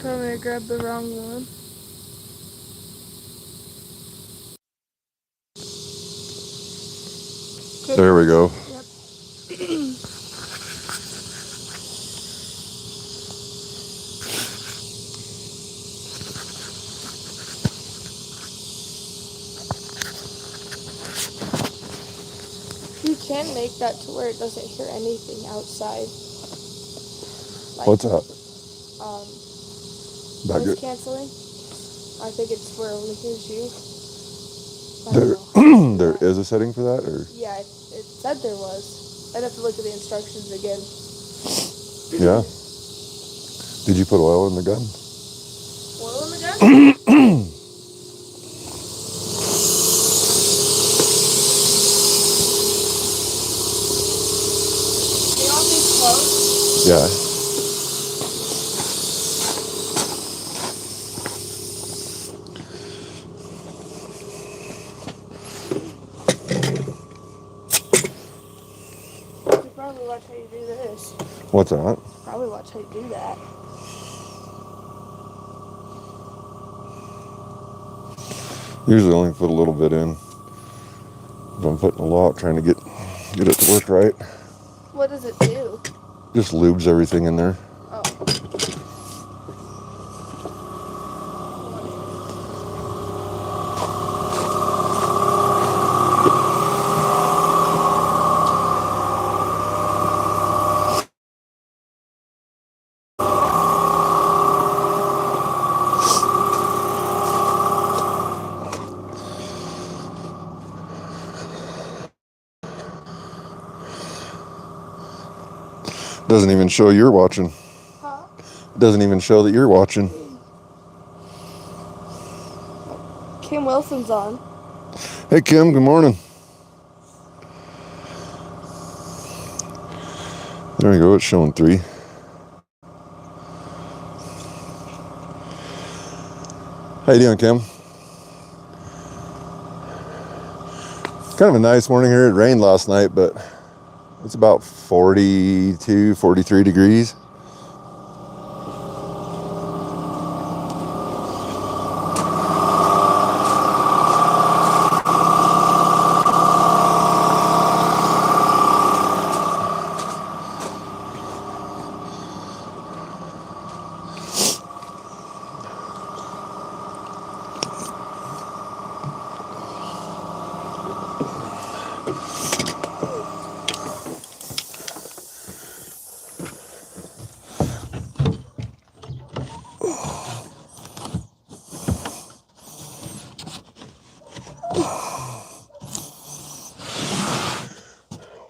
Probably grabbed the wrong one. There we go. Yep. You can make that to where it doesn't hear anything outside. Like, What's that? Noise canceling. I think it's where it only hears you. There is a setting for that, or? Yeah, it said there was. I'd have to look at the instructions again. Yeah. Did you put oil in the gun? Oil in the gun? Can you all be close? Yeah. You probably watch how you do this. What's that? Probably watch how you do that. Usually only put a little bit in. But I'm putting a lot, trying to get it to work right. What does it do? Just lubes everything in there. Oh. Doesn't even show you're watching. Huh? Doesn't even show that you're watching. Kim Wilson's on. Hey Kim, good morning. There we go, it's showing 3. How you doing, Kim? Kind of a nice morning here. It rained last night, but it's about 42, 43 degrees.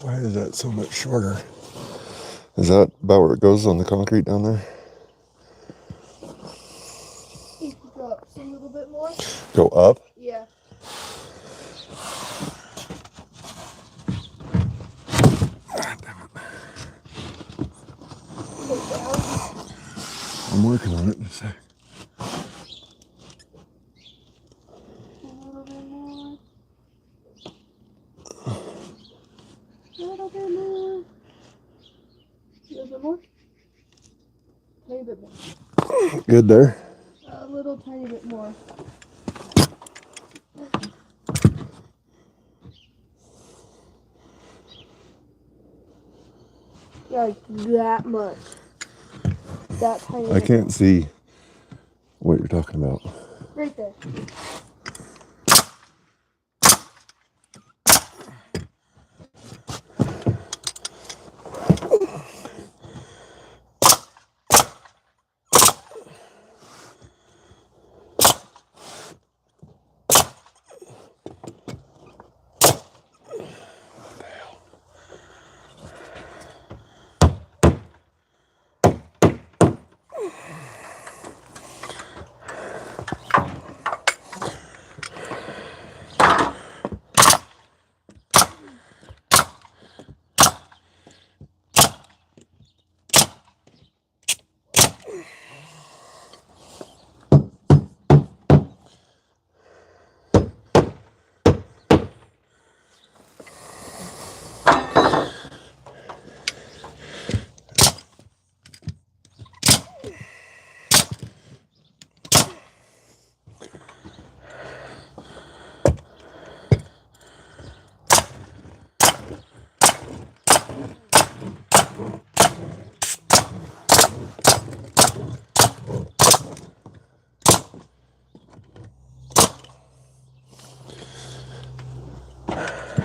Why is that so much shorter? Is that about where it goes on the concrete down there? You can go up a little bit more. Go up? Yeah. I'm working on it in a sec. A little bit more. A little bit more. A little bit more. Tiny bit more. Good there. A little tiny bit more. Yeah, like that much. That tiny. I can't see what you're talking about. Right there.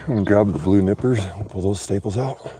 I'm gonna grab the blue nippers and pull those staples out.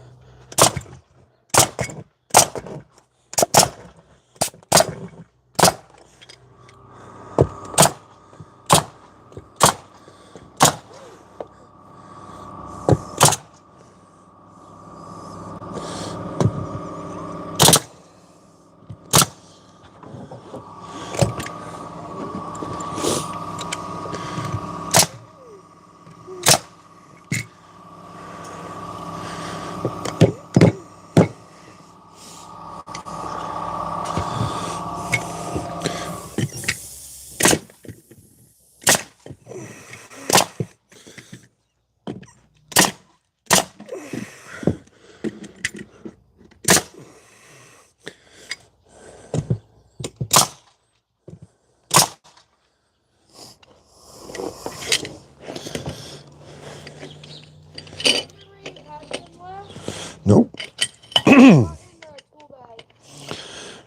Nope.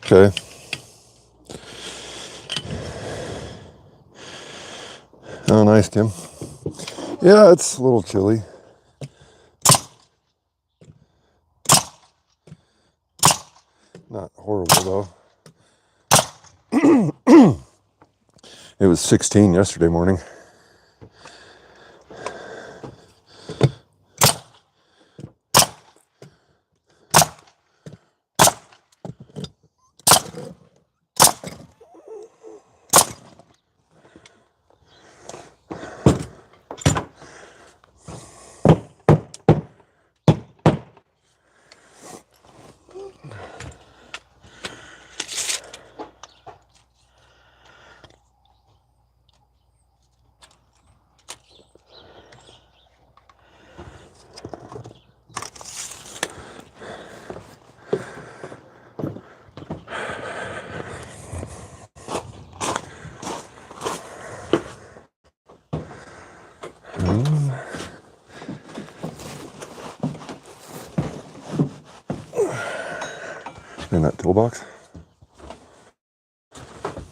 Okay. Oh, nice, Tim. Yeah, it's a little chilly. Not horrible, though. It was 16 yesterday morning. In that toolbox,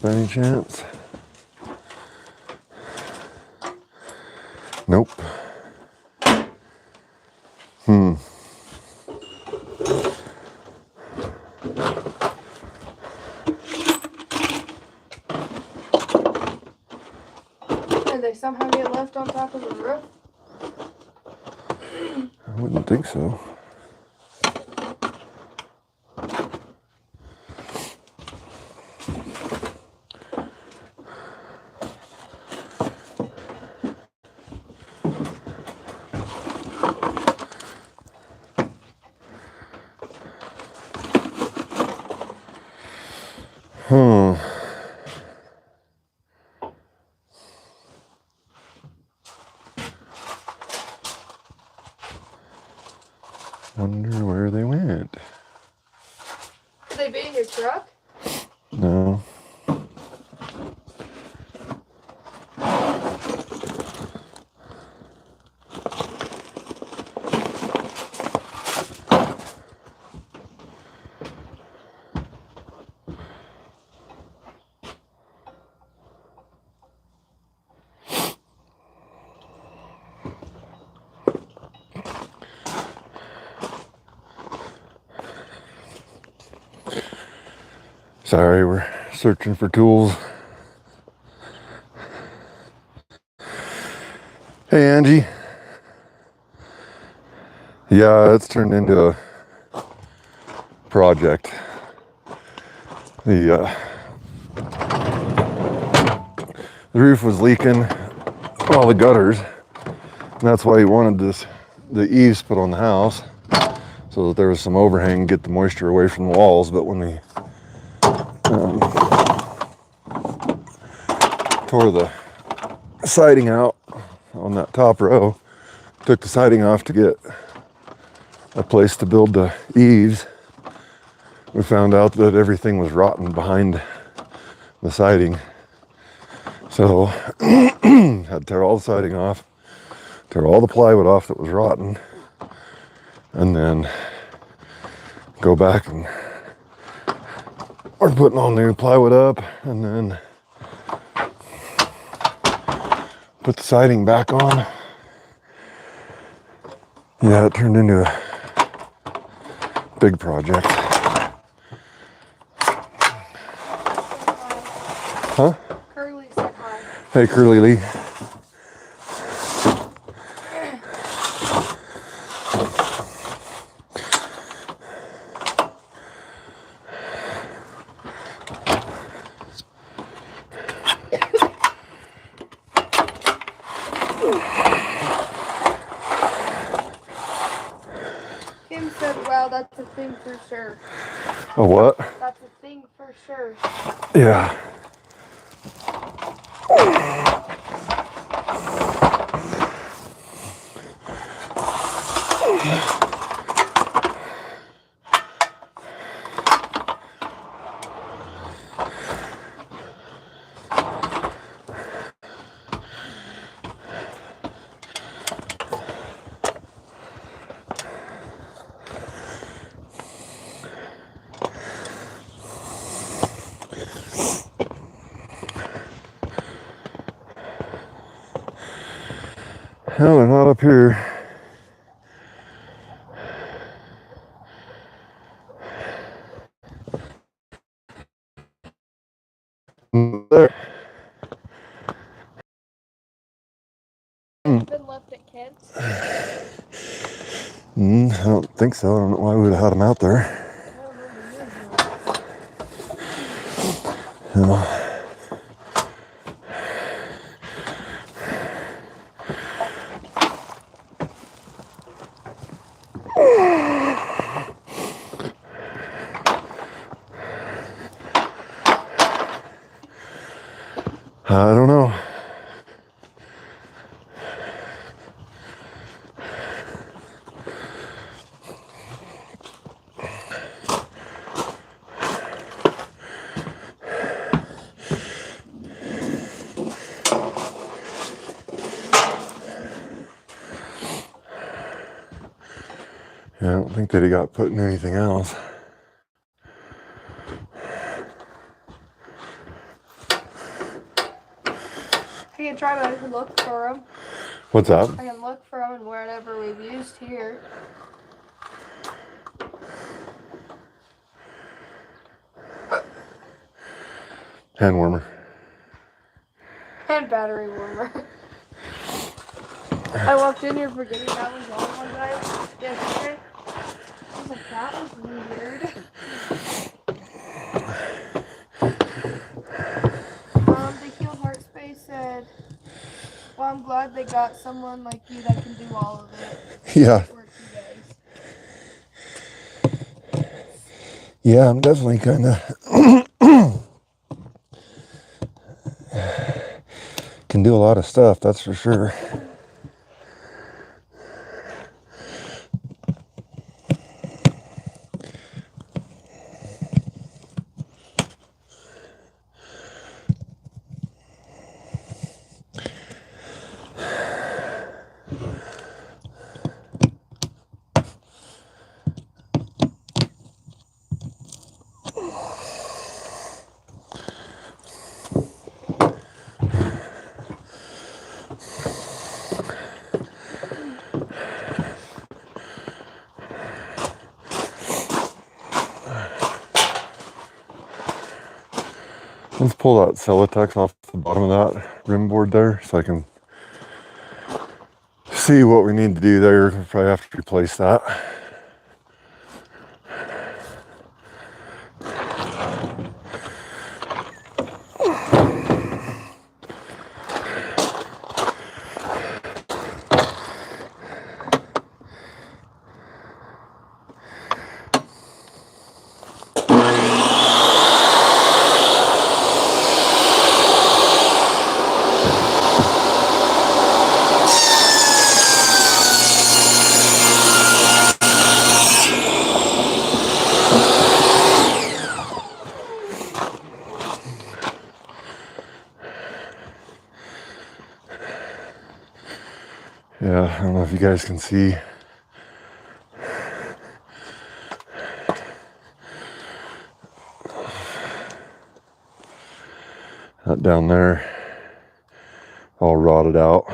by any chance? Nope. Did they somehow get left on top of the roof? I wouldn't think so. Wonder where they went. Could they be in your truck? No. Sorry, we're searching for tools. Hey, Angie. Yeah, it's turned into a project. The roof was leaking all the gutters, and that's why he wanted the eaves put on the house, so that there was some overhang, get the moisture away from the walls. But when we tore the siding out on that top row, took the siding off to get a place to build the eaves, we found out that everything was rotten behind the siding. So had to tear all the siding off, tear all the plywood off that was rotten, and then go back, and we're putting all new plywood up, and then put the siding back on. Yeah, it turned into a big project. Huh? Curly said hi. Hey, Curly Lee. Kim said, wow, that's a thing for sure. A what? That's a thing for sure. Yeah. No, they're not up here. There. Have you been left at Kent's? I don't think so. I don't know why we would have had them out there. I don't remember hearing that. No. I don't know. Yeah, I don't think that he got put in anything else. I can try to look for them. What's that? I can look for them in wherever we've used here. Hand warmer. And battery warmer. I walked in here forgetting that was on one day yesterday. I was like, that was weird. The Healed Heart Space said, well, I'm glad they got someone like you that can do all of it. Yeah. Work you guys. Yeah, I'm definitely kind of can do a lot of stuff, that's for sure. Let's pull that Celotex off the bottom of that rim board there so I can see what we need to do there. We'll probably have to replace that. Yeah, I don't know if you guys can see. That down there, all rotted out.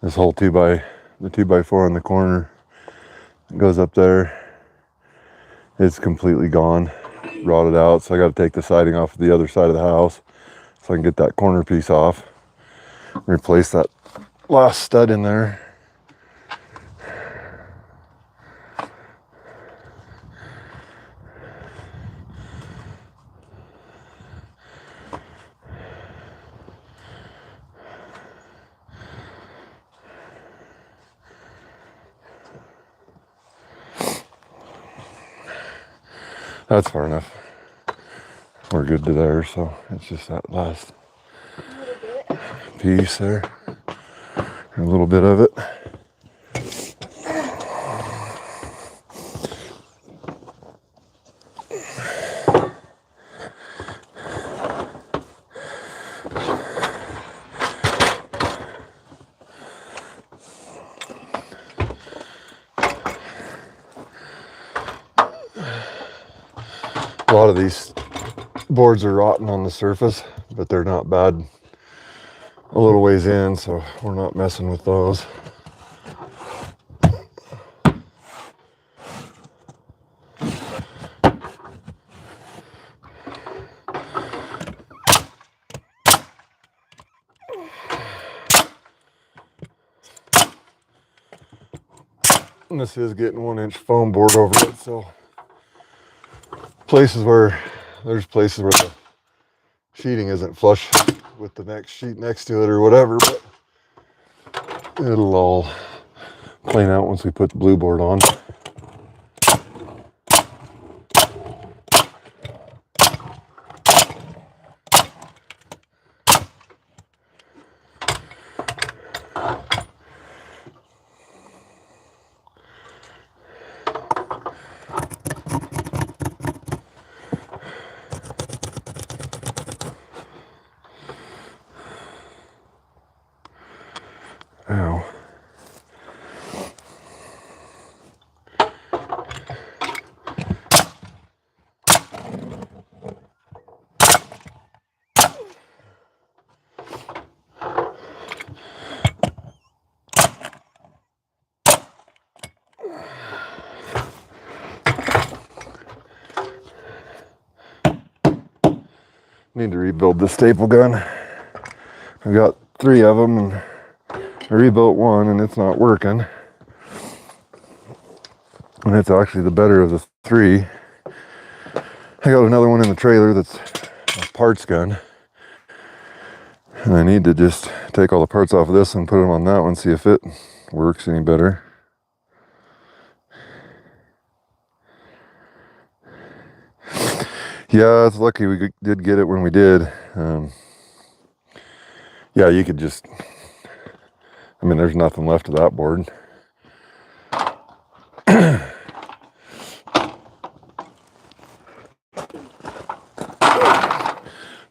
This whole 2x the 2x4 in the corner. It goes up there. It's completely gone, rotted out. So I got to take the siding off the other side of the house so I can get that corner piece off. Replace that last stud in there. That's far enough. We're good to there, so it's just that last little bit. piece there. A little bit of it. A lot of these boards are rotten on the surface, but they're not bad a little ways in, so we're not messing with those. And this is getting 1-inch foam board over it, so there's places where the sheeting isn't flush with the next sheet next to it or whatever, but it'll all plane out once we put the blue board on. Ow. Need to rebuild the staple gun. I got 3 of them and I rebuilt one and it's not working. And it's actually the better of the 3. I got another one in the trailer that's a parts gun. And I need to just take all the parts off of this and put them on that one, see if it works any better. Yeah, it's lucky we did get it when we did. Yeah, you could just, I mean, there's nothing left of that board.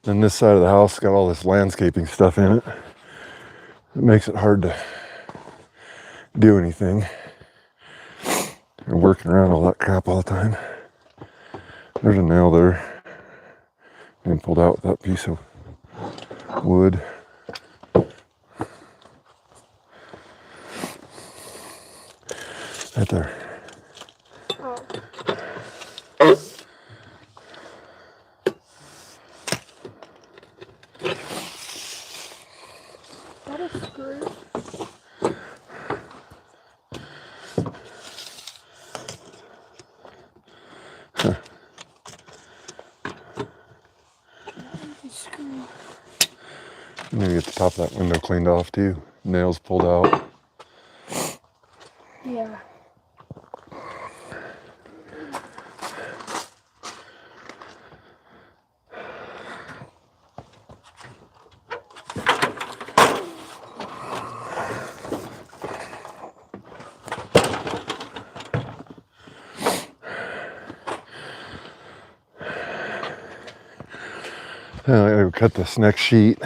Then this side of the house got all this landscaping stuff in it. It makes it hard to do anything. You're working around all that crap all the time. There's a nail there. And pulled out that piece of wood. Right there. Oh. That is screw. Screw. I'm gonna get the top of that window cleaned off too. Nails pulled out. Yeah. Now I gotta cut this next sheet.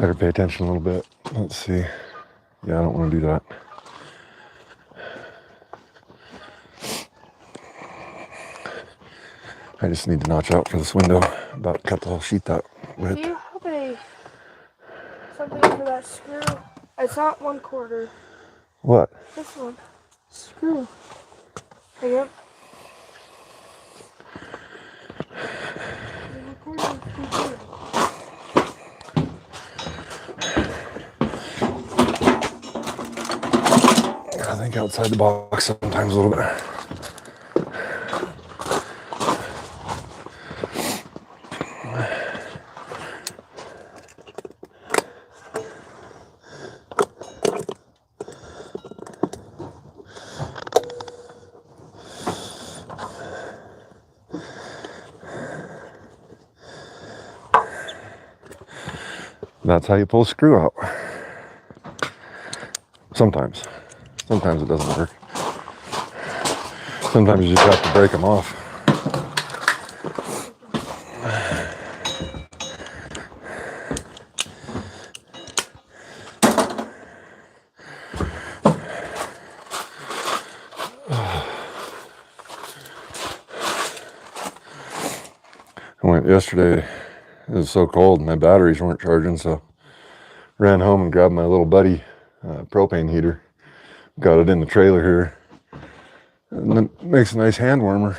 Better pay attention a little bit. Let's see. Yeah, I don't want to do that. I just need to notch out for this window. About to cut the whole sheet that width. Do you have something for that screw? It's not 1/4. What? This one. Screw. Yep. I think outside the box sometimes a little bit. That's how you pull a screw out. Sometimes. Sometimes it doesn't work. Sometimes you just have to break them off. I went yesterday. It was so cold, my batteries weren't charging, so ran home and grabbed my little buddy propane heater. Got it in the trailer here. And it makes a nice hand warmer.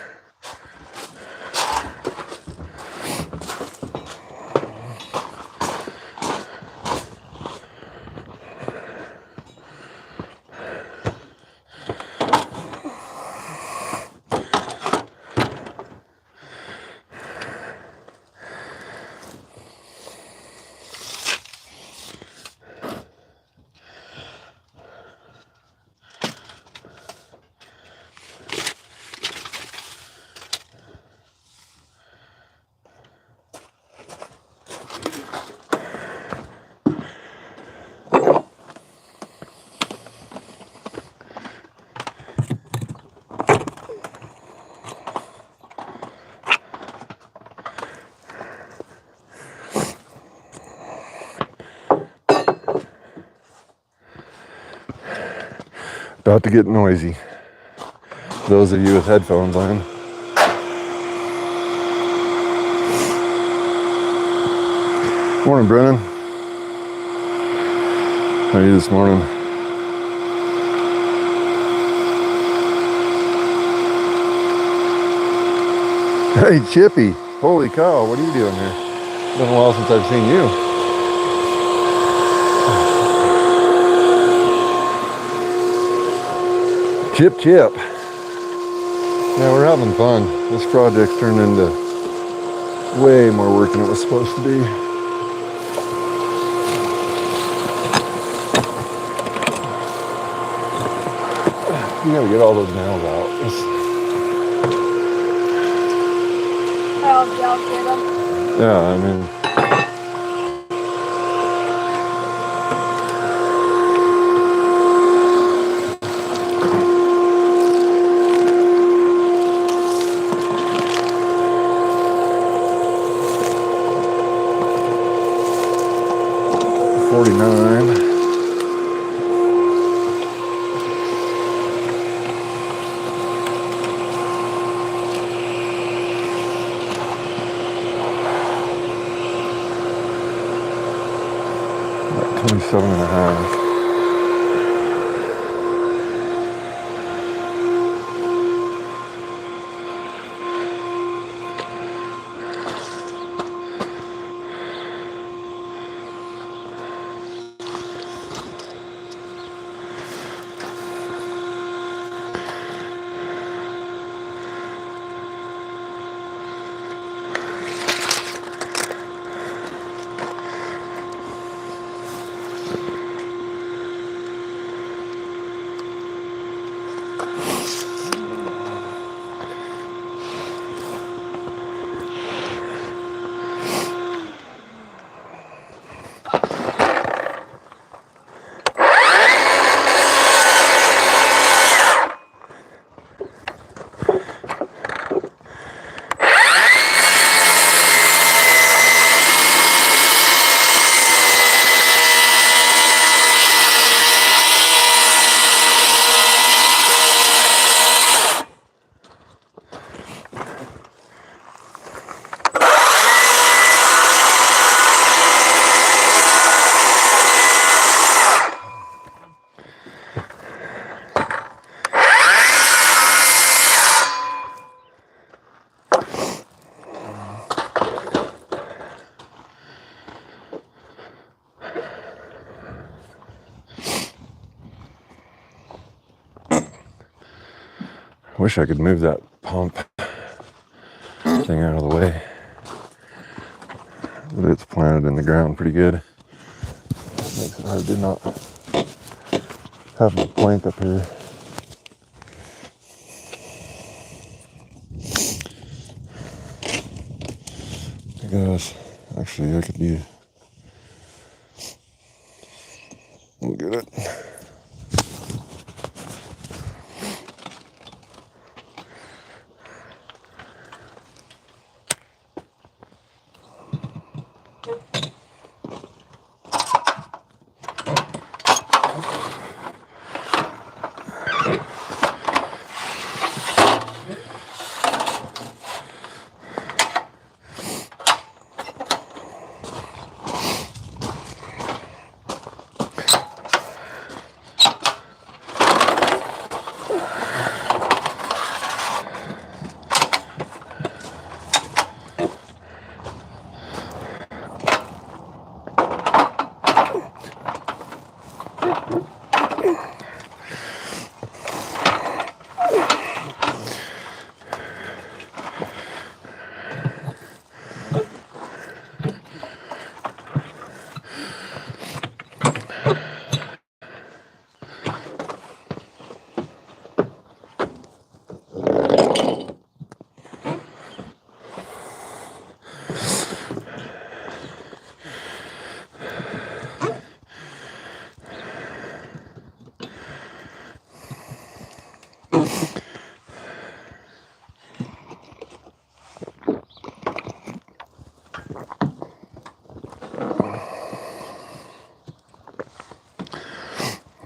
About to get noisy. Those of you with headphones on. Morning, Brennan. How are you this morning? Hey, Chippy. Holy cow, what are you doing here? It's been a while since I've seen you. Chip, chip. Yeah, we're having fun. This project's turned into way more work than it was supposed to be. You gotta get all those nails out. I'll get them. Yeah, I mean... About 27 and a half. Wish I could move that pump thing out of the way. But it's planted in the ground pretty good. Makes it hard to not have my plank up here. I guess, actually, I could use. We'll get it.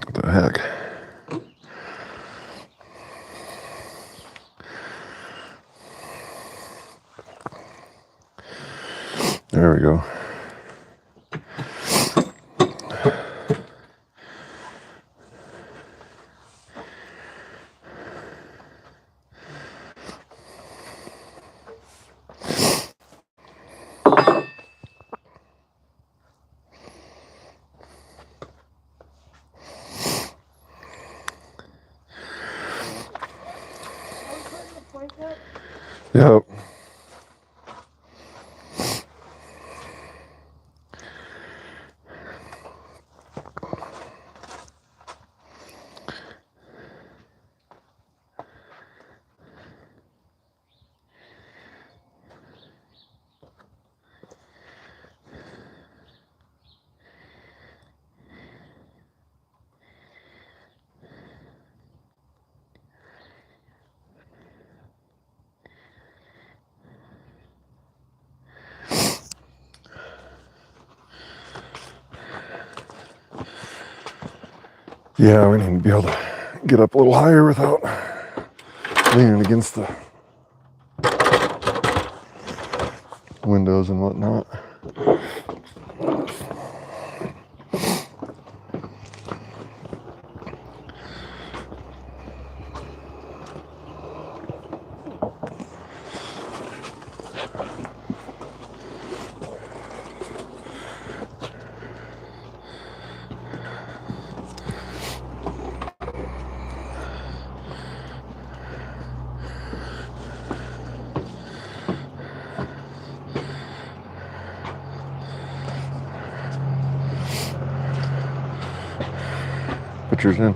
What the heck? There we go. Yep. Yeah, we need to be able to get up a little higher without leaning against the windows and whatnot. Put yours in.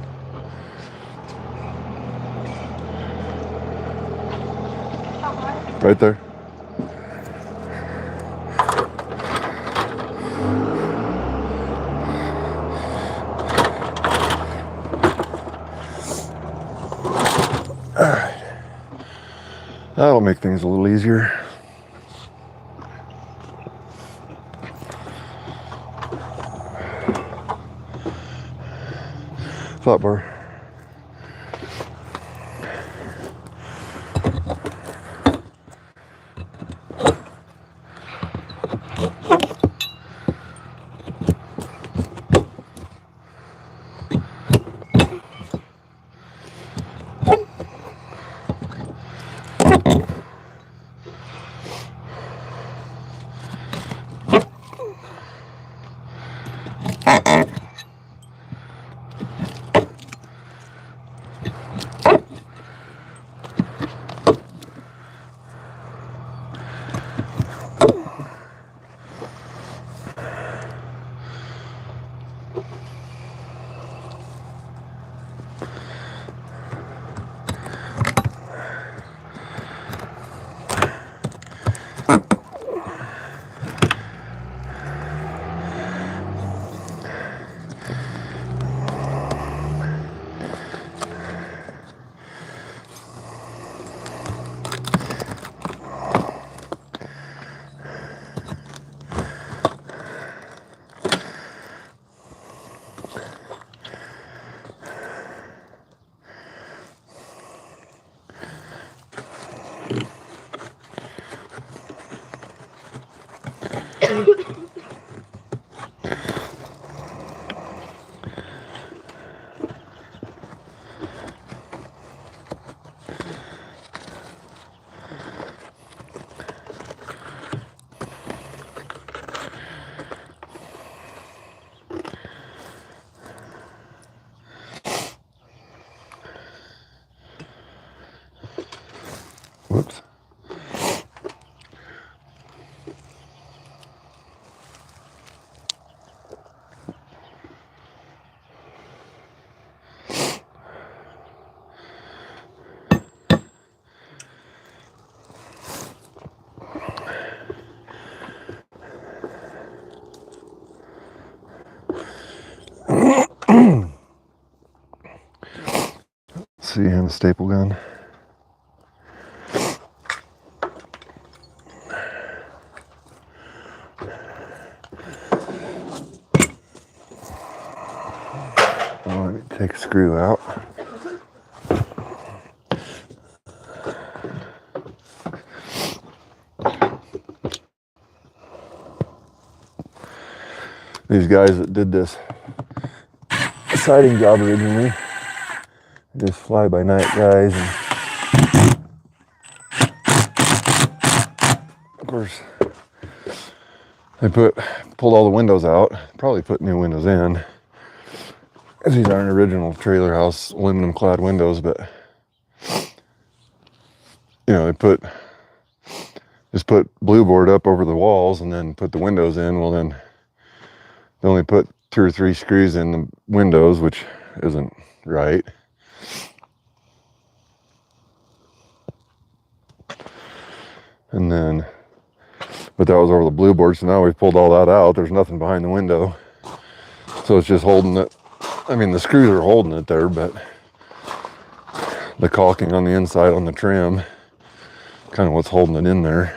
Right there. All right. That'll make things a little easier. Flat bar. Whoops. See, and the staple gun. Let me take a screw out. These guys that did this siding job originally, just fly by night guys, and of course they pulled all the windows out, probably put new windows in. These aren't original trailer house aluminum clad windows, but you know, they just put blue board up over the walls and then put the windows in. Well, then they only put 2 or 3 screws in the windows, which isn't right. And then, but that was over the blue board, so now we've pulled all that out. There's nothing behind the window. So it's just holding it. I mean, the screws are holding it there, but the caulking on the inside on the trim, kind of what's holding it in there.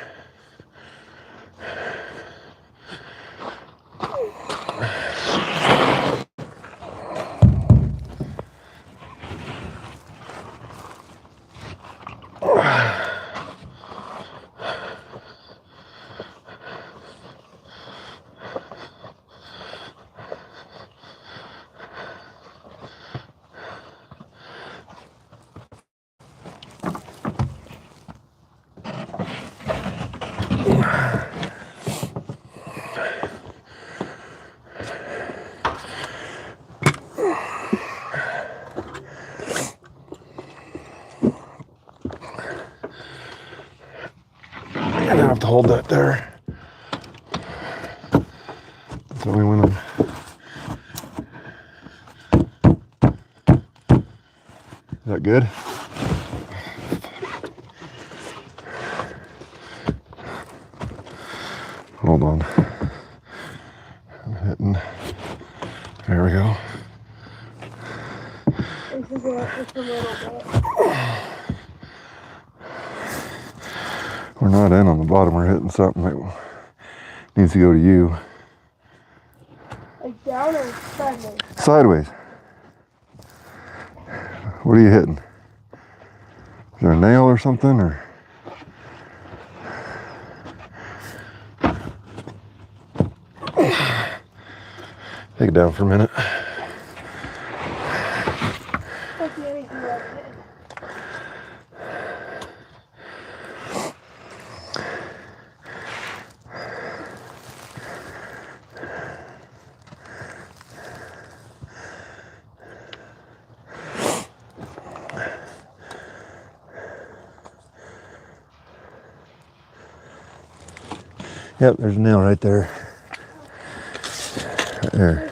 I have to hold that there. That's only when I'm. Is that good? Hold on. I'm hitting. There we go. This is just a little bit. We're not in on the bottom. We're hitting something that needs to go to you. Like down or sideways? Sideways. What are you hitting? Is there a nail or something, or? Take it down for a minute. Don't do anything like it. Yep, there's a nail right there. Right there.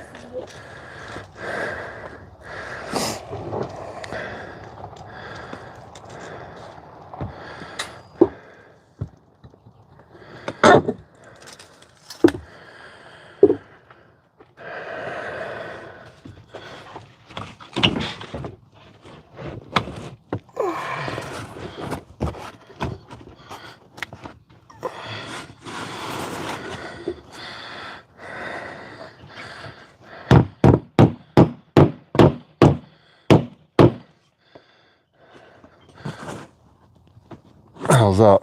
How's that?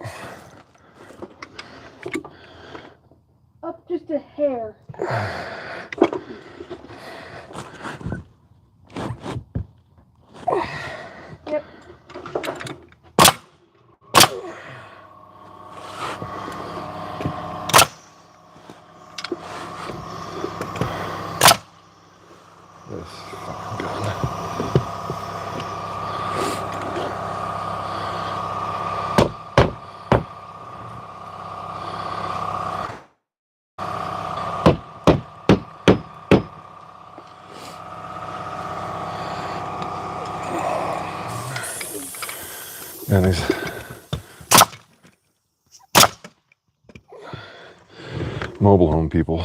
Up just a hair. Yep. This fucking gun. And these mobile home people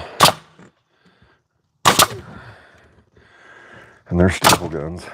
and their staple guns.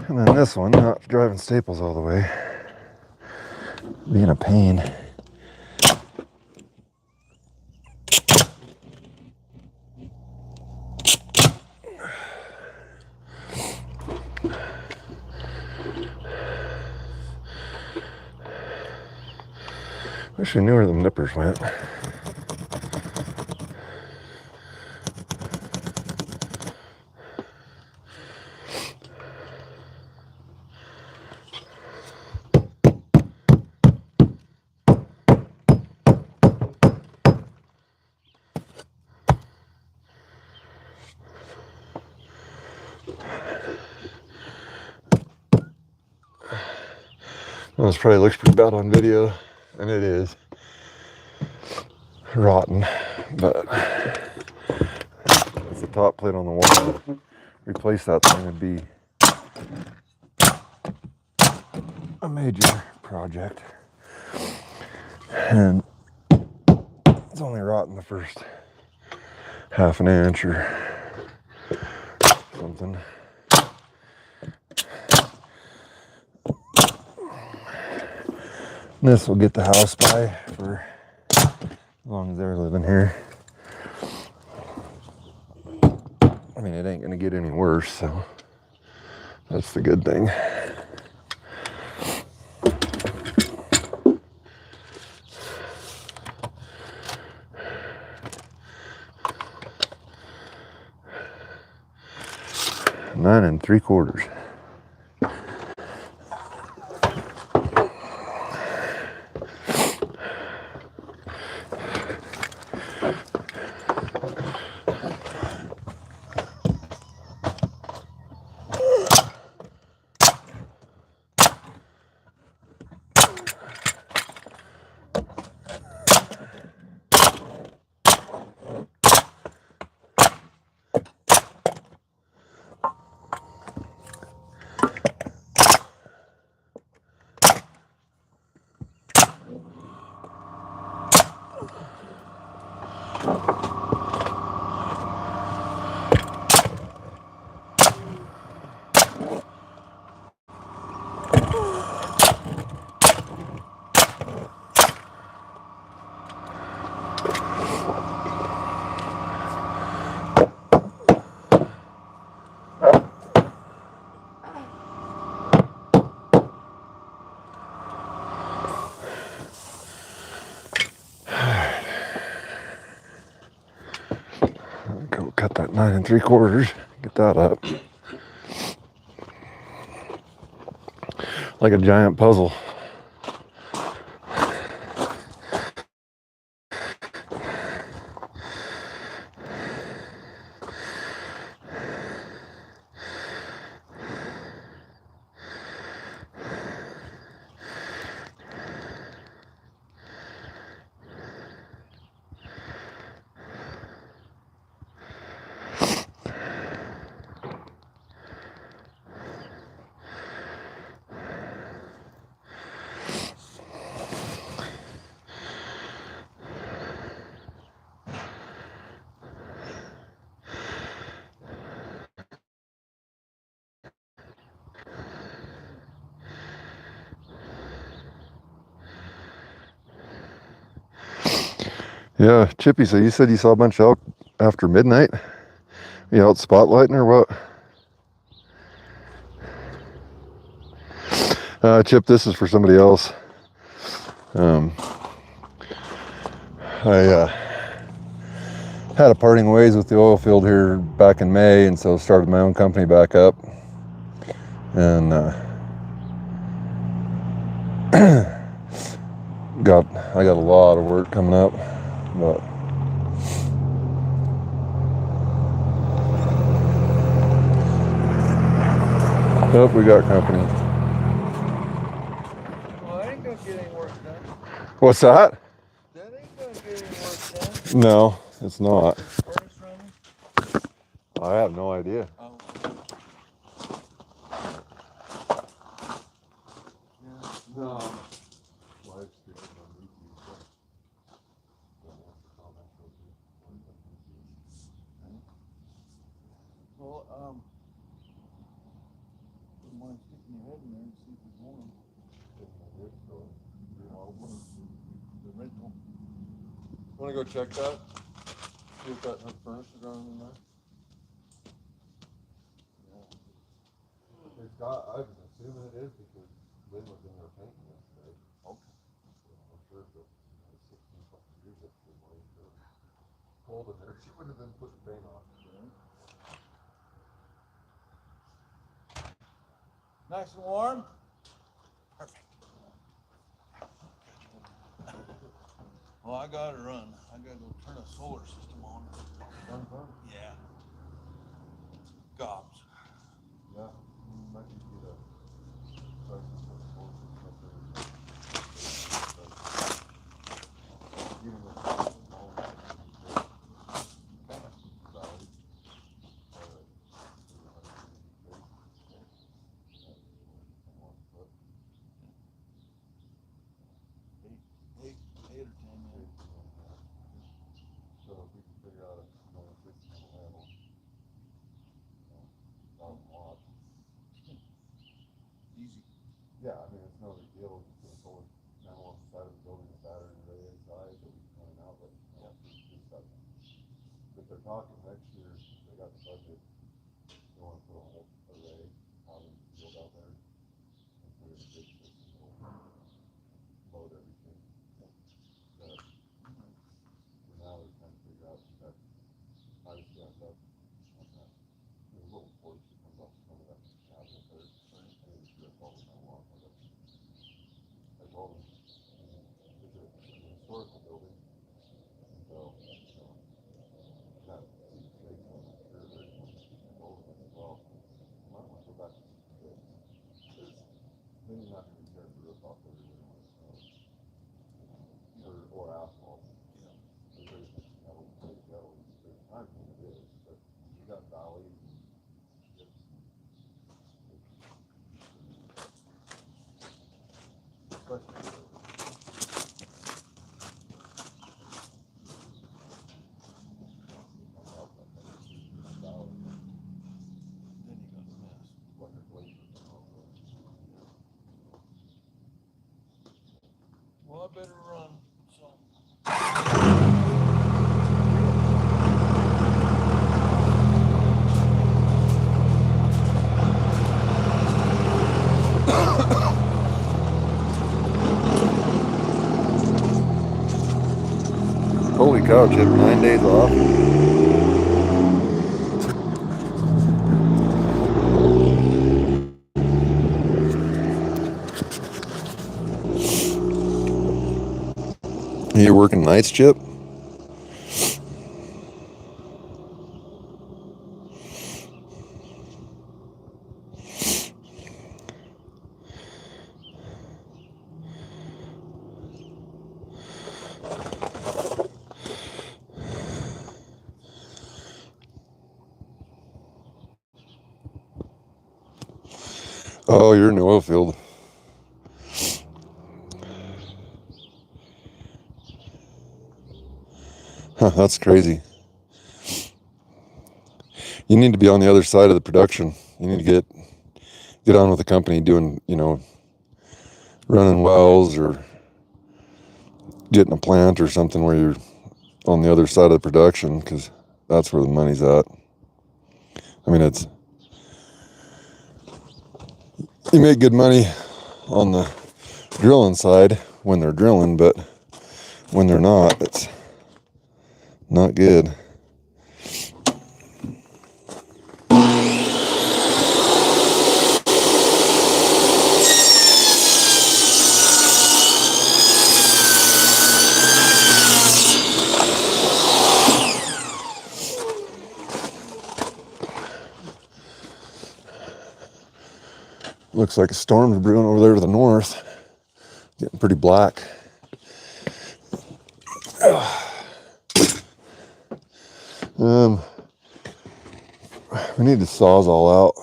And then this one, not driving staples all the way, being a pain. Wish I knew where the nippers went. Well, this probably looks pretty bad on video, and it is rotten, but it's the top plate on the wall. Replace that thing would be a major project, and it's only rotten the first half an inch or something. This will get the house by for as long as they're living here. I mean, it ain't gonna get any worse, so that's the good thing. Nine 3/4. Go cut that 9 3/4. Get that up. Like a giant puzzle. Yeah, Chippy, so you said you saw a bunch of elk after midnight? You out spotlighting or what? Chip, this is for somebody else. I had a parting ways with the oil field here back in May, and so started my own company back up. And I got a lot of work coming up, but oh, we got company. Well, I ain't gonna get any work done. What's that? That ain't gonna get any work done. No, it's not. Is the furnace running? I have no idea. Oh. Yeah. No. Well, wouldn't mind sticking your head in there and see if it's warm. The rental. Want to go check that? See if that furnace is running in there? Yeah. It's got, I was assuming it is because Lynn was in there painting yesterday. Okay. I'm sure if it was 16 plus degrees yesterday morning, so cold in there. She wouldn't have been putting paint on. Nice and warm? Perfect. Well, I gotta run. I gotta go turn a solar system on. Yeah. Gobs. Yeah. Might be the prices for the horses up there. Even with Eight or 10 minutes. So if we can figure out a system will handle Easy. yeah, I mean it's no big deal. We put a solar panel on the side of the building, a battery array inside that we can run an outlet. But they're talking next year, they got the budget, they want to put a whole array out in the field out there. And put in a big system that'll load everything. But for now, they're trying to figure out that I just got up on that. There's a little porch that comes off some of that cabinet there. I need to strip all of that off. I told them, it's an historical building. So, that seems safe on the sure there. I told them as well. I might want to go back to the then you're not going to tear the roof off everywhere. Or asphalt. Yeah. There's times when it is, but you got valleys and Then you got a mess. Well, I better run. So. Holy cow, Chip, 9 days off. You're working nights, Chip? Oh, you're in the oil field. Huh, that's crazy. You need to be on the other side of the production. You need to get on with the company doing, running wells or getting a plant or something where you're on the other side of the production, because that's where the money's at. I mean, you make good money on the drilling side when they're drilling, but when they're not, it's not good. Looks like a storm's brewing over there to the north. Getting pretty black. We need the sawzall out,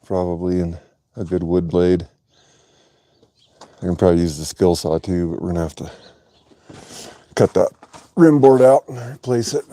probably, and a good wood blade. I can probably use the skill saw too, but we're gonna have to cut that rim board out and replace it.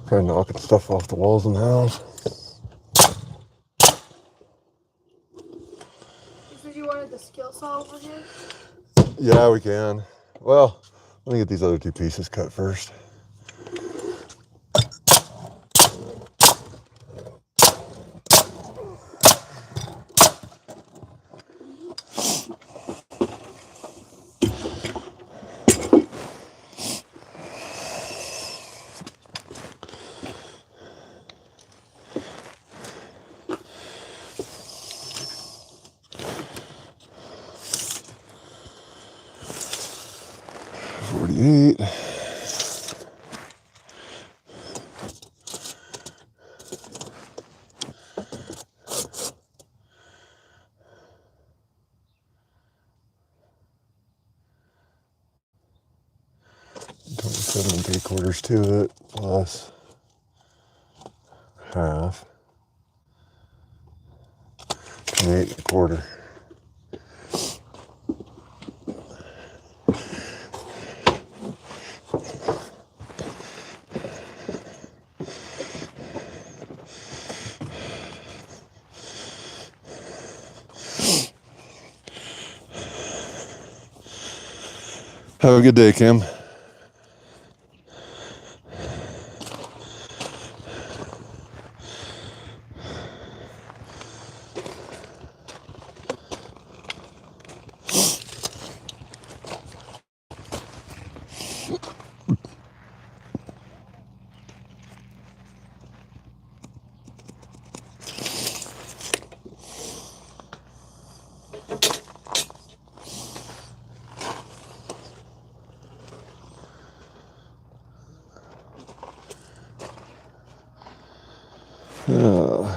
Try knocking stuff off the walls in the house. You said you wanted the skill saw over here? Yeah, we can. Well, let me get these other two pieces cut first. $48. $27 3/4 to it, plus half. 28 1/4. Have a good day, Kim. Uh,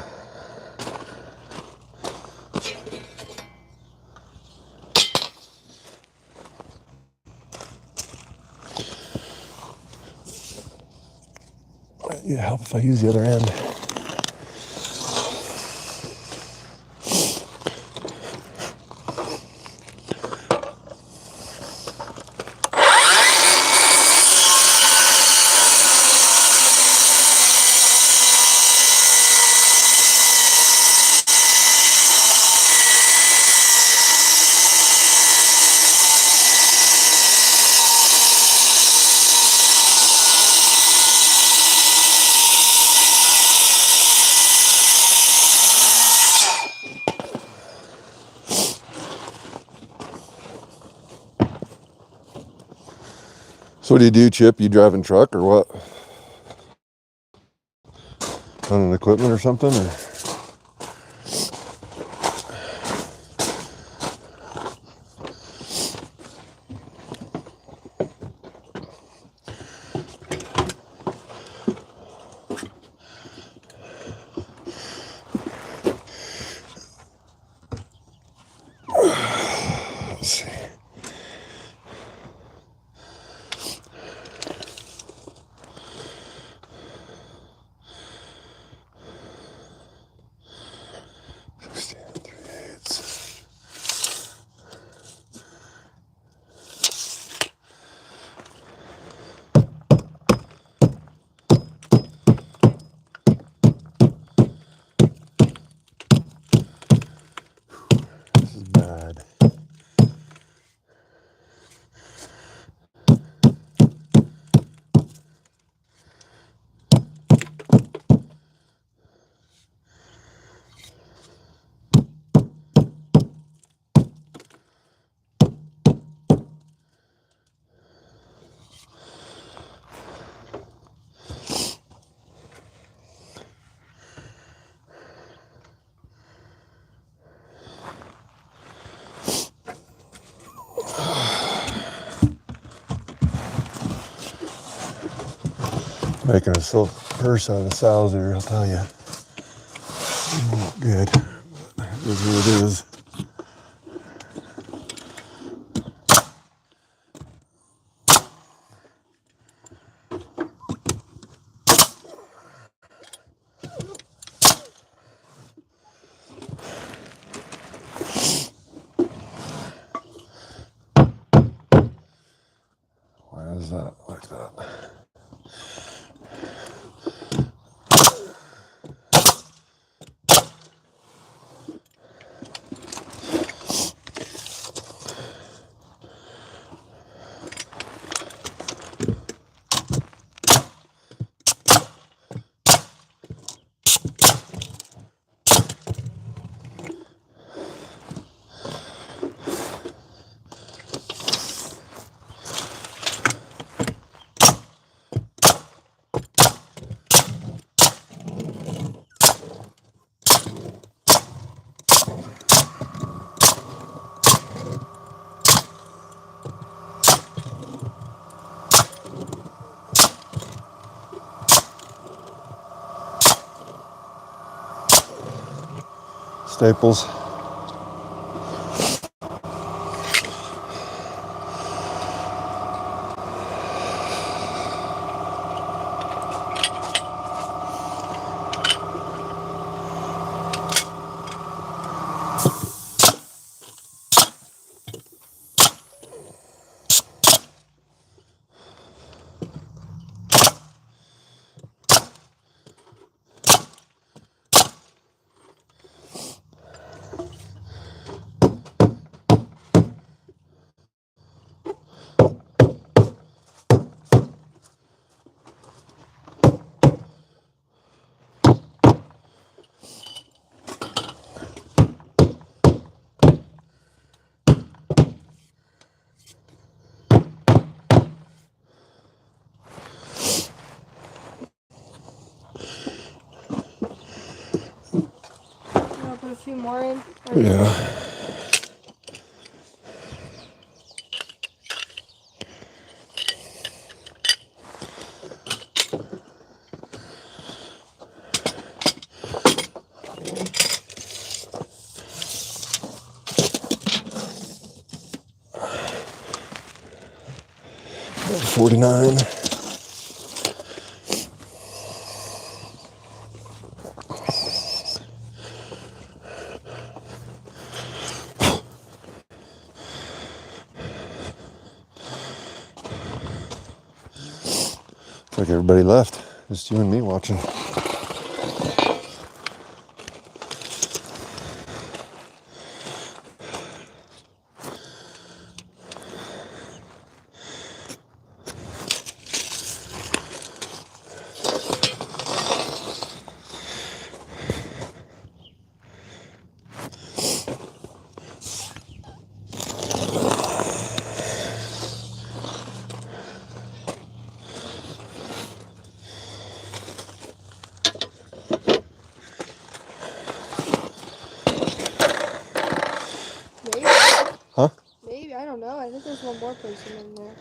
Yeah, help if I use the other end. So what do you do, Chip? You driving truck or what? Running equipment or something? Or? Let's see. This is bad. Making a silk purse out of Salzer, I'll tell you. Not good. It is what it is. Why is that like that? Staples. Put a few more in. Yeah. $49. Looks like everybody left. Just you and me watching. Maybe. Huh? Maybe, I don't know. I think there's one more person in there.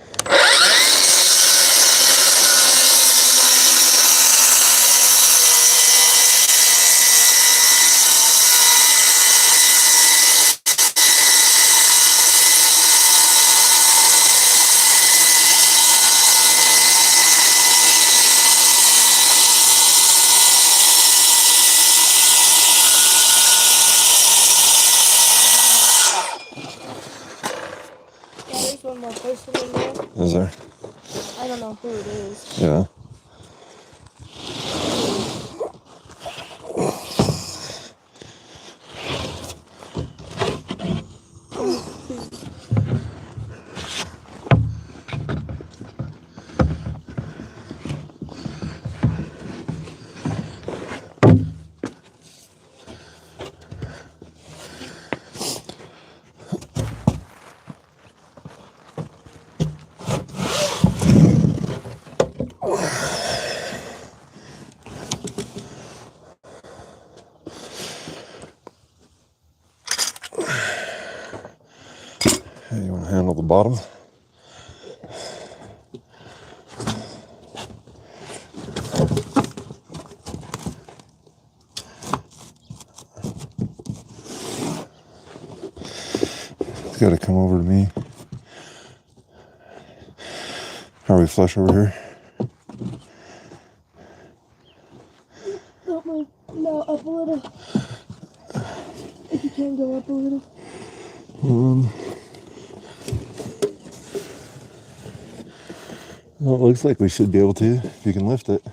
Yeah, there's one more person in there. Is there? I don't know who it is. Yeah. Hey, you want to handle the bottom? It's got to come over to me. Are we flush over here? No, up a little. If you can go up a little. Well, it looks like we should be able to if you can lift it.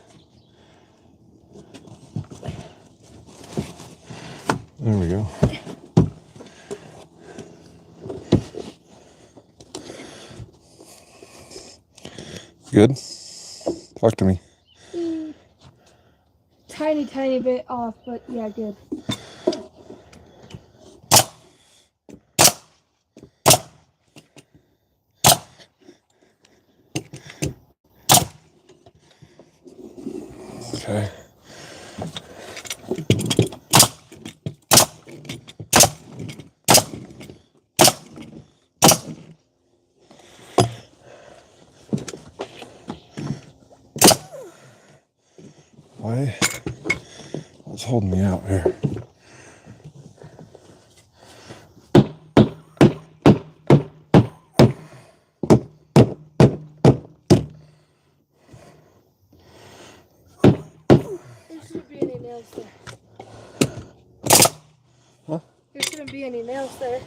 There we go. Good? Talk to me. Tiny bit off, but yeah, good. Okay. Why? What's holding me out here? There shouldn't be any nails there. Huh? There shouldn't be any nails there.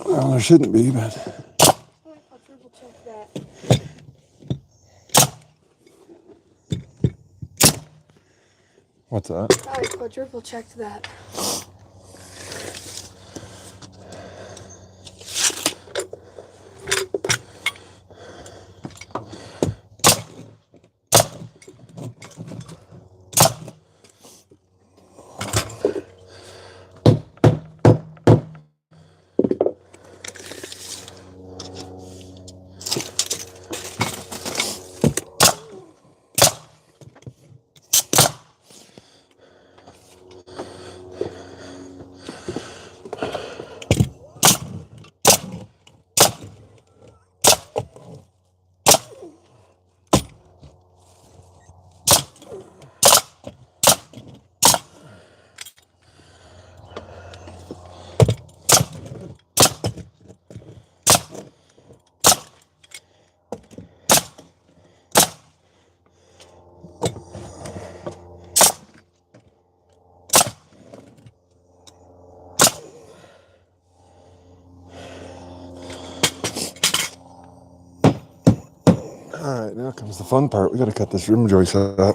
Well, there shouldn't be, but I'll triple check that. what's that? I quadruple checked that. right, now comes the fun part. We gotta cut this rim joist out. Okay,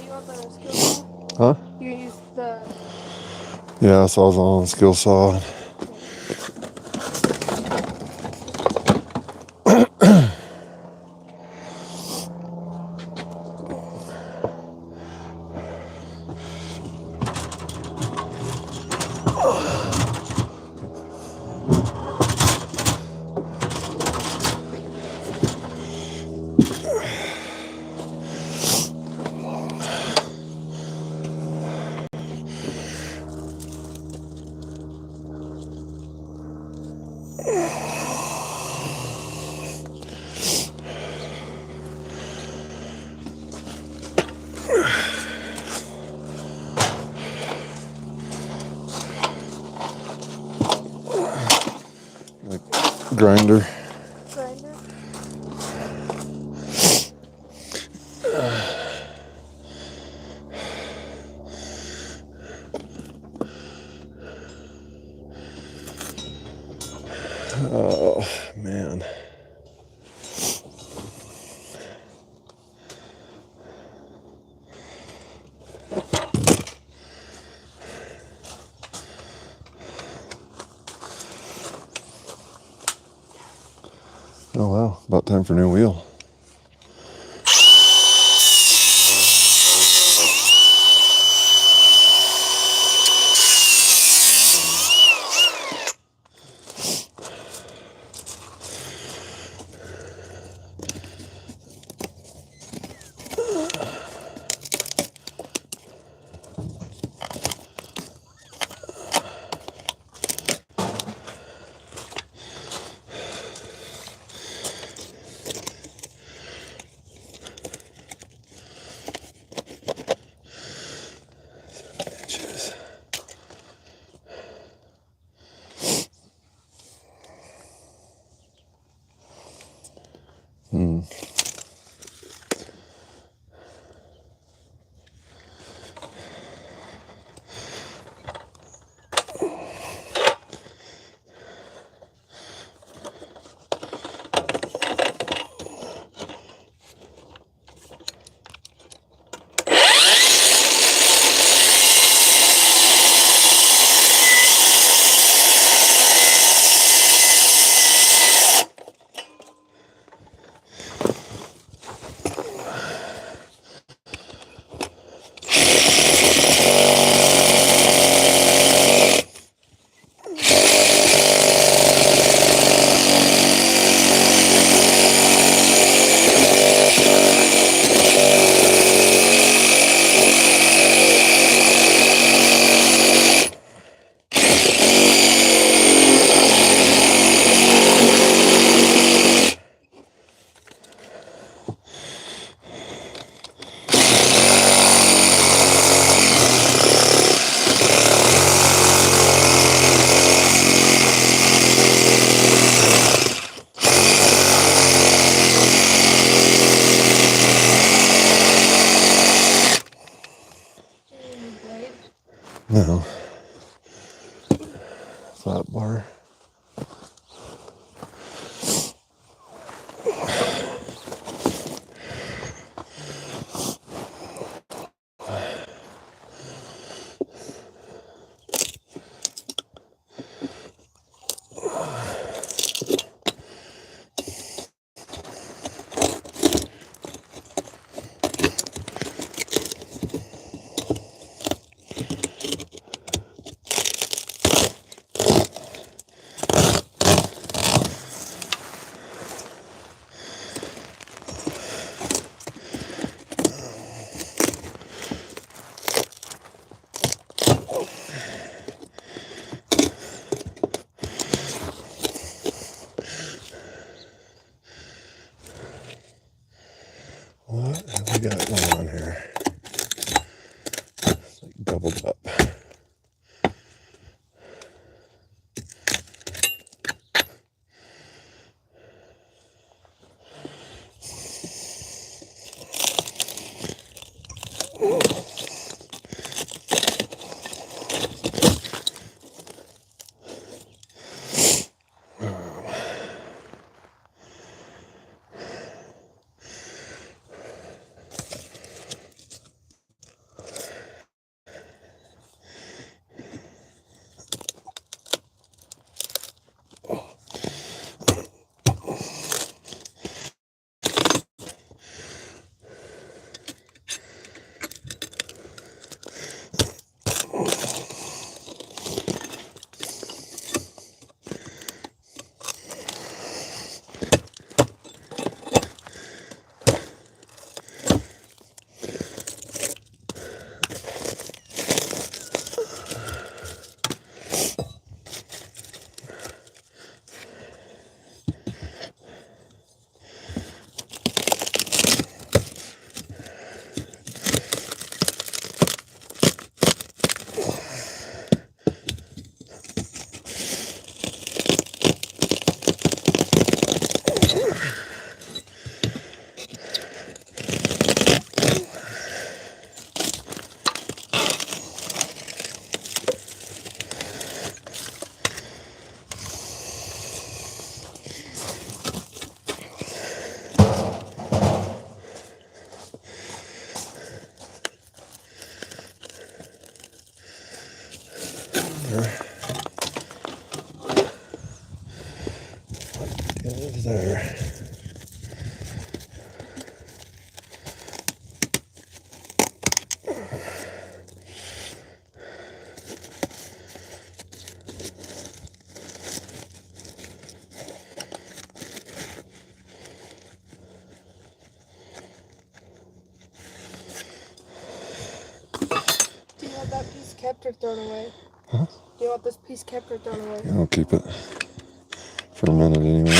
you want the skill saw? Huh? You use the. Yeah, Sawzall, skill saw. Like grinder. Grinder. Oh, man. Oh, wow. About time for a new wheel. Inches. Any blade? No. Flat bar. What have we got going on here? It's like doubled up. Is there? Do you want that piece kept or thrown away? Huh? Do you want this piece kept or thrown away? I'll keep it for a minute anyway.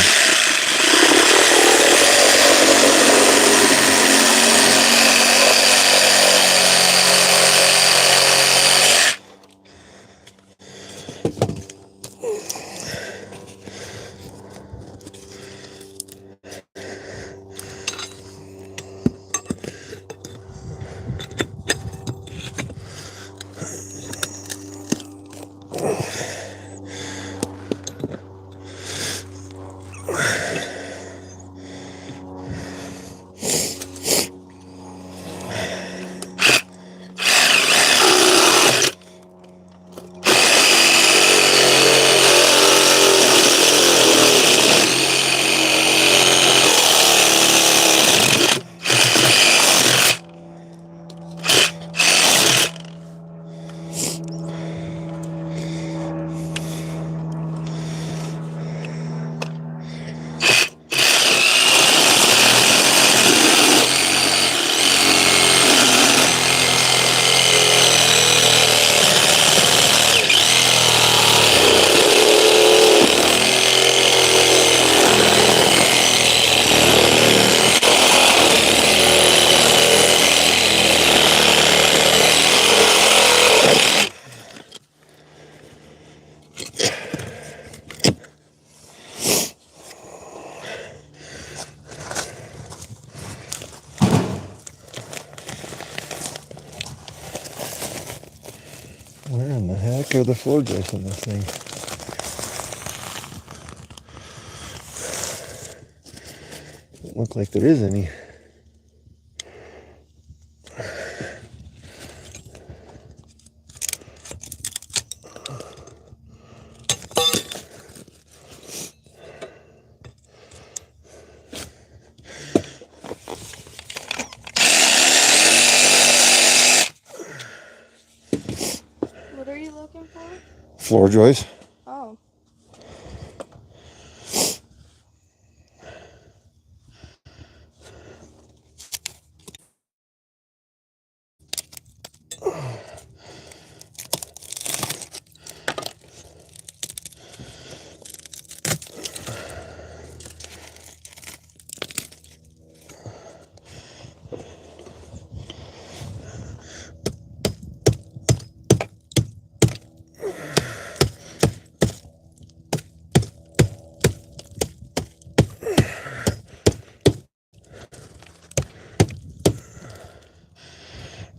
Where in the heck are the floor joists in this thing? Doesn't look like there is any. What are you looking for? Floor joists? Oh.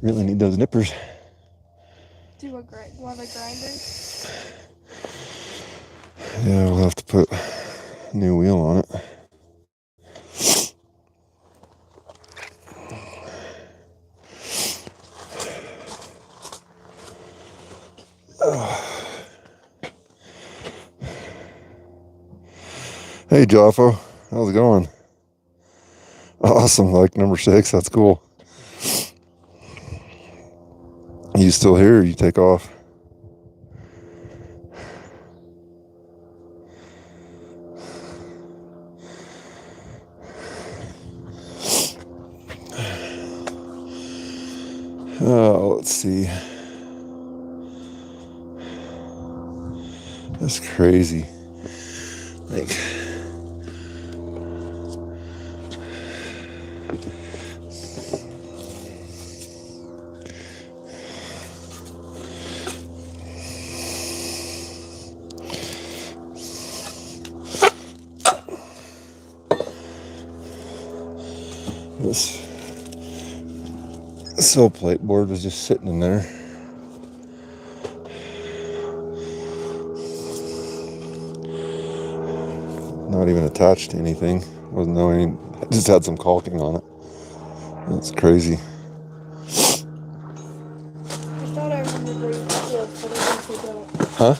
Really need those nippers. Do a want a grinder? Yeah, we'll have to put a new wheel on it. Hey, Joffo. How's it going? Awesome. Like number 6. That's cool. You still here or you take off? Oh, let's see. That's crazy. Like, this sill plate board was just sitting in there. Not even attached to anything. Wasn't knowing. I just had some caulking on it. That's crazy. I thought I remembered where you put it, but it was guess they don't. Huh?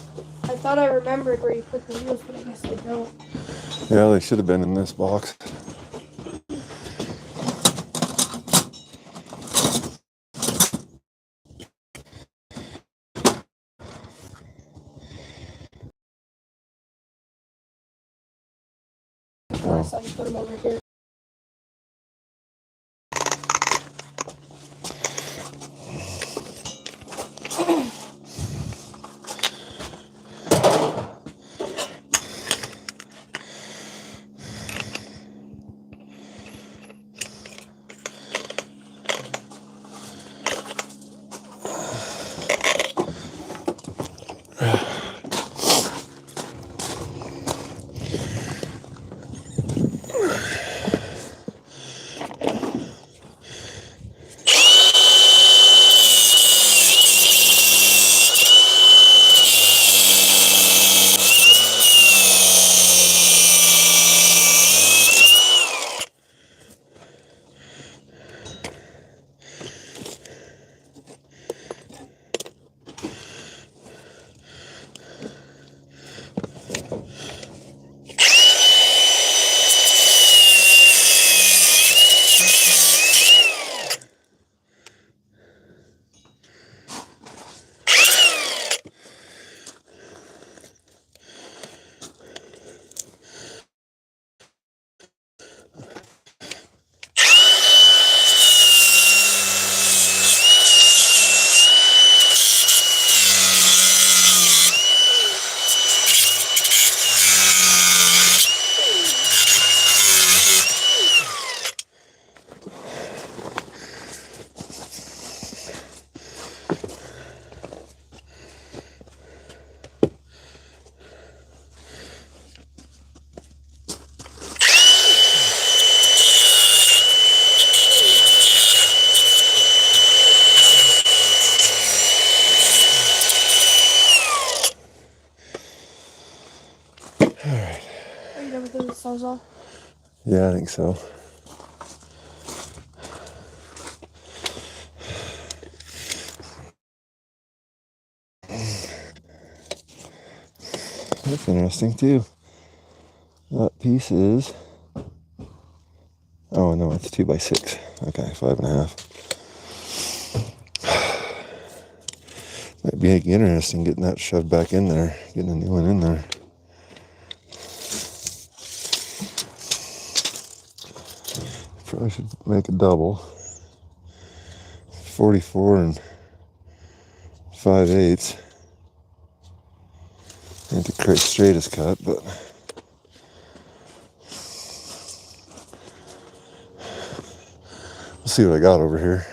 I thought I remembered where you put the wheels, but I guess they don't. Yeah, they should have been in this box. I saw you put them over here. Are you done with the sawzall? Yeah, I think so. That's interesting too. That piece is, oh no, it's 2x6. Okay, 5.5. Might be interesting getting that shoved back in there, getting a new one in there. Probably should make a double. 44 and 5/8. Ain't the quite straightest cut, but we'll see what I got over here.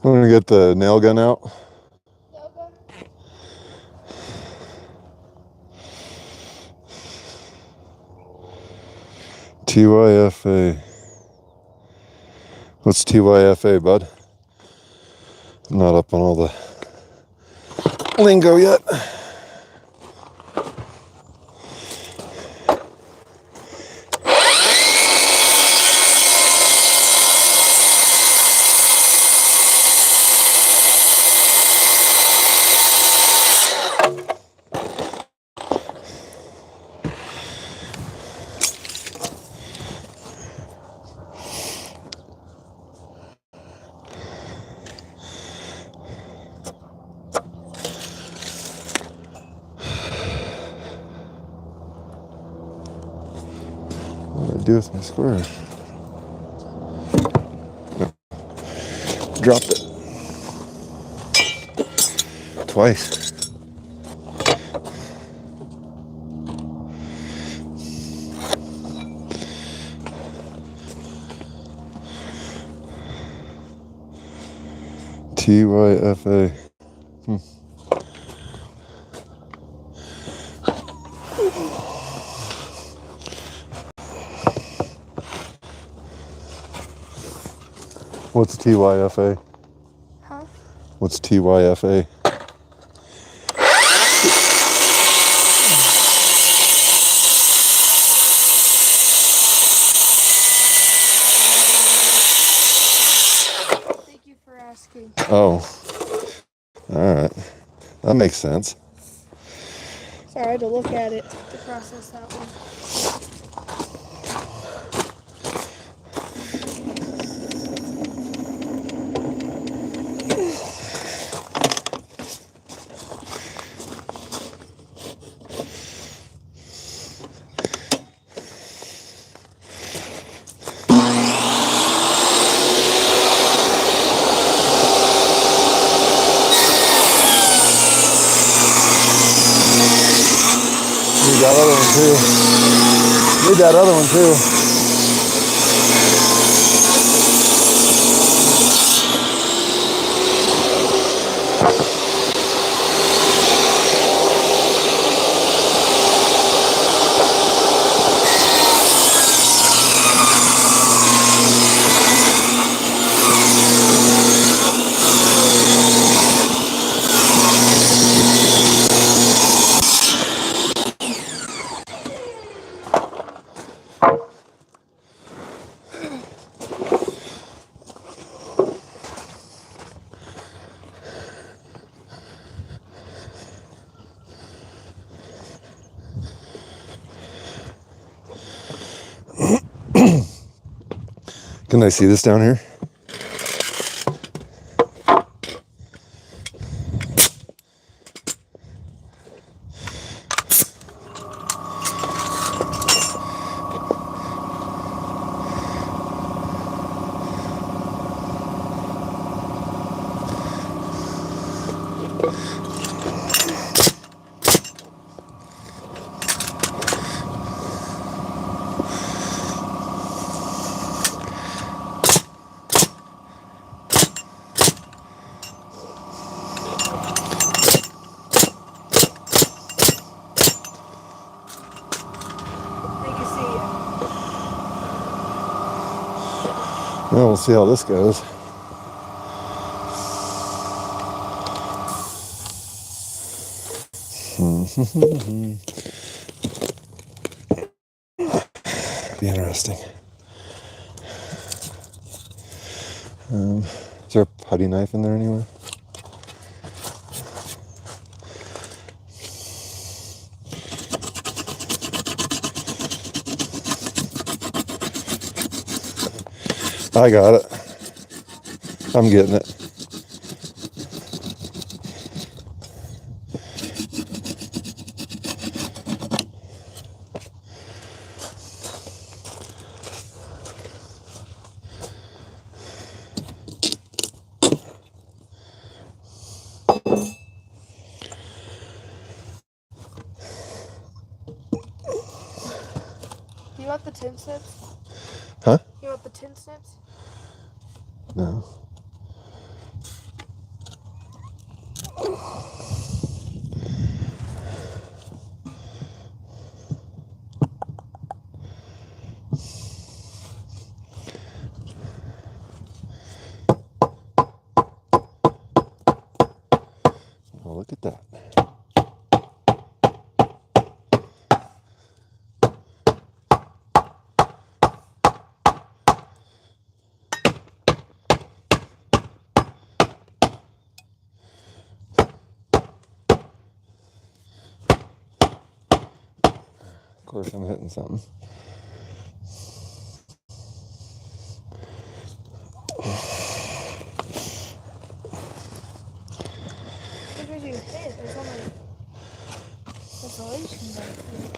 I'm gonna get the nail gun out. TYFA. What's TYFA, bud? I'm not up on all the lingo yet. What do I do with my square? No. Dropped it. Twice. tyfa. What's tyfa? Huh? What's tyfa? Thank you for asking. Oh, all right. That makes sense. Sorry, I had to look at it to process that one. Need that other one too. Need that other one too. Can I see this down here? Thank you, see ya. Well, we'll see how this goes. Be interesting. Is there a putty knife in there anywhere? I got it. I'm getting it. You want the tin snips? Huh? You want the tin snips? No. Oh, look at that. Of course, I'm hitting something. What did you hit? There's only insulation back here.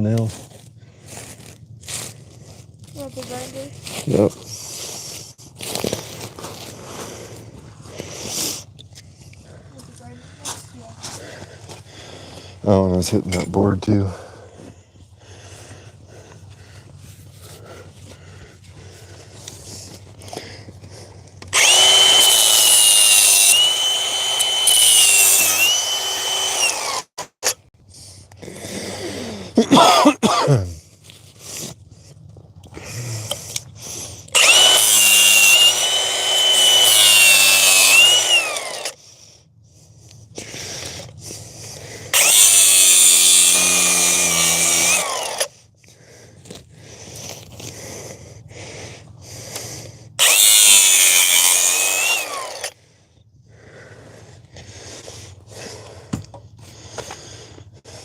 more nails. You want the grinder? Yep. Want the grinder next? Yeah. Oh, and I was hitting that board too.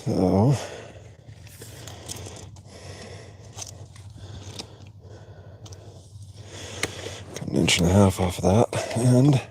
So, got an inch and a half off of that, and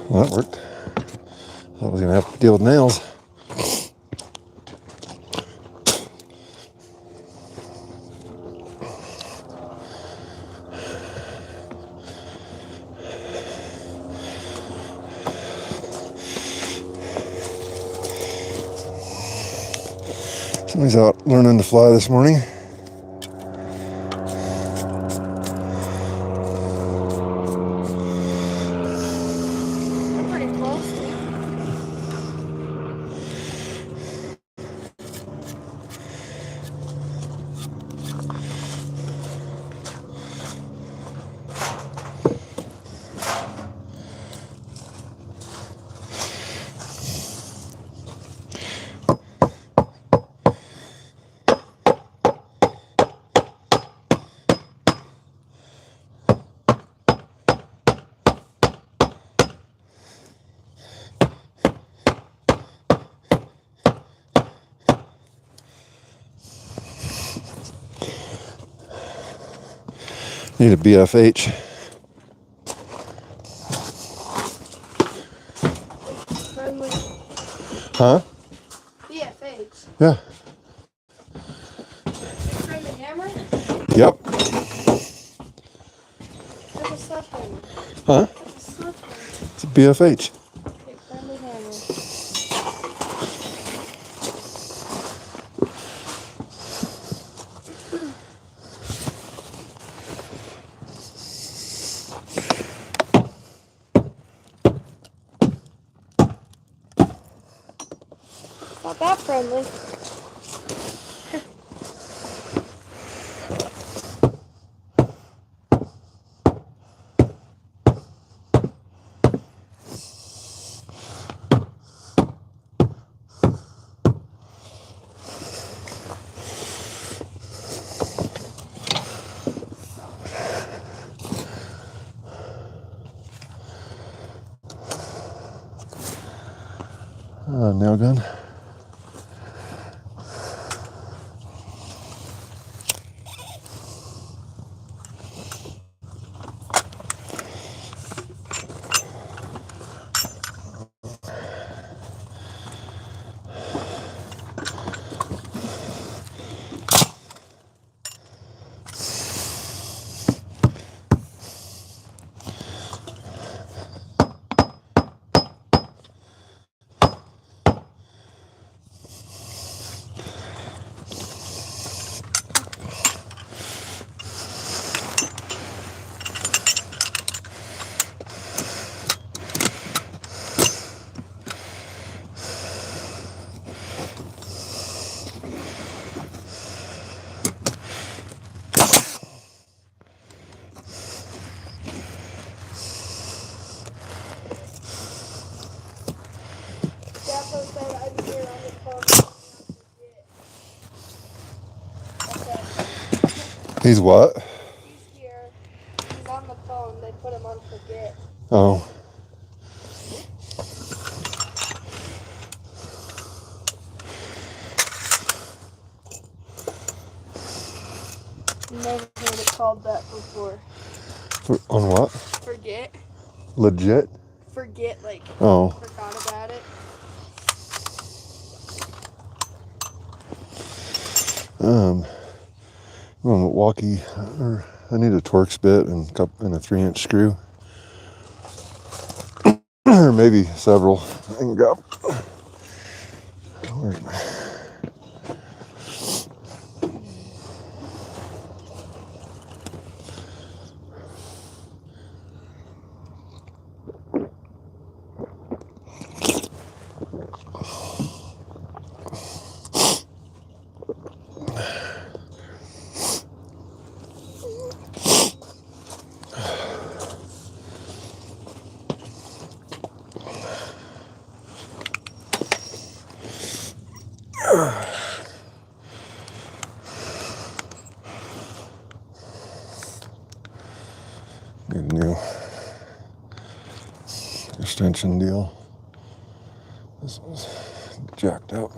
well, that worked. I was gonna have to deal with nails. Somebody's out learning to fly this morning. I'm pretty close to. Need a BFH. Friendly. Huh? BFH. Yeah. Friendly hammer? Yep. That's a sledgehammer. Huh? That's a sledgehammer. It's a BFH. Okay, friendly hammer. Not that friendly. Nail gun. He's what? He's here. He's on the phone. They put him on forget. Oh. Never heard it called that before. On what? Forget. Legit? Forget, like, Oh. forgot about it. Milwaukee, I need a Torx bit and a 3-inch screw. Or maybe several. I can go. Where's my... Need a new extension deal. This one's jacked up.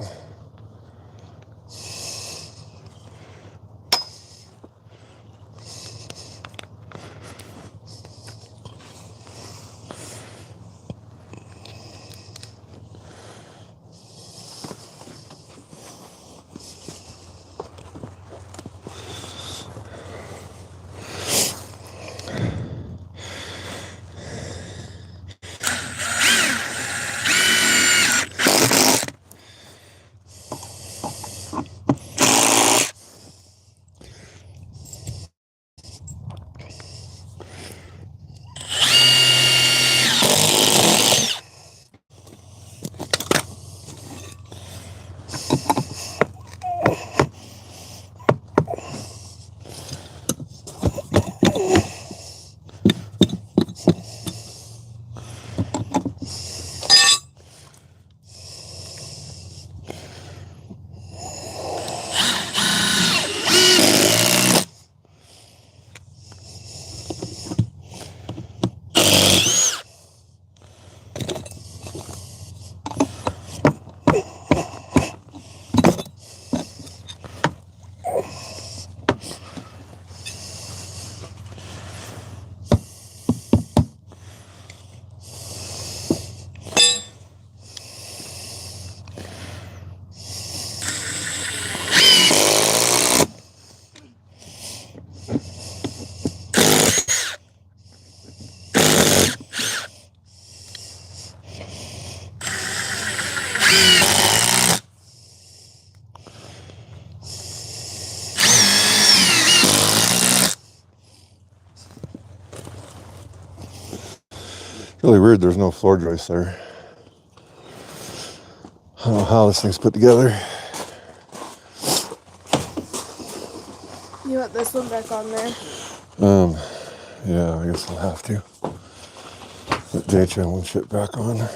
Really weird there's no floor joist there. I don't know how this thing's put together. You want this one back on there? Yeah, I guess I'll have to. Put J.O.A.T shit back on.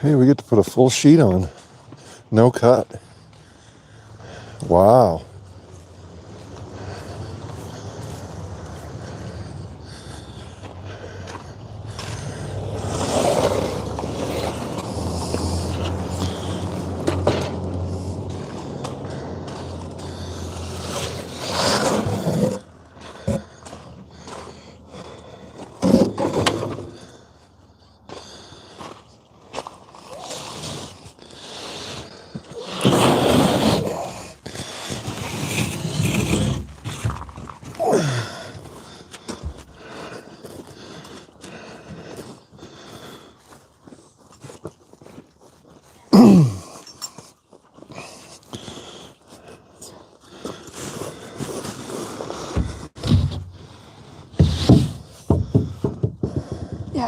Hey, we get to put a full sheet on. No cut. Wow.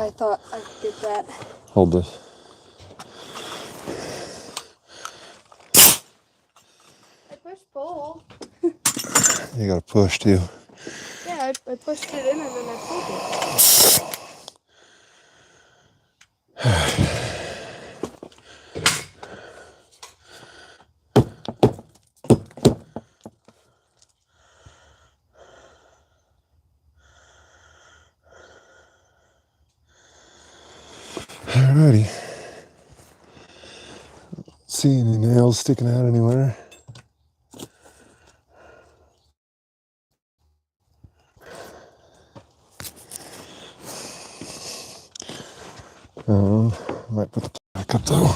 I thought I could get that. Hold this. I pushed both. You gotta push too. Yeah, I pushed it in and then I pulled it. Alrighty. See any nails sticking out anywhere? Might put the back up though.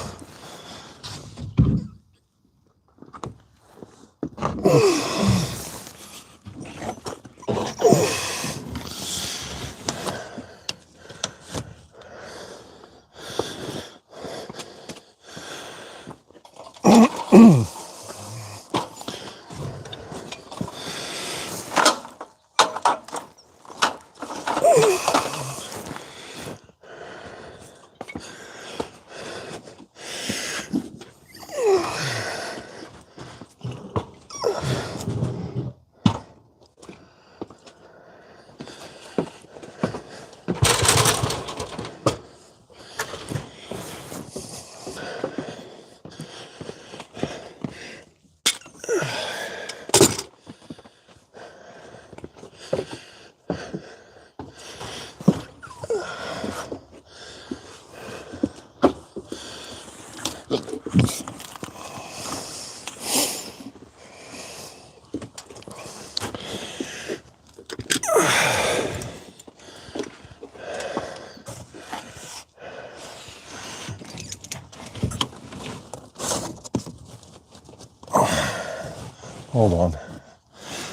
Hold on.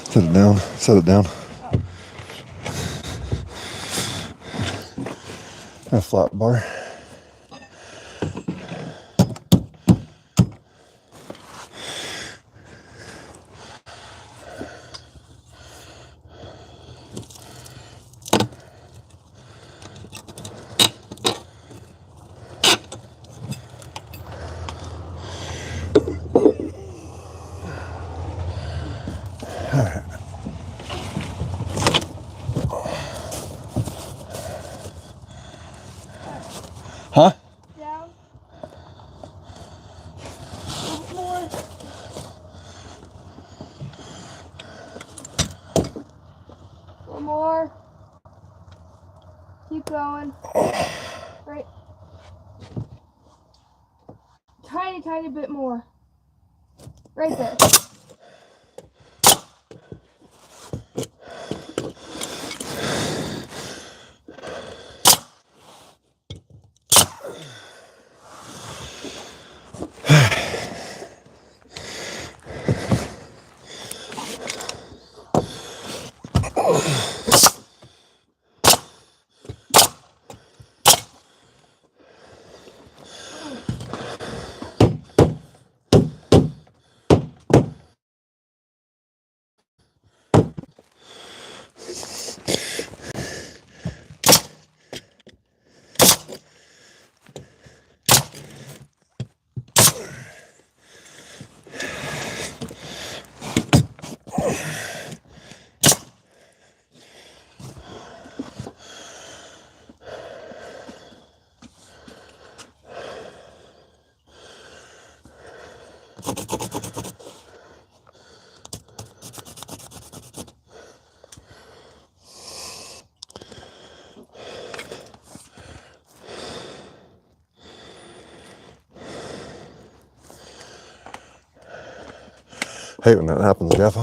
Set it down. Set it down. A flat bar. Huh? Down. A little bit more. A little more. Keep going. Right. Tiny, tiny bit more. Right there. Hate when that happens, Jeff.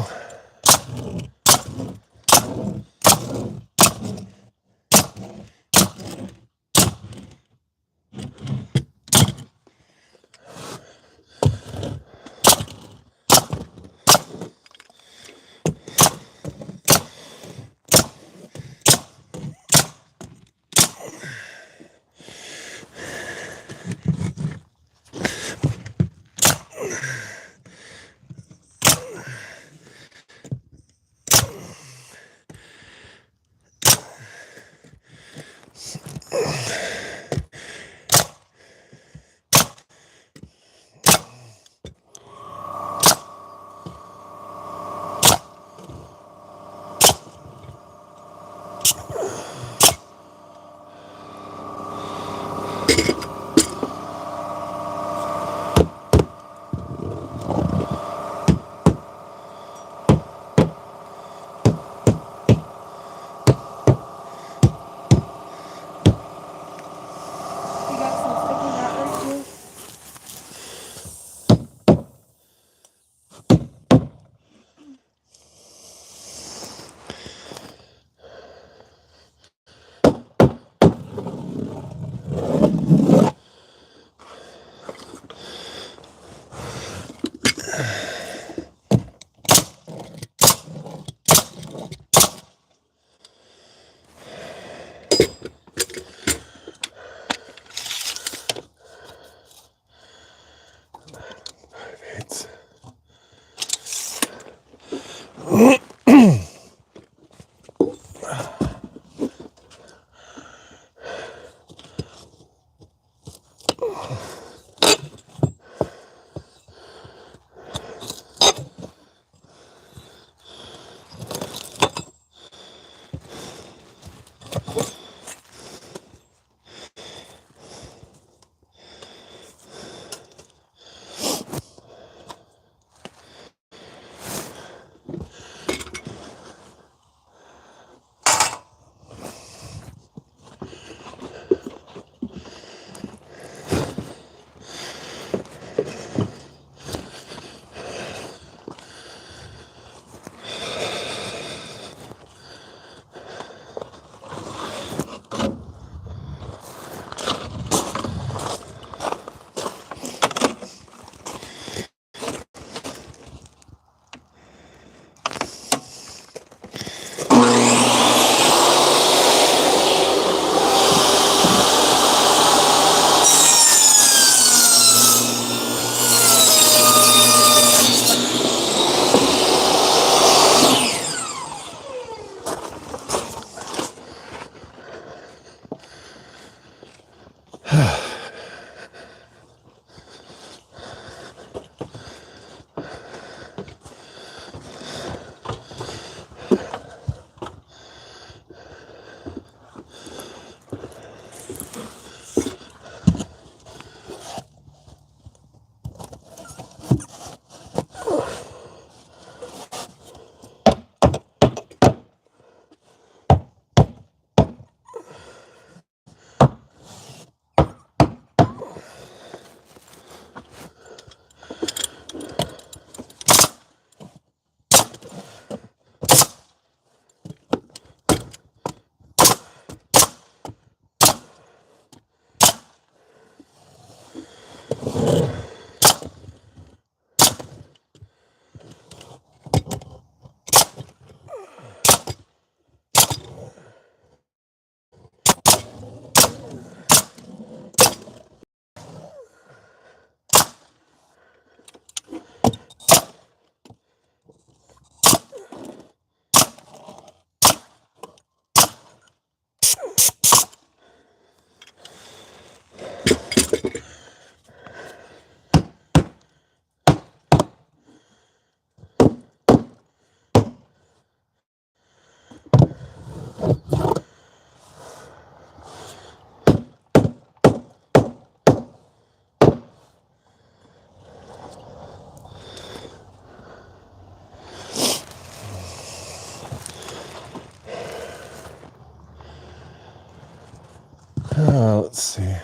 Let's see.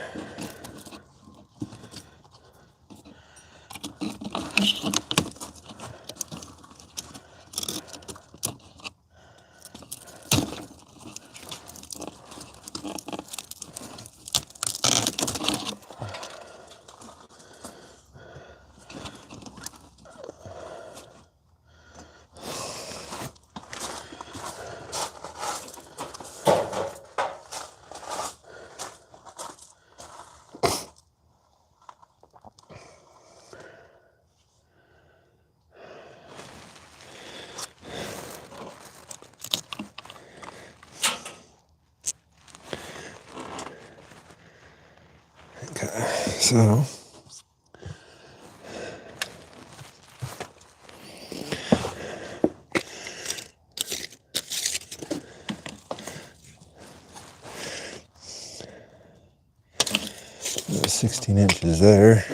16 inches there.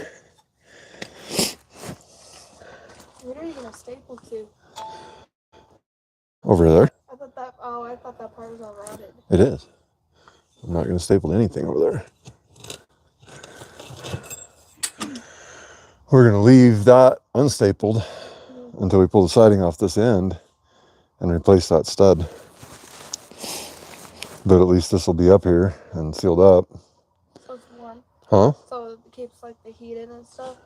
Where are you gonna staple to? Over there. I thought that part was all rotted. It is. I'm not going to staple anything over there. We're going to leave that unstapled until we pull the siding off this end and replace that stud. But at least this will be up here and sealed up. So it's warm. Huh? So it keeps like the heat in and stuff.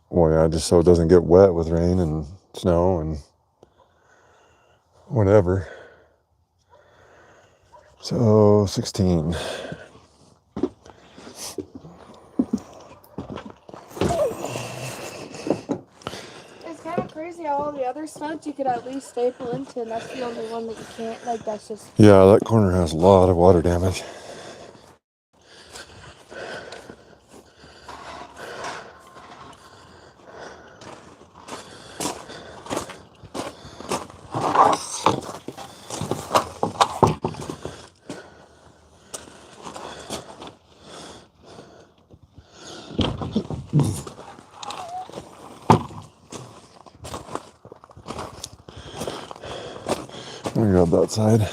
Well, yeah, just so it doesn't get wet with rain and snow and whatever. So 16. It's kind of crazy how all the other studs you could at least staple into, and that's the only one that you can't. Like, that's just. Yeah, that corner has a lot of water damage. Let me grab that side.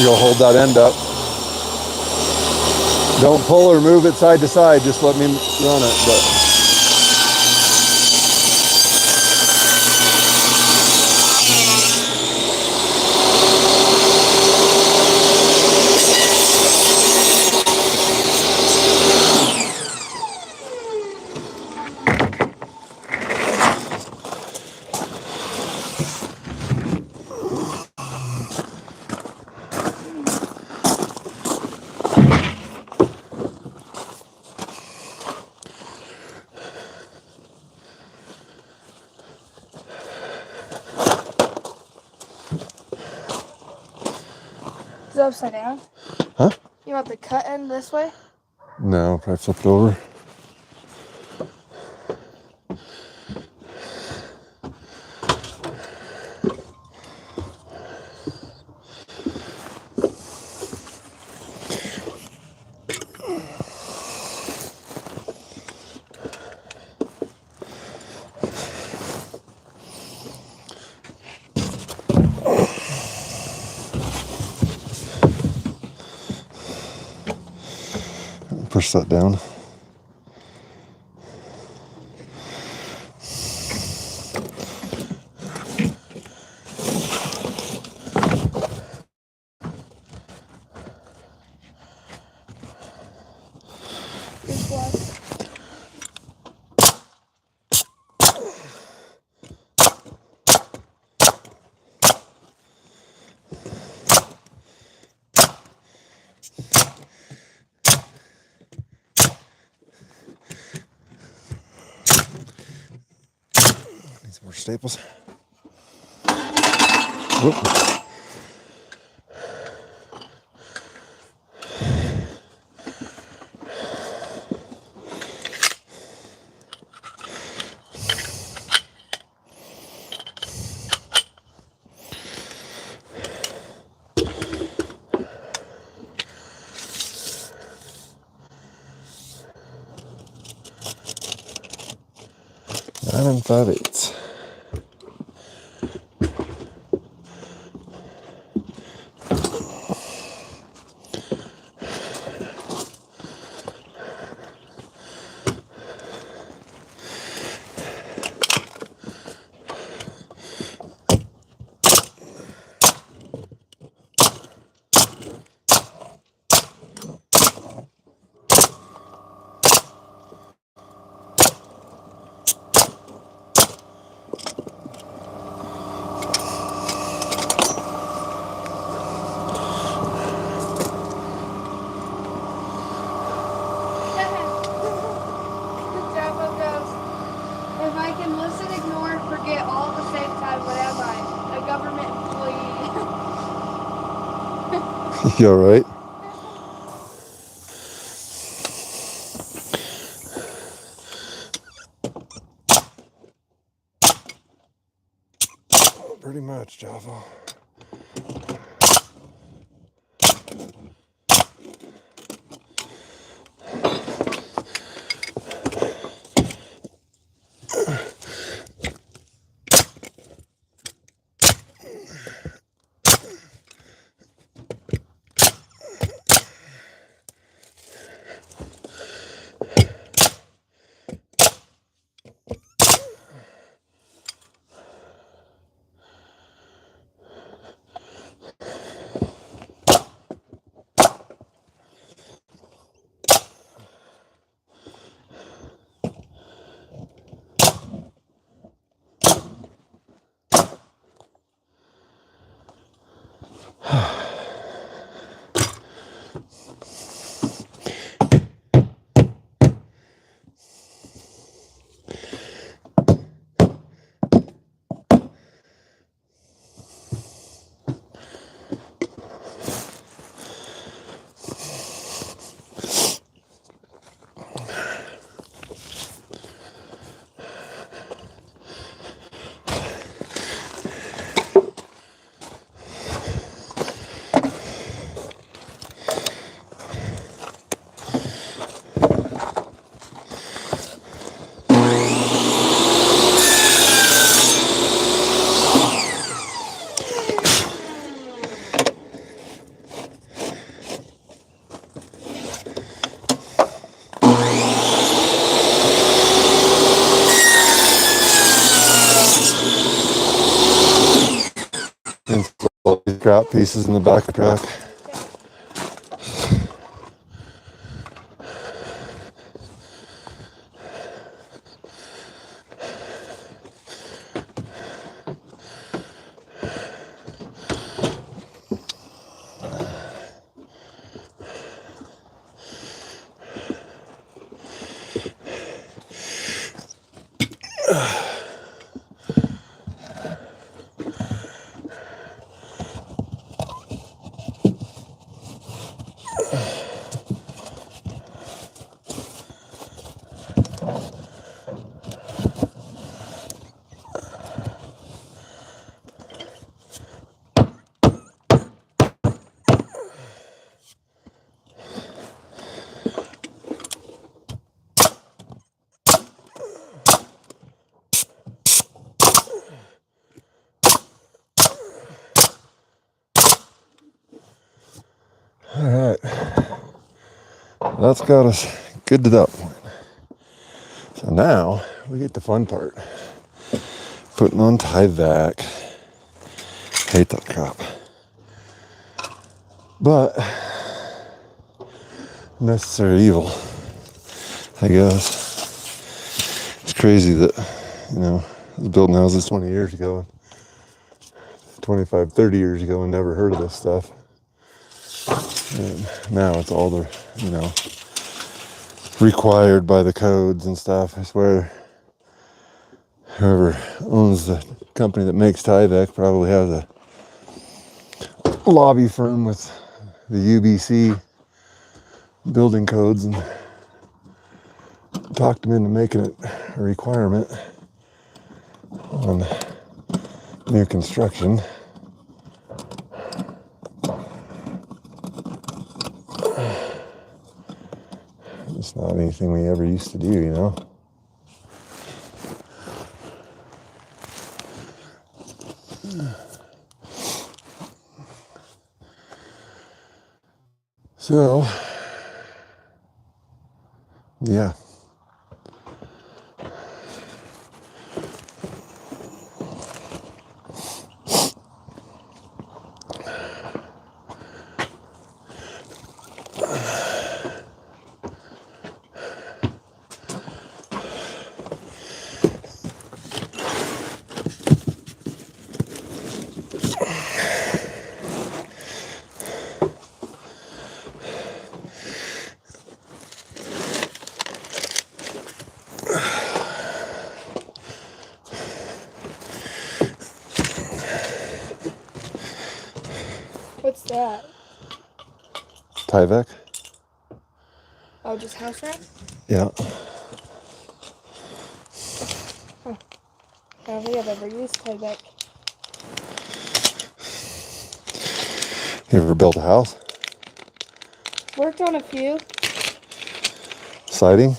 You'll hold that end up. Don't pull or move it side to side. Just let me run it. But Is it upside down? huh? You want the cut end this way? No, I flip it over. Push that down. This one. Need some more staples. Whoop. Nine 5/8. Java goes, if I can listen, ignore, forget all at the same time, what am I? A government employee. You all right? Pretty much, Java. All these scrap pieces in the back of the truck. All right, that's got us good to that point. So now we get the fun part. Putting on tyvek. Hate that crap. But necessary evil, I guess. It's crazy that, I was building houses 20 years ago, 25, 30 years ago, and never heard of this stuff. And now it's all the, required by the codes and stuff. I swear, whoever owns the company that makes tyvek probably has a lobby firm with the UBC building codes and talked them into making it a requirement on new construction. It's not anything we ever used to do, So, yeah. What's that? tyvek? Oh, just house wrap? Yeah. Huh. I don't think I've ever used tyvek. You ever built a house? Worked on a few. Siding?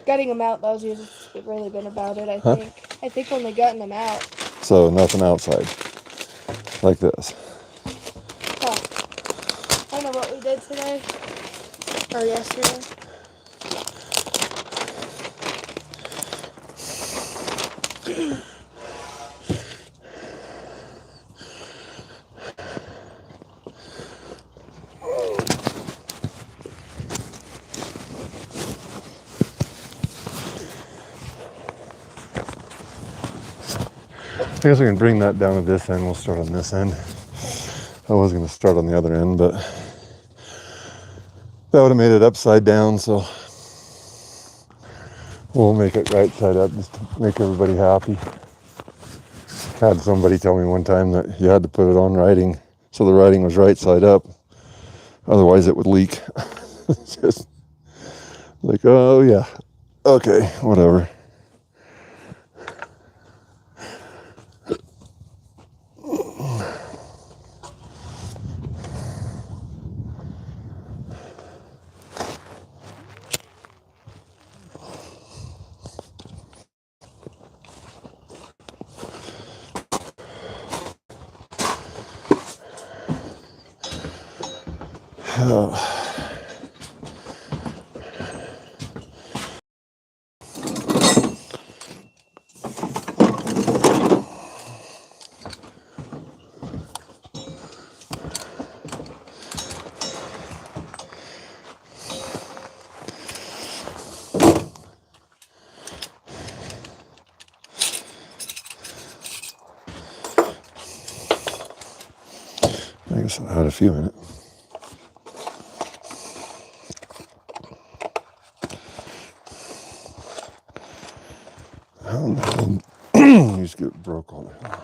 Gutting them out, though, has really been about it, I Huh? think. I think only gutting them out. So nothing outside, like this. Huh. I don't know what we did today. Or yesterday. I guess we can bring that down to this end. We'll start on this end. I was going to start on the other end, but that would have made it upside down, so we'll make it right side up just to make everybody happy. Had somebody tell me one time that you had to put it on writing so the writing was right side up, otherwise it would leak. It's just like, oh yeah, okay, whatever. I guess I had a few in it. These get broke all the time.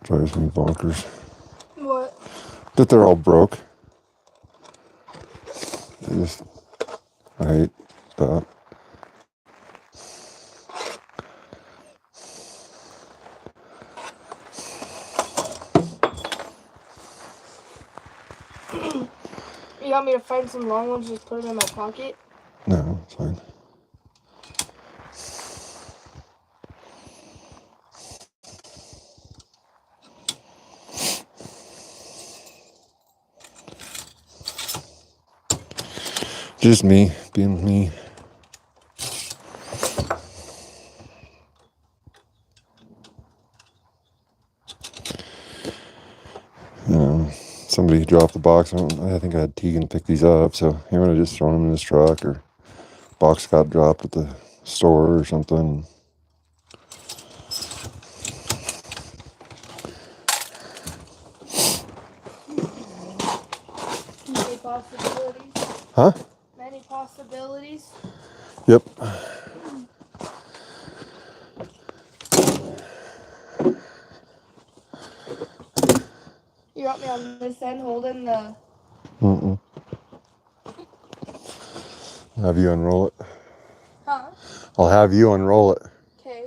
Drives me bonkers. What? That they're all broke. I hate that. You want me to find some long ones, just put them in my pocket? No, it's fine. Just me being me. Somebody dropped the box. I think I had Tegan pick these up, so he would have just thrown them in his truck, or box got dropped at the store or something. Many possibilities. Huh? Many possibilities. Yep. You got me on this end holding the... Have you unroll it. Huh? I'll have you unroll it. Okay.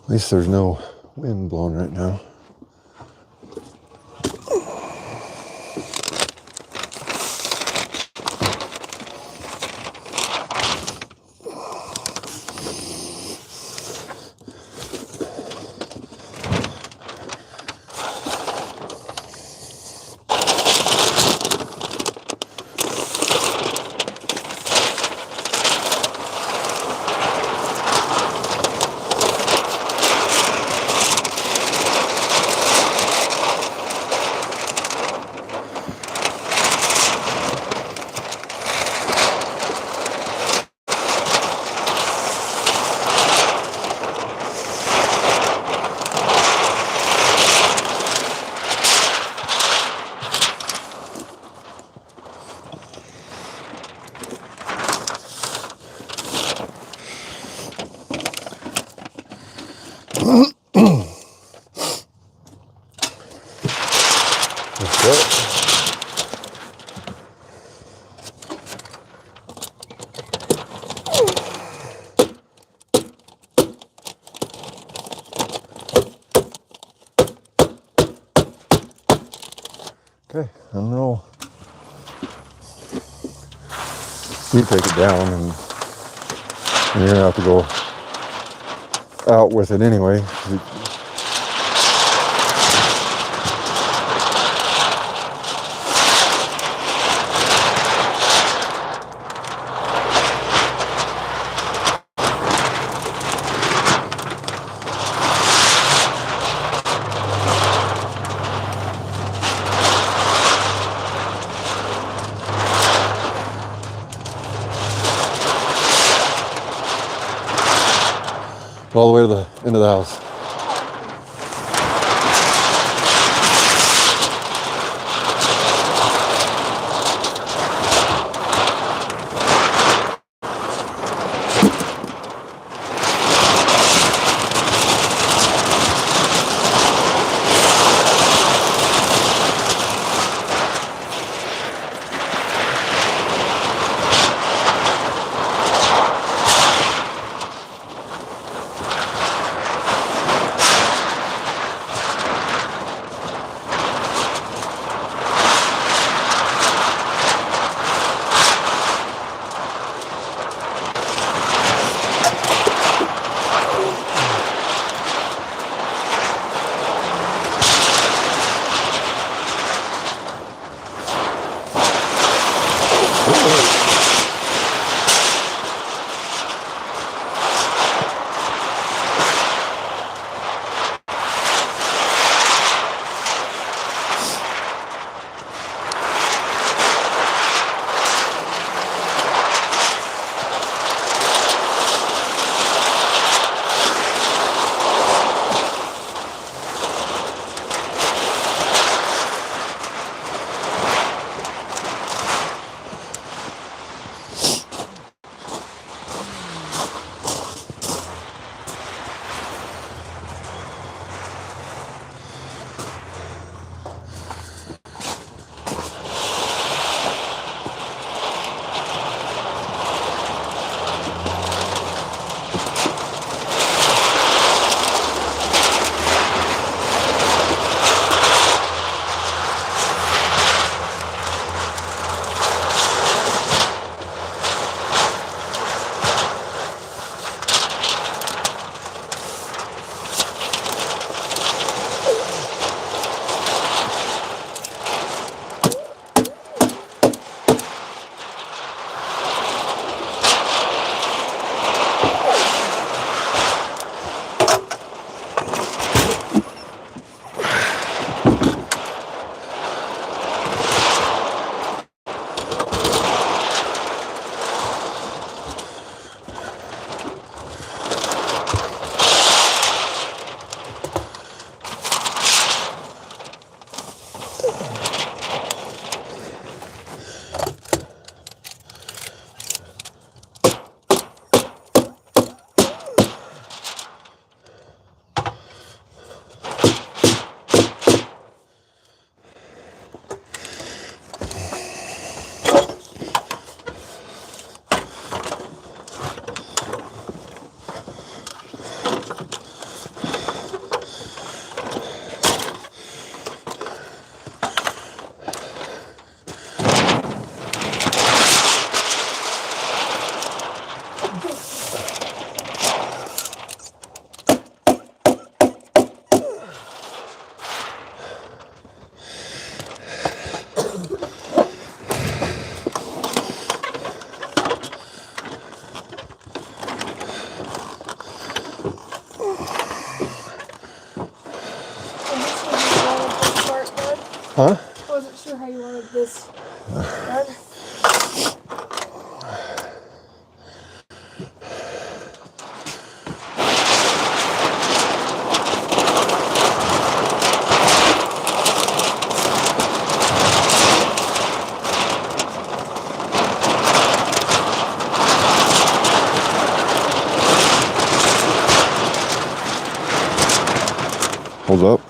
At least there's no wind blowing right now. That's it. Okay, unroll. You take it down, and you're gonna have to go out with it anyway. All the way to the end of the house. Huh? I wasn't sure how you wanted this done. Hold up.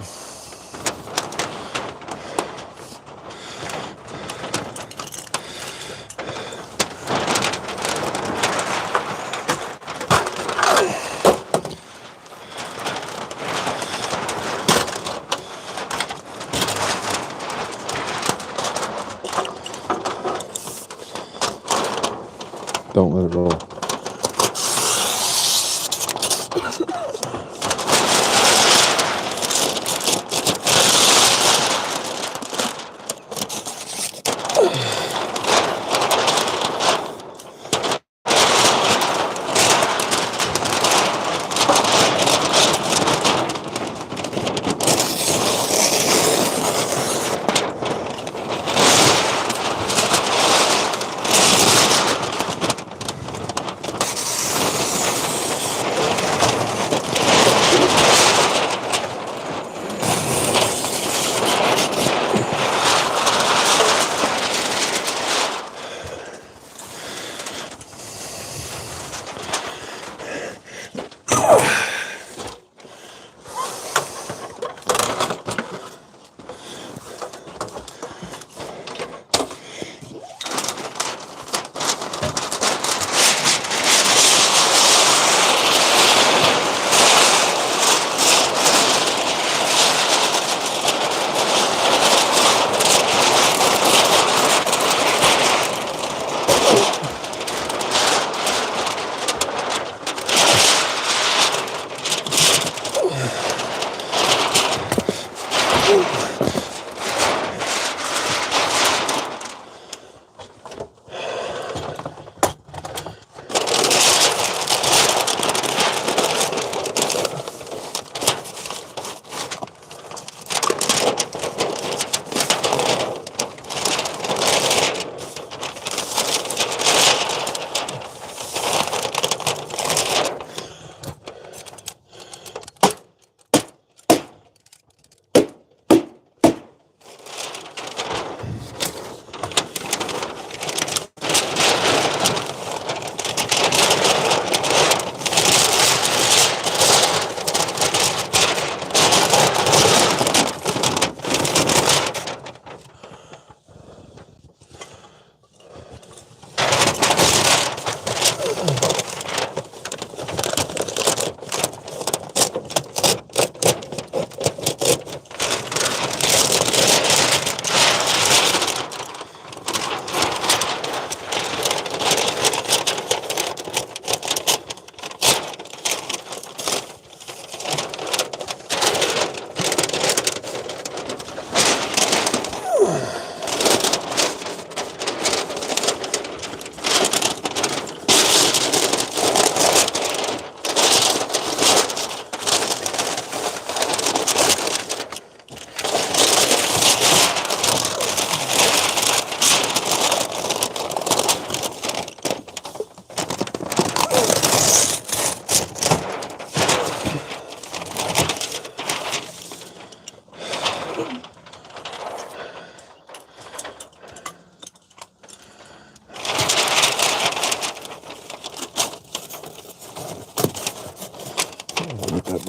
Don't let it roll.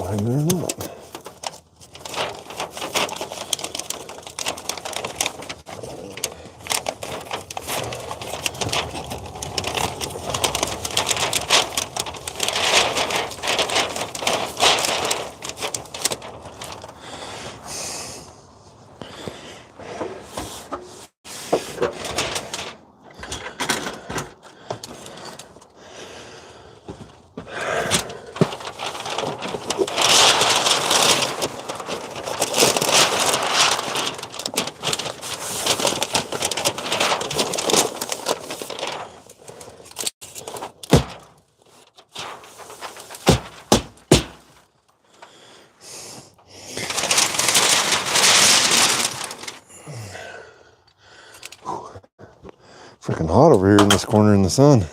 behind there or not. Freaking hot over here in this corner in the sun.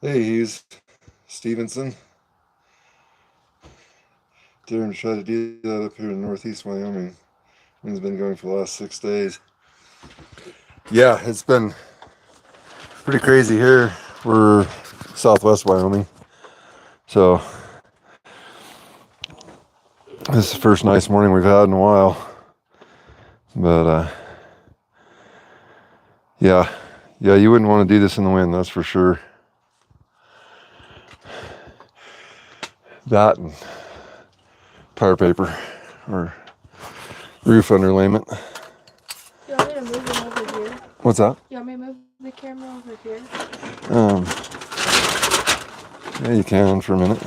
Hey, he's Stevenson. Daring to try to do that up here in northeast Wyoming. Wind's been going for the last 6 days. Yeah, it's been pretty crazy here. We're southwest Wyoming. So this is the first nice morning we've had in a while. But yeah, you wouldn't want to do this in the wind, that's for sure. That and tar paper or roof underlayment. Do you want me to move them over here? What's that? Do you want me to move the camera over here? Yeah, you can for a minute.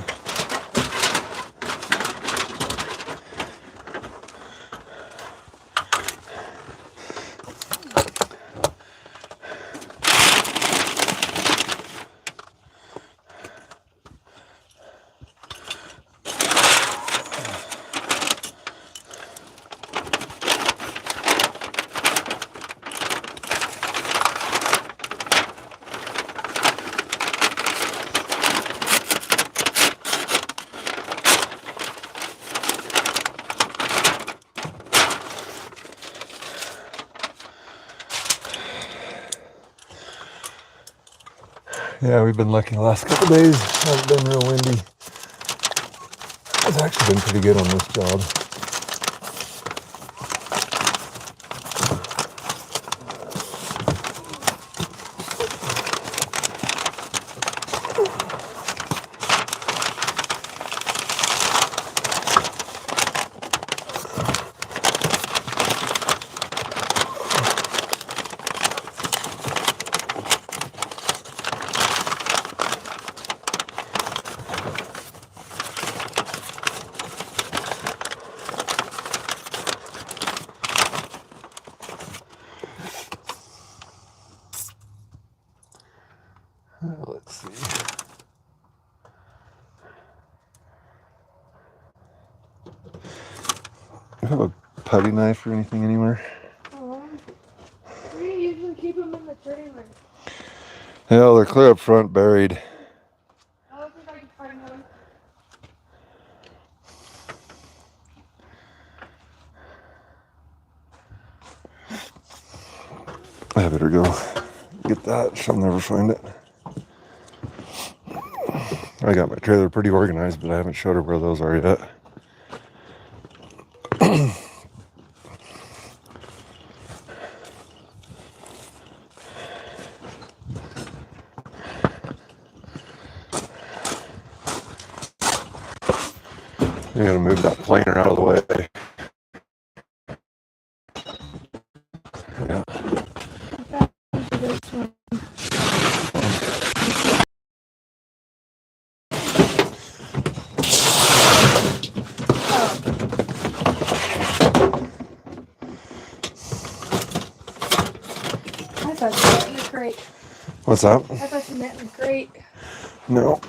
Yeah, we've been lucky the last couple days. Hasn't been real windy. It's actually been pretty good on this job. Let's see. You have a putty knife or anything anywhere? We usually keep them in the trailer. Yeah, they're clear up front, buried. I don't think I can find them. I better go get that. She'll never find it. I got my trailer pretty organized, but I haven't showed her where those are yet. I'm gonna move that planer out of the way. Yeah. This one. I thought you meant in the crate. What's that? I thought you meant in the crate. great. No.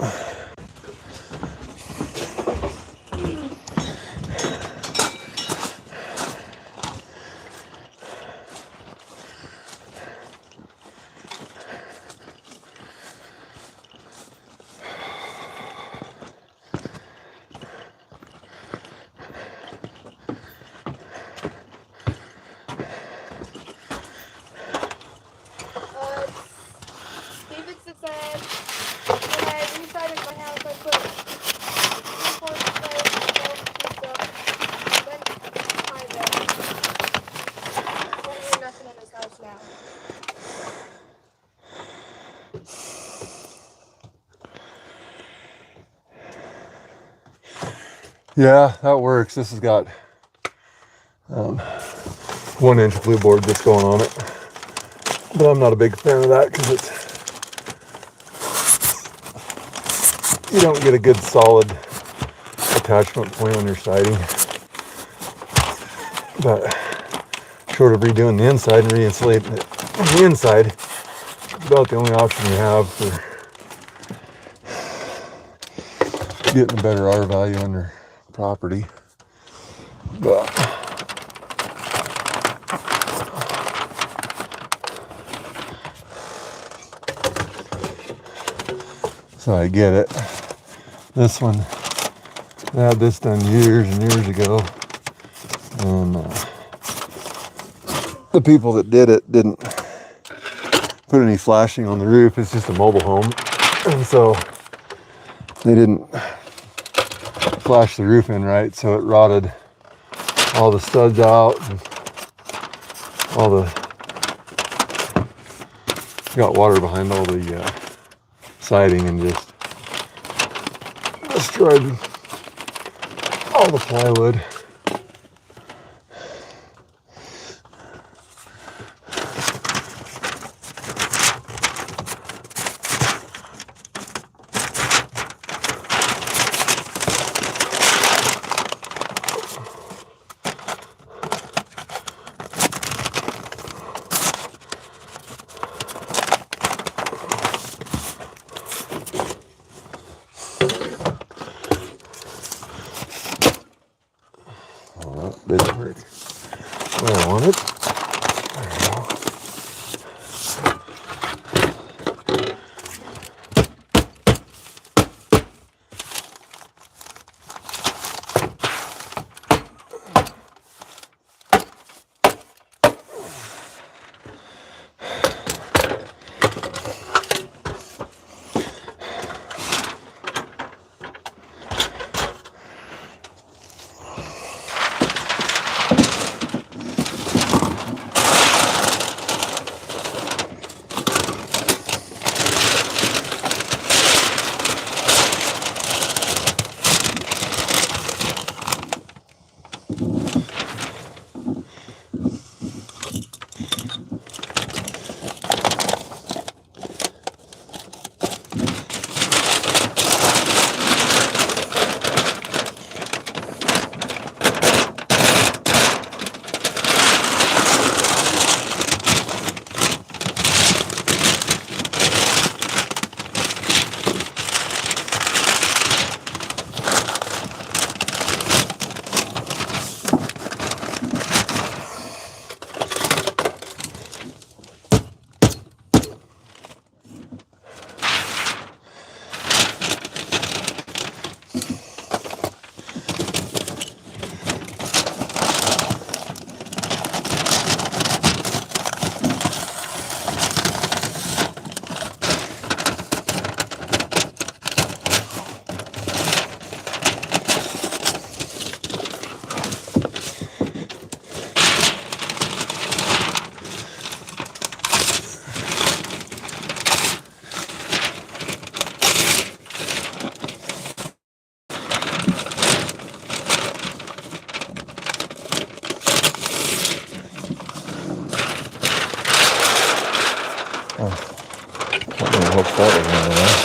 David said when I resided my house, I put 3/4 stuff, then tyvek. Won't hear nothing in his house now. Yeah, that works. This has got 1-inch glue board that's going on it. But I'm not a big fan of that because you don't get a good solid attachment point on your siding. But short of redoing the inside and re-insulating it on the inside, it's about the only option you have for getting a better R value on your property. But so I get it. This one, I had this done years and years ago, and the people that did it didn't put any flashing on the roof. It's just a mobile home, and so they didn't flash the roof in right, so it rotted all the studs out and all the got water behind all the siding and just destroyed all the plywood. Didn't work where I wanted. There we go. That really helps that one out of there.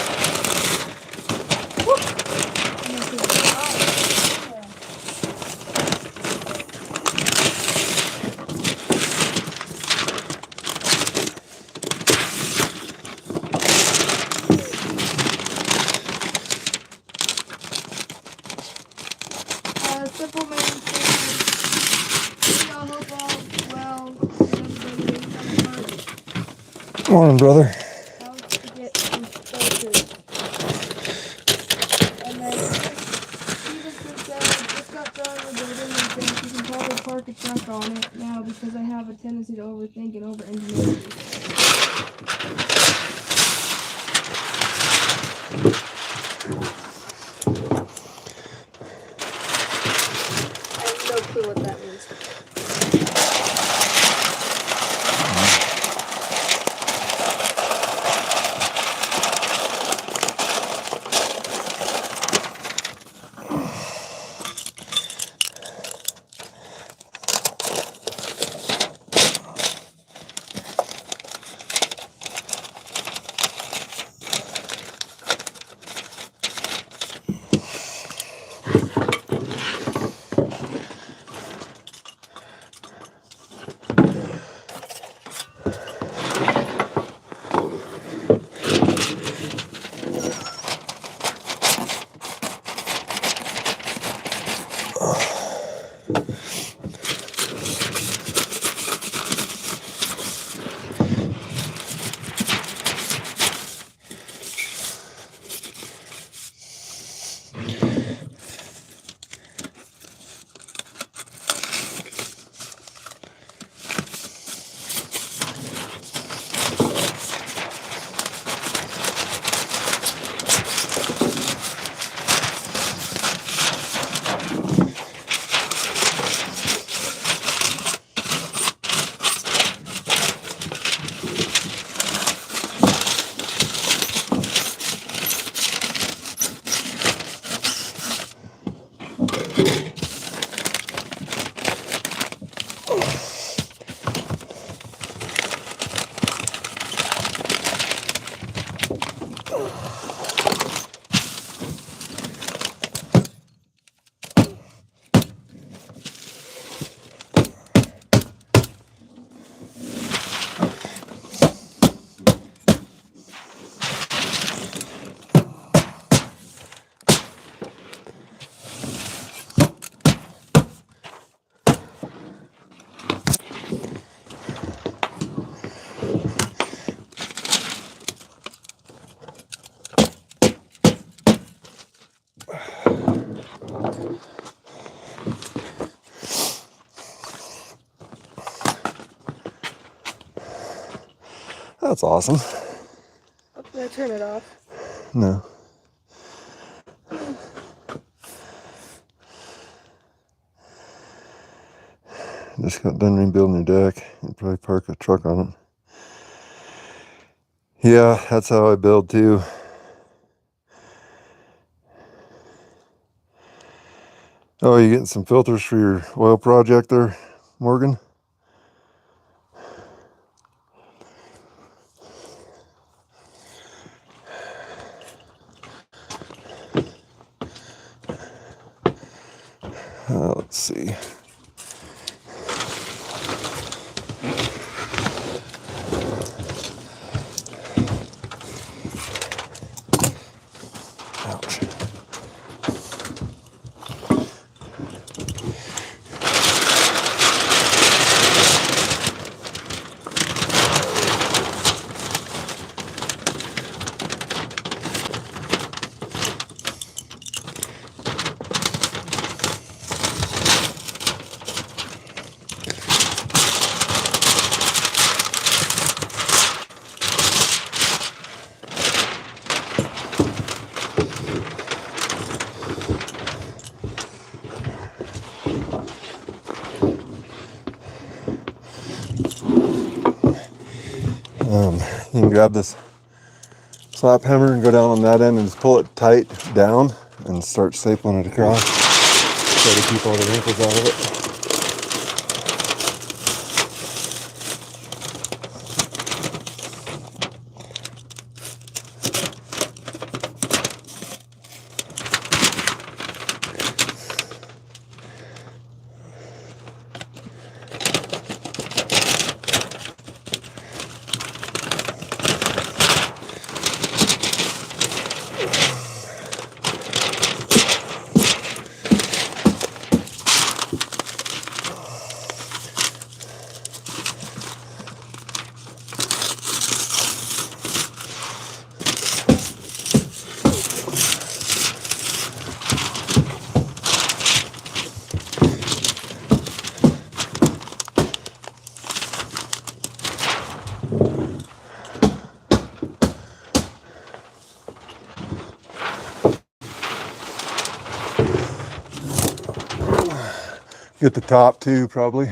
couple main things. Y'all hope all well. Everybody on the park. Morning, brother. How to get some filters. And then Steven just got done with the living thing. You can probably park a truck on it now because I have a tendency to overthink and over-engineer things. I have no clue what that means. That's awesome. Did I turn it off? No. Just got done rebuilding your deck. You'd probably park a truck on it. Yeah, that's how I build too. Oh, you getting some filters for your oil project there, Morgan? Let's see. Ouch. You can grab this slap hammer and go down on that end and just pull it tight down and start stapling it across. Try to keep all the wrinkles out of it. Get the top too, probably.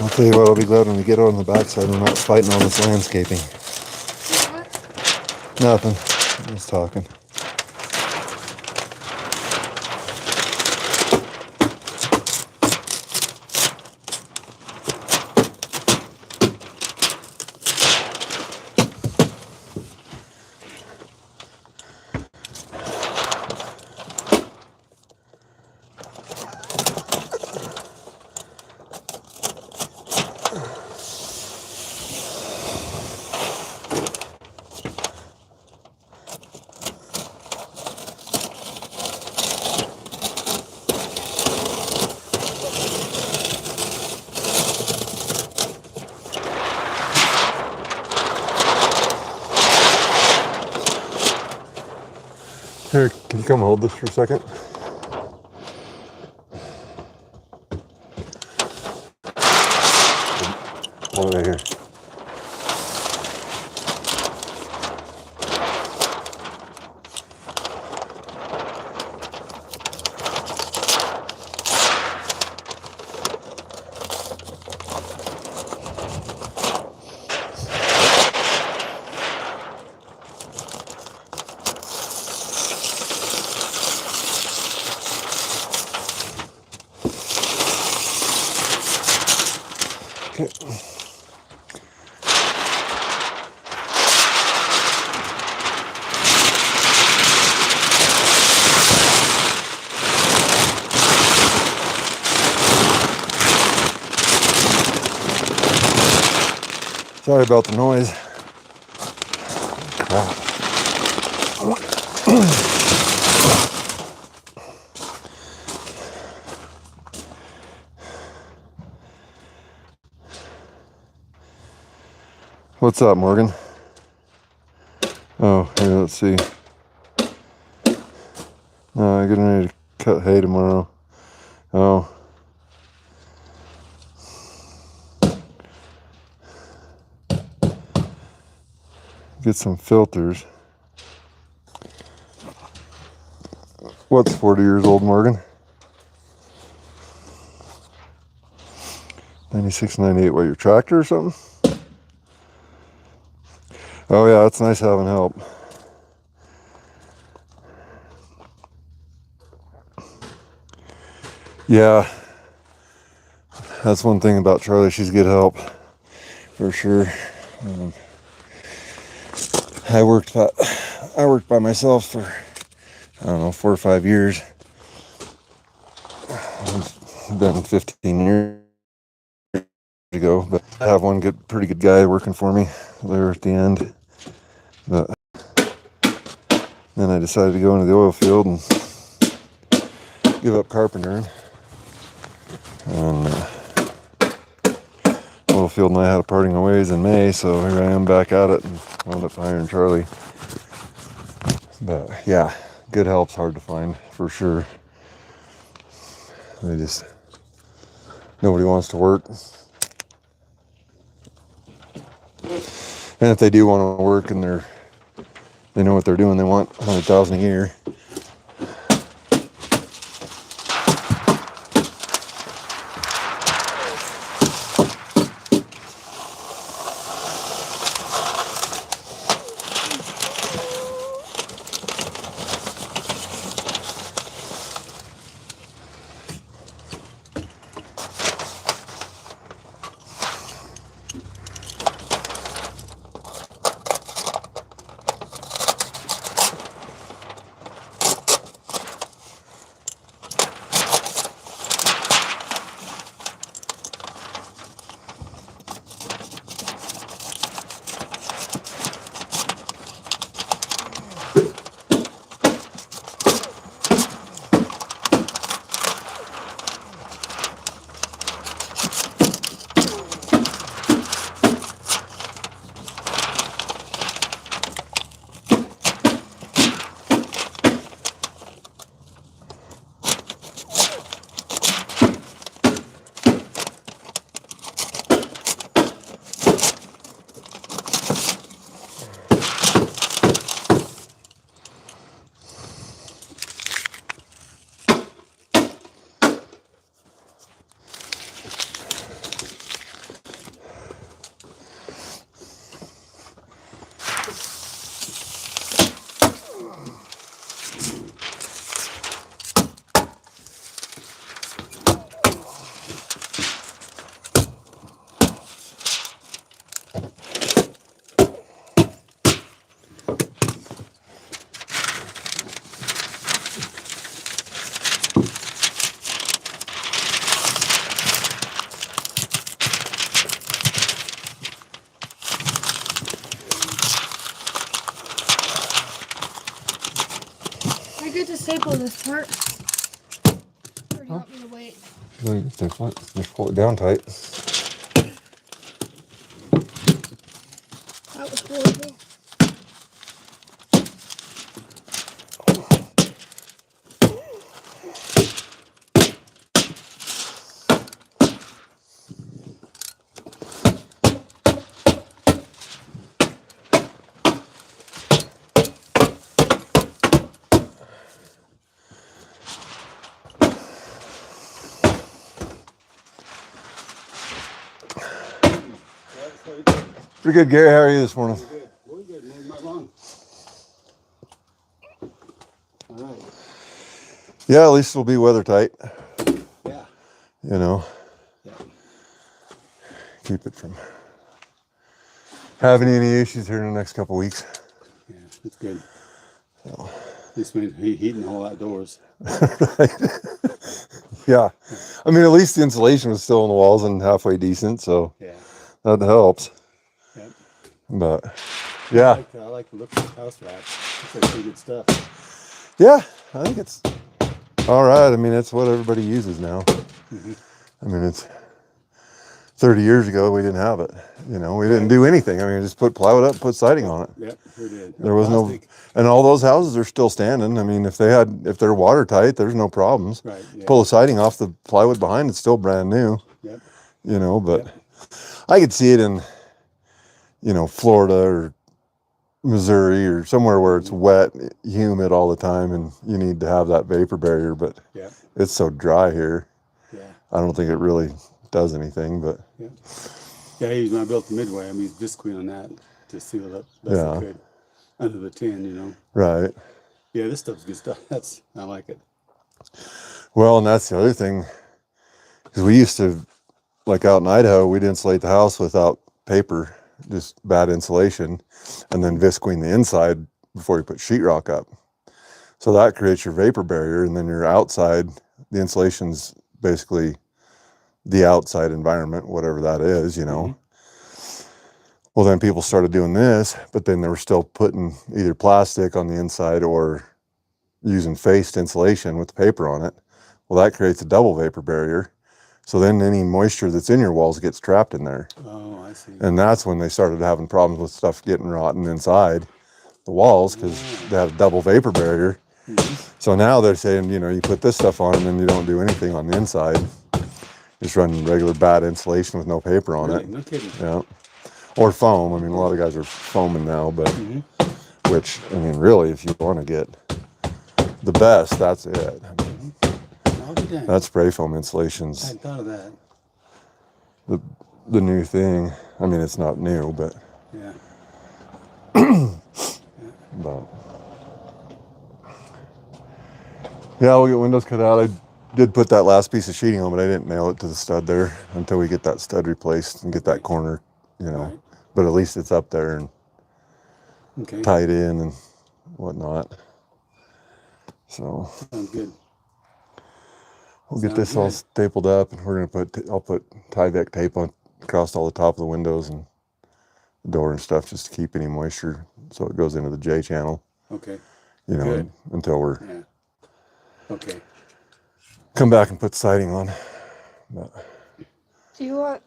I'll tell you what, I'll be glad when we get on the backside and we're not fighting all this landscaping. What? Nothing. I'm just talking. Here, can you come hold this for a second? Hold it right here. Okay. Sorry about the noise. Crap. What's up, Morgan? Oh, here, let's see. I'm getting ready to cut hay tomorrow. Oh. Get some filters. What's 40 years old, Morgan? 96, 98. What, your tractor or something? Oh yeah, it's nice having help. Yeah, that's one thing about Charlie. She's good help, for sure. I worked by myself for, I don't know, 4 or 5 years. It's been 15 years ago, but I have one pretty good guy working for me there at the end. But then I decided to go into the oil field and give up carpentering. And oil field and I had a parting of ways in May, so here I am back at it and wound up hiring Charlie. But yeah, good help's hard to find for sure. Nobody wants to work. And if they do want to work and they know what they're doing, they want $100,000 a year. I get to staple this part. Or do you want me to wait? Just pull it down tight. That was horrible. Pretty good, Gary. How are you this morning? Good. Really good. Maybe not wrong. All right. Yeah, at least it'll be weather tight. Yeah. You know, Yeah. keep it from having any issues here in the next couple weeks. Yeah. That's good. So. This means heating the whole outdoors. Yeah. I mean, at least the insulation was still on the walls and halfway decent, so Yeah. that helps. Yep. But yeah. I like the look of the house wrap. It's pretty good stuff. Yeah, I think it's all right. I mean, it's what everybody uses now. Mm-hmm. I mean, it's 30 years ago, we didn't have it. You know, we didn't do anything. I mean, just put plywood up, put siding on it. Yep, sure did. There was no, and all those houses are still standing. I mean, if they're watertight, there's no problems. Right. Yeah. Pull the siding off, the plywood behind it's still brand new. Yep. You know, but Yep. I could see it in, you know, Florida or Missouri or somewhere where it's wet, humid all the time, and you need to have that vapor barrier. But Yeah. it's so dry here. Yeah. I don't think it really does anything. But Yeah. Yeah. When I built the Midway, I mean, visqueen on that to seal it up best I could under the tin, you know. Right. Yeah, this stuff's good stuff. I like it. Well, and that's the other thing, because we used to, like out in Idaho, we'd insulate the house without paper, just bad insulation, and then visqueen the inside before you put sheetrock up. So that creates your vapor barrier, and then your outside, the insulation's basically the outside environment, whatever that is, you know. Well, then people started doing this, but then they were still putting either plastic on the inside or using faced insulation with the paper on it. Well, that creates a double vapor barrier. So then any moisture that's in your walls gets trapped in there. Oh, I see. And that's when they started having problems with stuff getting rotten inside the walls, because they had a double vapor barrier. So now they're saying, you know, you put this stuff on and then you don't do anything on the inside. Just run regular bad insulation with no paper on Really? it. No kidding. Yeah. Or foam. I mean, a lot of guys are foaming now, but which, I mean, really, if you want to get the best, that's it. I mean, that spray foam insulation's I hadn't thought of that. the new thing. I mean, it's not new, but Yeah. but yeah, we'll get windows cut out. I did put that last piece of sheeting on, but I didn't nail it to the stud there until we get that stud replaced and get that corner, you know. Right. But at least it's up there and Okay. tied in and whatnot. So Sounds good. we'll get this all stapled up, and we're gonna I'll put tyvek tape on across all the top of the windows and the door and stuff, just to keep any moisture, so it goes into the J channel. Okay. You know, Good. until we're Okay. come back and put siding on. But Do you want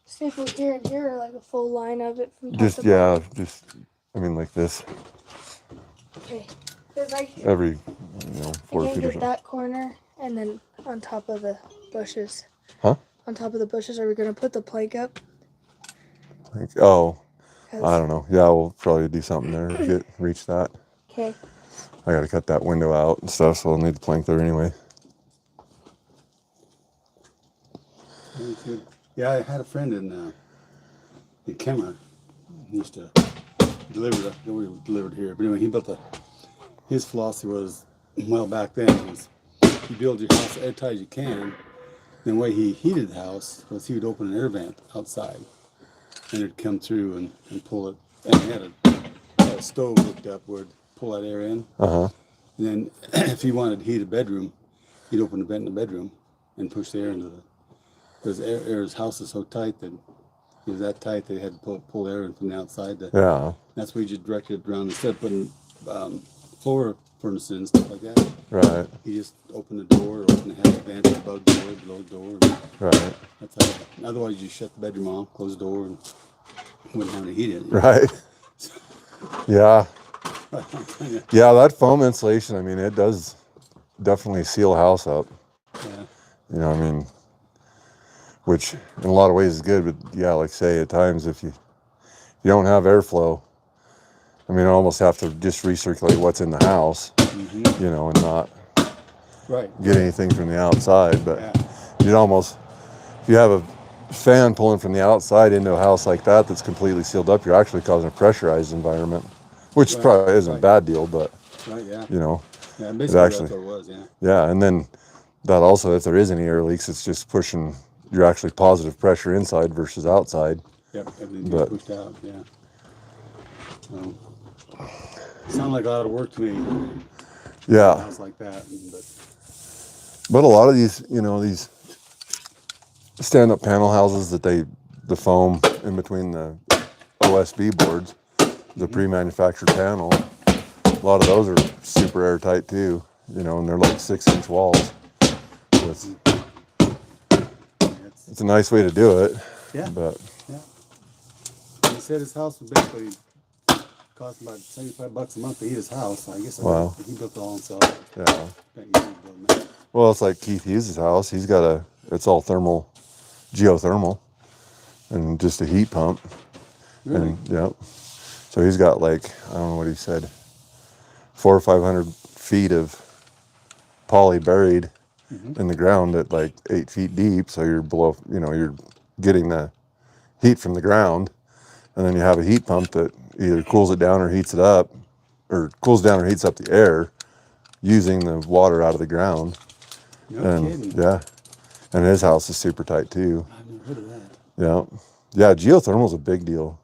staple here and here, or like a full line of it from top just to bottom? I mean, like this. Okay. Cause I Every 4 can't feet or get so. that corner, and then on top of the bushes. Huh? On top of the bushes, are we gonna put the plank up? Oh, I don't know. Yeah, we'll probably do something there. Reach that. Okay. I got to cut that window out and stuff, so I'll need the plank there anyway. Very good. Yeah, I had a friend in Kemmer. He used to deliver. We delivered here, but anyway, he built his philosophy was, well, back then was you build your house airtight as you can. And the way he heated the house was he would open an air vent outside, and it'd come through and pull it. And he had a stove hooked up where it'd pull that air in. And then if he wanted to heat a bedroom, he'd open the vent in the bedroom and push the air into the. Because his house is so tight that it was that tight they had to pull air in from the outside. That's where he just directed it around. Instead of putting floor furnaces and stuff like that. Right. He just opened the door, opened the hatch vent above the door, below the door. Right. That's how. Otherwise, you shut the bedroom off, close the door, and wouldn't have to heat it. Right. Yeah. Yeah, that foam insulation, I mean, it does definitely seal a house up. Yeah. You know, I mean, which in a lot of ways is good, but yeah, like say at times if you don't have airflow, I mean, I almost have to just recirculate what's in the house, you know, and not get anything from the outside. But you'd almost, if you have a fan pulling from the outside into a house like that that's completely sealed up, you're actually causing a pressurized environment, which probably isn't a bad deal, but you know, yeah, basically that's what it was. Yeah, and then that also, if there is any air leaks, it's just pushing. You're actually positive pressure inside versus outside. Yep, everything gets pushed out. Yeah. So, sound like a lot of work to me. Yeah. A house like that, but a lot of these, you know, these stand-up panel houses that the foam in between the OSB boards, the pre-manufactured panel, a lot of those are super airtight too, you know, and they're like 6-inch walls. So it's a nice way to do it. Yeah. But he said his house was basically cost about $75 a month to heat his house. So I guess he built it all himself. Yeah. Well, it's like Keith Hughes' house. He's got it's all thermal, geothermal, and just a heat pump. Really? And So he's got like, I don't know what he said, 400 or 500 feet of poly buried in the ground at like 8 feet deep. So you're below, you're getting the heat from the ground. And then you have a heat pump that either cools it down or heats it up, or cools down or heats up the air using the water out of the ground. No And kidding. yeah, and his house is super tight too. I've never heard of that. Yeah. Yeah, geothermal is a big deal.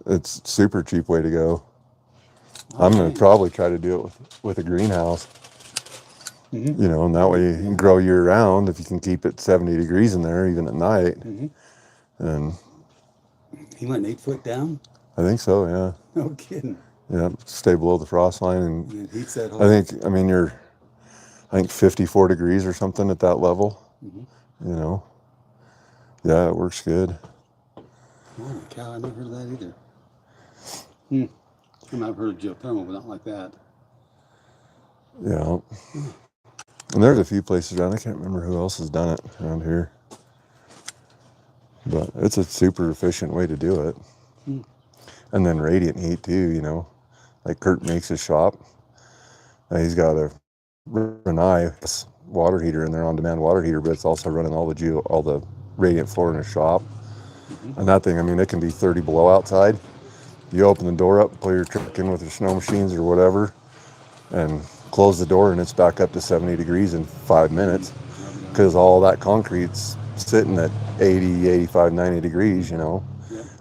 It's super cheap way to go. I'm going to probably try to do it with a greenhouse. And that way you can grow year round if you can keep it 70 degrees in there even at night. And He went 8 foot down? I think so, yeah. No kidding. Yeah, stay below the frost line. And And heats that whole... I think 54 degrees or something at that level. Yeah, it works good. Holy cow, I've never heard of that either. I mean, I've heard of geothermal, but not like that. Yeah. And there's a few places around. I can't remember who else has done it around here. But it's a super efficient way to do it. And then radiant heat too, like Kurt makes his shop. He's got a Renai water heater in there, on-demand water heater, but it's also running all the radiant floor in his shop. And that thing, it can be 30 below outside. You open the door up, pull your truck in with your snow machines or whatever, and close the door, and it's back up to 70 degrees in 5 minutes because all that concrete's sitting at 80, 85, 90 degrees, And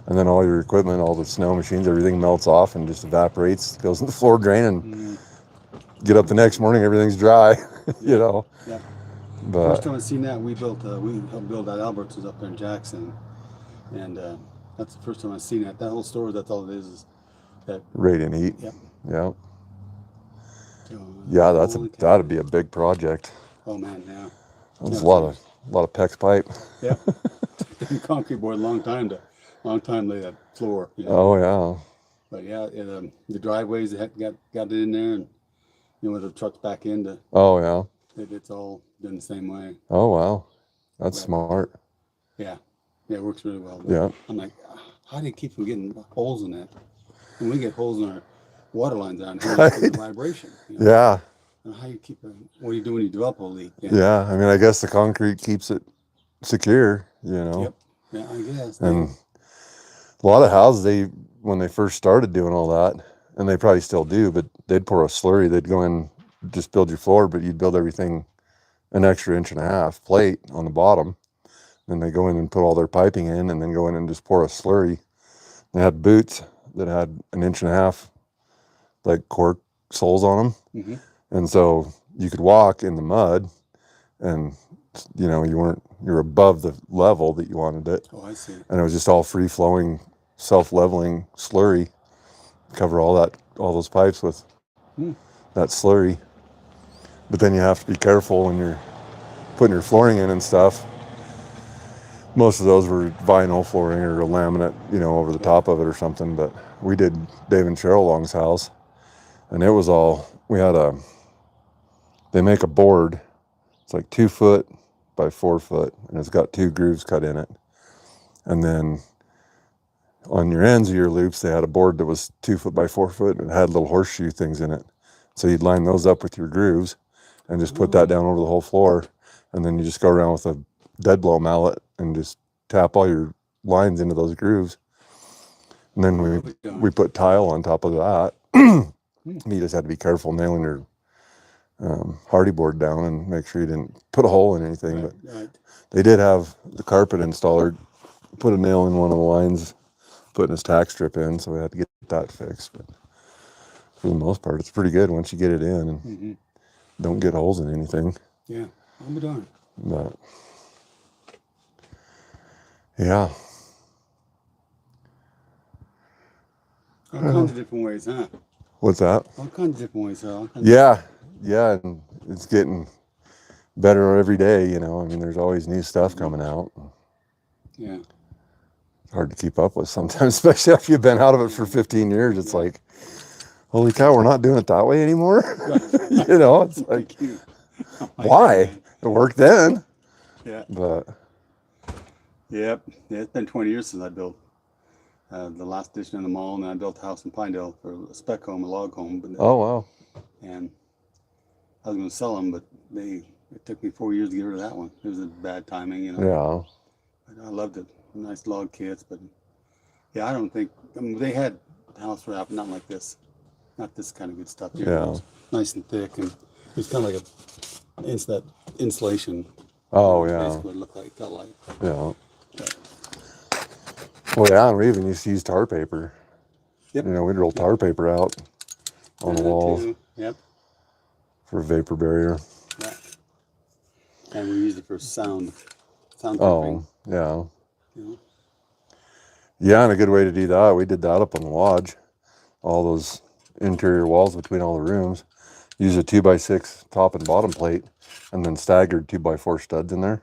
then all your equipment, all the snow machines, everything melts off and just evaporates, goes in the floor drain, and get up the next morning, everything's dry, Yeah. But First time I seen that, we helped build that Alberts was up there in Jackson, and that's the first time I seen that. That whole store, that's all it is that. Radiant heat. Yep. Yeah. So, Yeah, that'd be a big project. Oh man, yeah. There's a lot of PEX pipe. Yeah. Concrete board, long time to lay that floor. Oh yeah. But yeah, the driveways got it in there, and with the trucks back in to. Oh yeah. It's all done the same way. Oh wow, that's smart. Yeah, it works really well. Yeah. I'm like, how do you keep from getting holes in that? When we get holes in our water lines down here, it's the vibration. Yeah. And how you keep it? What do you do when you develop a leak? Yeah, I guess the concrete keeps it secure, Yep. Yeah, I guess. And a lot of houses, when they first started doing all that, and they probably still do, but they'd pour a slurry. They'd go in, just build your floor, but you'd build everything an extra 1.5 inch plate on the bottom. Then they go in and put all their piping in, and then go in and just pour a slurry. They had boots that had 1.5 inch, like cork soles on them. And so you could walk in the mud, and you're above the level that you wanted it. Oh, I see. And it was just all free flowing, self-leveling slurry. Cover all those pipes with that slurry. But then you have to be careful when you're putting your flooring in and stuff. Most of those were vinyl flooring or a laminate, over the top of it or something. But we did Dave and Cheryl Long's house, and it was they make a board. It's like 2 foot by 4 foot, and it's got 2 grooves cut in it. And then on your ends of your loops, they had a board that was 2 foot by 4 foot, and it had little horseshoe things in it. So you'd line those up with your grooves and just put that down over the whole floor. And then you just go around with a dead blow mallet and just tap all your lines into those grooves. And then we put tile on top of that. You just had to be careful nailing your hardy board down and make sure you didn't put a hole in anything. But they did have the carpet installer put a nail in one of the lines, putting his tack strip in, so we had to get that fixed. But for the most part, it's pretty good once you get it in and don't get holes in anything. Yeah, I'll be darned. But yeah. All kinds of different ways, huh? What's that? All kinds of different ways, huh? Yeah, and it's getting better every day, there's always new stuff coming out. Yeah. It's hard to keep up with sometimes, especially after you've been out of it for 15 years. It's like, holy cow, we're not doing it that way anymore. It's like, why? It worked then. Yeah. But Yep. Yeah, it's been 20 years since I built the last edition in the mall, and then I built a house in Pinedale for a spec home, a log home. But Oh, wow. and I was going to sell them, but it took me 4 years to get rid of that one. It was a bad timing, you know. Yeah. But I loved it. Nice log kits, but yeah, I don't think, I mean, they had house wrap, not like this, not this kind of good stuff here. Yeah. It was nice and thick, and it was kind of like that insulation. Oh, That's yeah. basically what it looked like, felt like. Yeah. Well, yeah, and we even used to use tar paper. Yep. You know, we'd roll tar paper out on the walls Too. Yep. for vapor barrier. Yeah. And we used it for sound Oh, yeah. You know? Yeah, and a good way to do that, we did that up on the lodge. All those interior walls between all the rooms. Use a 2x6 top and bottom plate, and then staggered 2x4 studs in there.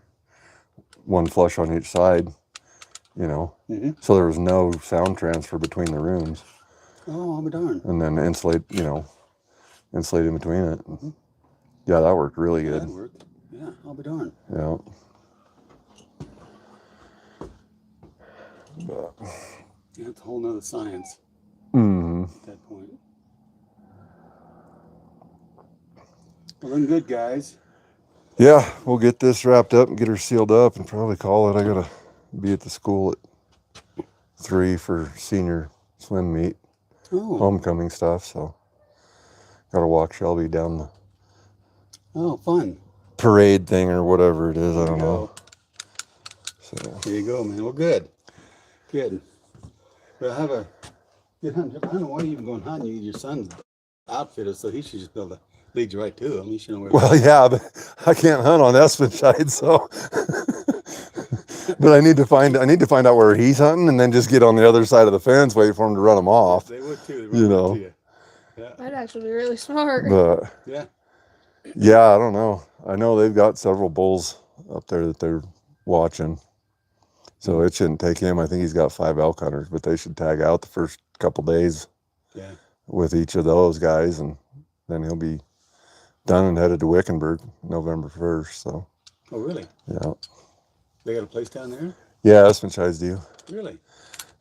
One flush on each side, you know. Mm-hmm. So there was no sound transfer between the rooms. Oh, I'll be darned. And then insulate in between it. Mm-hmm. Yeah, that worked really good. That worked. Yeah, I'll be darned. Yeah. But, Yeah, it's a whole nother science mm-hmm. at that point. Well, then good, guys. Yeah, we'll get this wrapped up and get her sealed up and probably call it. I gotta be at the school at 3 for senior swim meet, homecoming stuff, so gotta walk Shelby down the Fun. parade thing or whatever it is. I don't know. So There you go, man. Well, good. Good. But have a good hunt. I don't know why you even going hunting. Your son's outfitted, so he should just be able to lead you right to him. He should know where. well, yeah, but I can't hunt on Espenshide, so. But I need to find out where he's hunting, and then just get on the other side of the fence, wait for him to run him off. They would too. You know. Yeah. That'd actually be really smart. But yeah, I don't know. I know they've got several bulls up there that they're watching, so it shouldn't take him. I think he's got 5 elk hunters, but they should tag out the first couple days with each of those guys, and then he'll be done and headed to Wickenburg November 1st. So. Oh, really? Yeah. They got a place down there? Yeah, Espenshide's do. Really?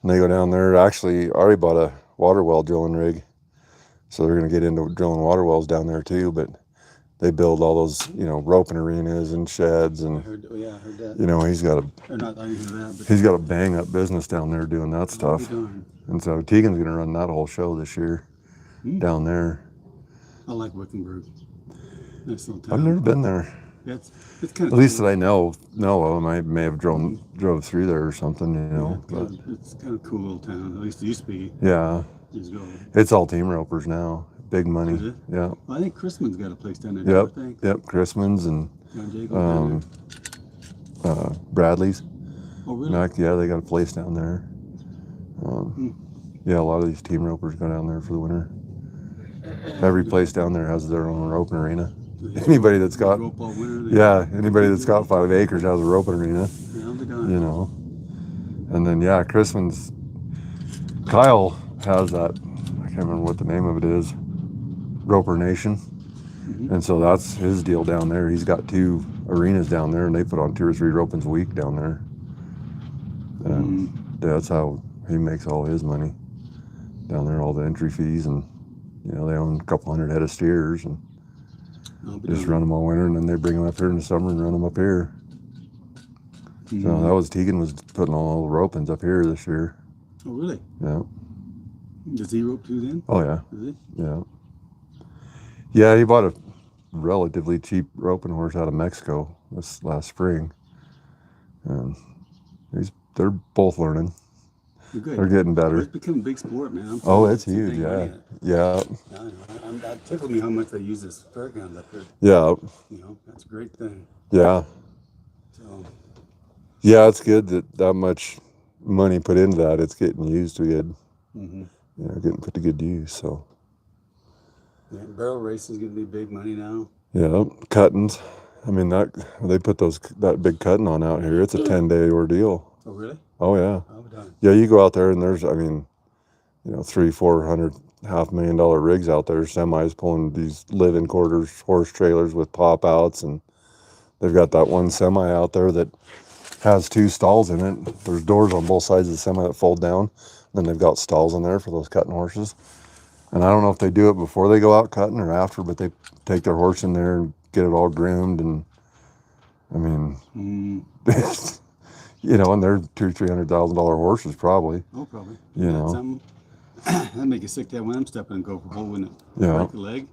And they go down there. Actually, already bought a water well drilling rig, so they're going to get into drilling water wells down there too. But they build all those, roping arenas and sheds, and I heard that. he's got Or not, I didn't hear that. But he's got a bang up business down there doing that stuff. And so Tegan's going to run that whole show this year down there. I like Wickenburg. Nice little town. I've never been there. Yeah, it's kind of At least that I know of them. I may have drove through there or something, but it's kind of a cool little town. At least it used to be. Yeah. Years ago. It's all team ropers now. Big money. Is it? Yeah. Well, I think Chrisman's got a place down there. Yep. I think. Yep. Chrisman's and John Jacobs down there. Bradley's. Oh, really? Yeah, they got a place down there. Yeah, a lot of these team ropers go down there for the winter. Every place down there has their own roping arena. Anybody that's got anybody that's got 5 acres has a roping arena. And then Chrisman's Kyle has that. I can't remember what the name of it is. Roper Nation. And so that's his deal down there. He's got 2 arenas down there, and they put on 2 or 3 ropings a week down there. And that's how he makes all his money down there, all the entry fees, and they own a couple hundred head of steers and just run them all winter, and then they bring them up here in the summer and run them up here. So that was Tegan was putting all the ropings up here this year. Oh, really? Yeah. Does he rope too then? Oh, yeah. Does he? Yeah. Yeah, he bought a relatively cheap roping horse out of Mexico this last spring. And they're both learning. Good. They're getting better. It's become a big sport, man. It's huge, yeah. It tickled me how much they use this fair guns up here. Yeah. That's a great thing. Yeah. So. Yeah, it's good that much money put into that. It's getting used to good. Getting put to good use. So. Yeah, barrel racing is going to be big money now. Yeah, cuttings. I mean they put that big cutting on out here. It's a 10-day ordeal. Oh, really? Oh, yeah. Oh, done. Yeah, you go out there and there's, $300,000-400,000 $500,000 rigs out there, semis pulling these live-in quarters, horse trailers with pop-outs, and they've got that one semi out there that has 2 stalls in it. There's doors on both sides of the semi that fold down. Then they've got stalls in there for those cutting horses. And I don't know if they do it before they go out cutting or after, but they take their horse in there and get it all groomed. And I mean, you know, and they're $200,000-$300,000 horses probably. Oh, probably. You know. Something. That'd make you sick to have one of them stepping and go for bull, wouldn't it? Yeah. Break the leg.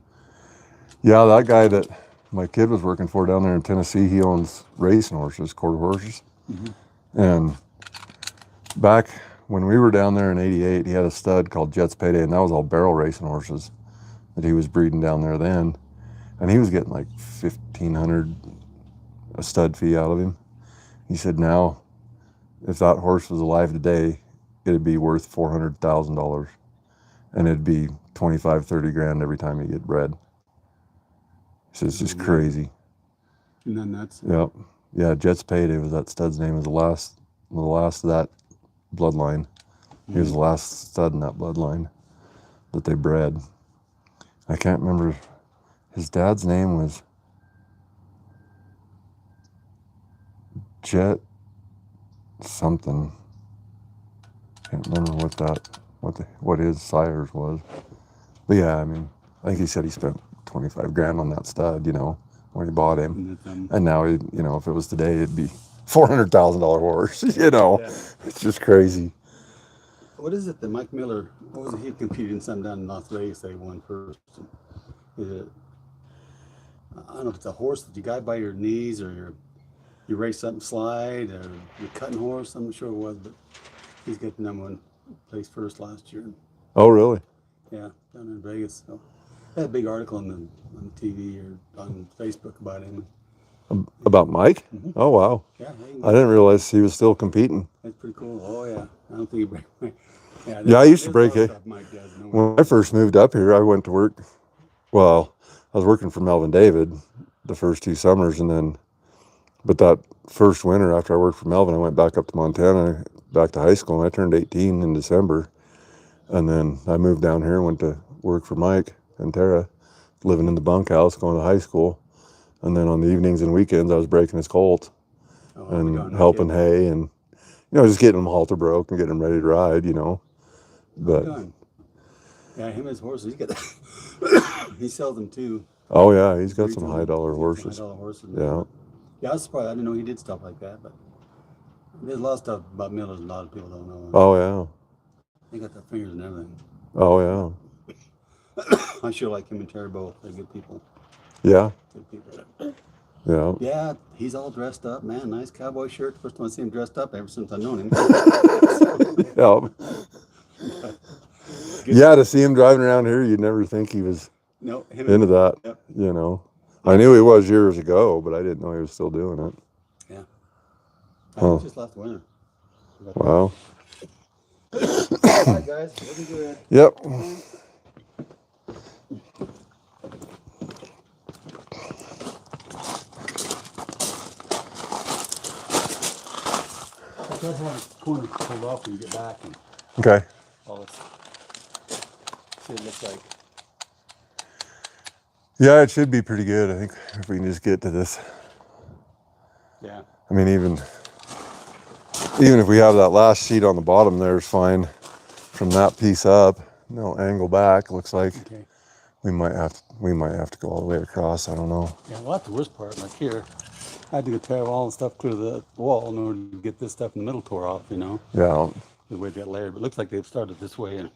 Yeah, that guy that my kid was working for down there in Tennessee, he owns racing horses, quarter horses. And back when we were down there in '88, he had a stud called Jet's Payday, and that was all barrel racing horses that he was breeding down there then. And he was getting like $1,500 a stud fee out of him. He said now, if that horse was alive today, it'd be worth $400,000. And it'd be 25, 30 grand every time you get bred. He says it's just crazy. Isn't that nuts? Yep. Yeah, Jet's Payday was that stud's name. Was the last of that bloodline. He was the last stud in that bloodline that they bred. I can't remember. His dad's name was Jet something. Can't remember what his sire's was. But yeah, I mean, I think he said he spent 25 grand on that stud, you know, when he bought him. And now, he, you know, if it was today, it'd be $400,000 horse, you know. Yeah. It's just crazy. What is it that Mike Miller, what was it, he competed in something down in Las Vegas, they won first? Is it, I don't know if it's a horse that you got by your knees, or you race something slide, or you're cutting horse, I'm not sure what it was, but he's got the number one place first last year. Oh, really? Yeah, down in Vegas. So I had a big article on the TV or on Facebook about him. About Mike? Oh, wow. Yeah, I didn't realize he was still competing. That's pretty cool. Oh, yeah. I don't think he break. Yeah, I used to break it. When I first moved up here, I went to work. Well, I was working for Melvin David the first 2 summers, but that first winter after I worked for Melvin, I went back up to Montana, back to high school, and I turned 18 in December. And then I moved down here and went to work for Mike and Tara, living in the bunkhouse, going to high school. And then on the evenings and weekends, I was breaking his colt and helping hay and, you know, just getting him halter broke and getting him ready to ride, you know. But yeah, him and his horses, he sells them too. Oh yeah, he's got some high dollar horses. Yeah. Yeah, I was surprised. I didn't know he did stuff like that, but there's a lot of stuff about Millers a lot of people don't know. Oh yeah. They got their fingers and everything. Oh yeah. I sure like him and Terry both. They're good people. Yeah. Good people. Yeah. Yeah, he's all dressed up, man. Nice cowboy shirt. First time I see him dressed up ever since I've known him. Yeah. Yeah, to see him driving around here, you'd never think he was into that. Yep. You know, I knew he was years ago, but I didn't know he was still doing it. Yeah. Oh. Just last winter. Wow. All right, guys. Looking good. Yep. That's why the corner pulled off when you get back. And okay. all this. See what it looks like. Yeah, it should be pretty good. I think if we can just get to this. Yeah. I mean, even if we have that last sheet on the bottom there is fine. From that piece up, no angle back. Looks like we might have to go all the way across. I don't know. Yeah, well, that's the worst part. Like here, I had to go tear all the stuff clear the wall in order to get this stuff in the middle tore off. You know. Yeah. The way it got layered, but it looks like they've started this way and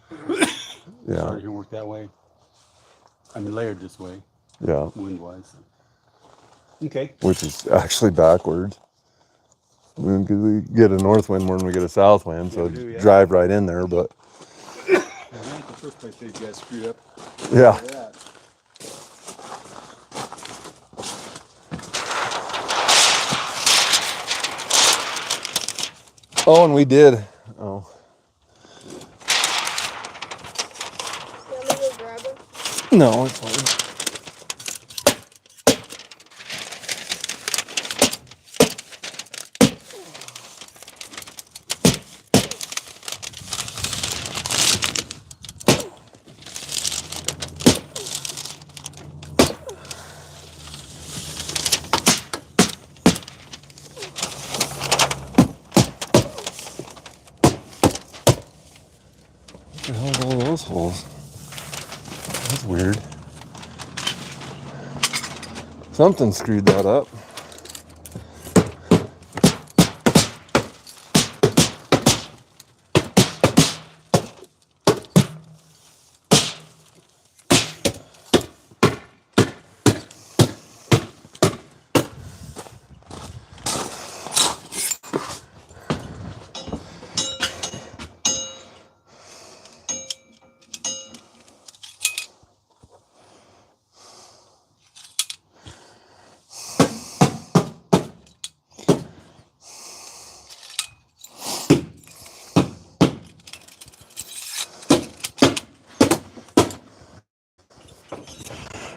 started here and worked that way. I mean, layered this way. Yeah. Wind-wise. Okay. Which is actually backwards. Because we get a north wind more than we get a south wind, so drive right in there. But I think the first place these guys screwed up. Yeah. Oh, and we did. Oh. Let me go grab it. No, it's fine. those holes. That's weird. Something screwed that up.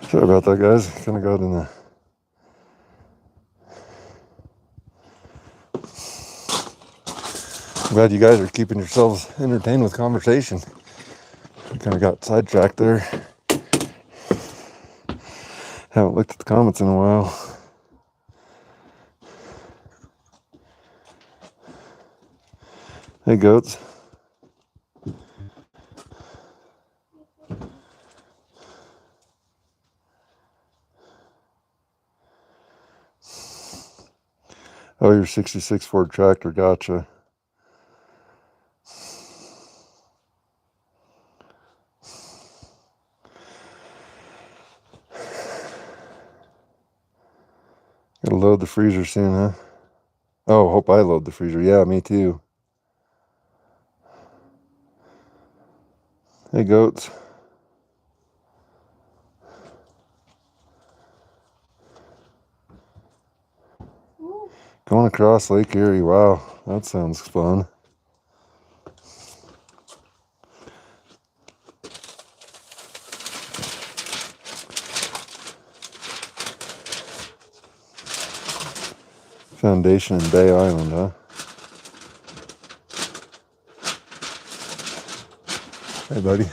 Sorry about that, guys. Kind of got in the... Glad you guys are keeping yourselves entertained with conversation. I kind of got sidetracked there. Haven't looked at the comments in a while. Hey, goats. Oh, your 66 Ford tractor, gotcha. Gotta load the freezer soon, huh? Oh, hope I load the freezer. Yeah, me too. Hey, goats. Ooh. Going across Lake Erie. Wow, that sounds fun. Foundation in Bay Island, huh? Hey, buddy.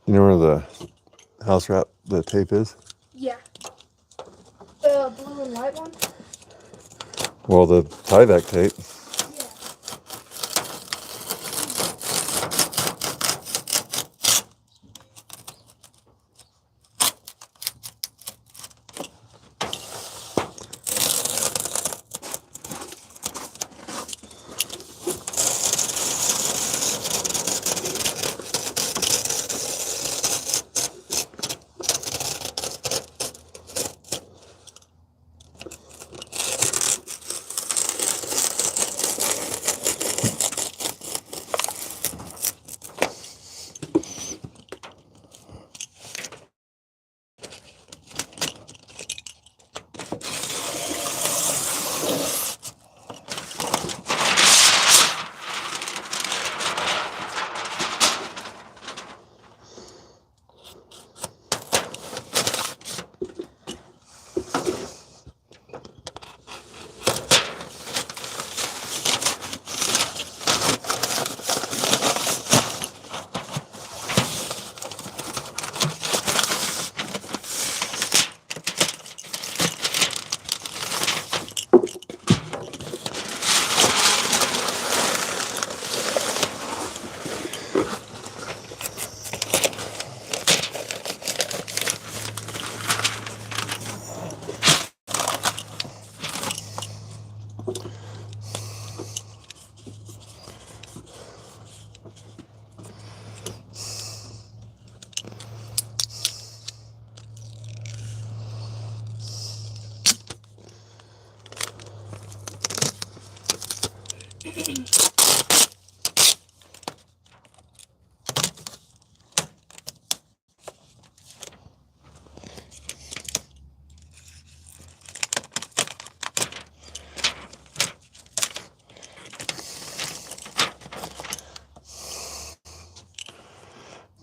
You know where the house wrap, the tape is? Yeah. The blue and white one? Well, the tyvek tape. Yeah.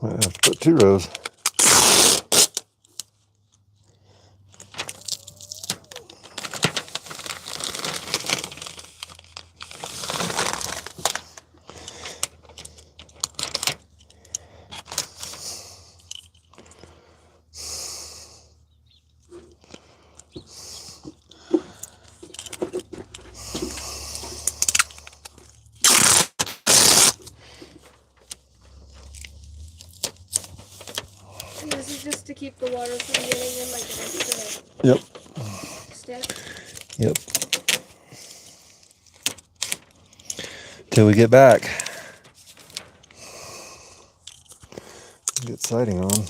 Might have to put 2 rows. This is just to keep the water from getting in like an extra Yep. step. Yep. Till we get back. Get siding on.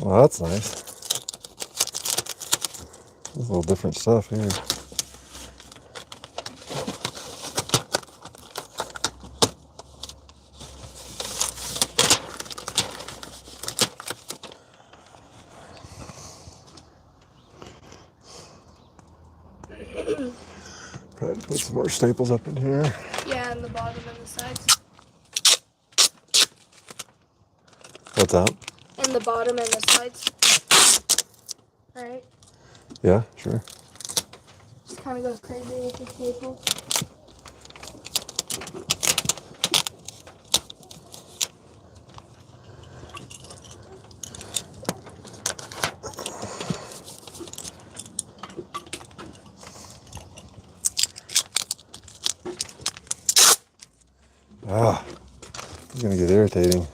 Well, that's nice. There's a little different stuff here. Probably put some more staples up in here. Yeah, and the bottom and the sides. What's that? And the bottom and the sides. Alright. Yeah, sure. Just kind of goes crazy with the staple. Ah, it's gonna get irritating.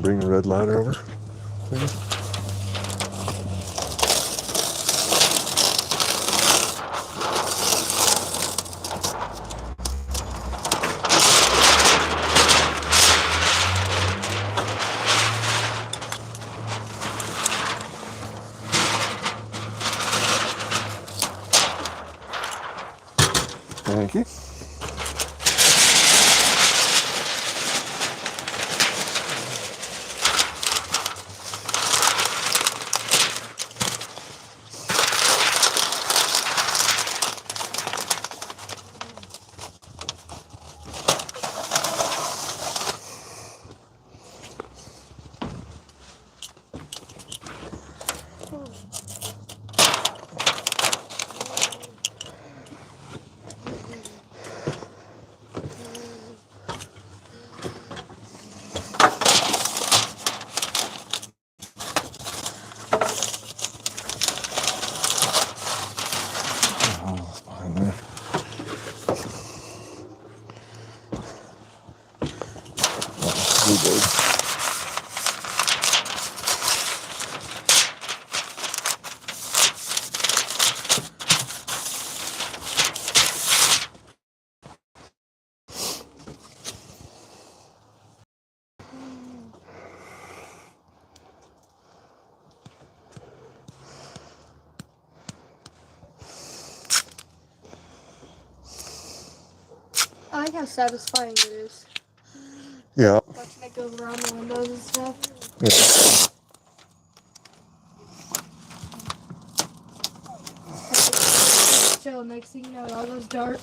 bring the red ladder over? Please? Thank you. Oh, behind there. Bluebird. I like how satisfying it is. Yeah. Watching it go around the windows and stuff. Yeah. Chill, next thing you know, it all goes dark.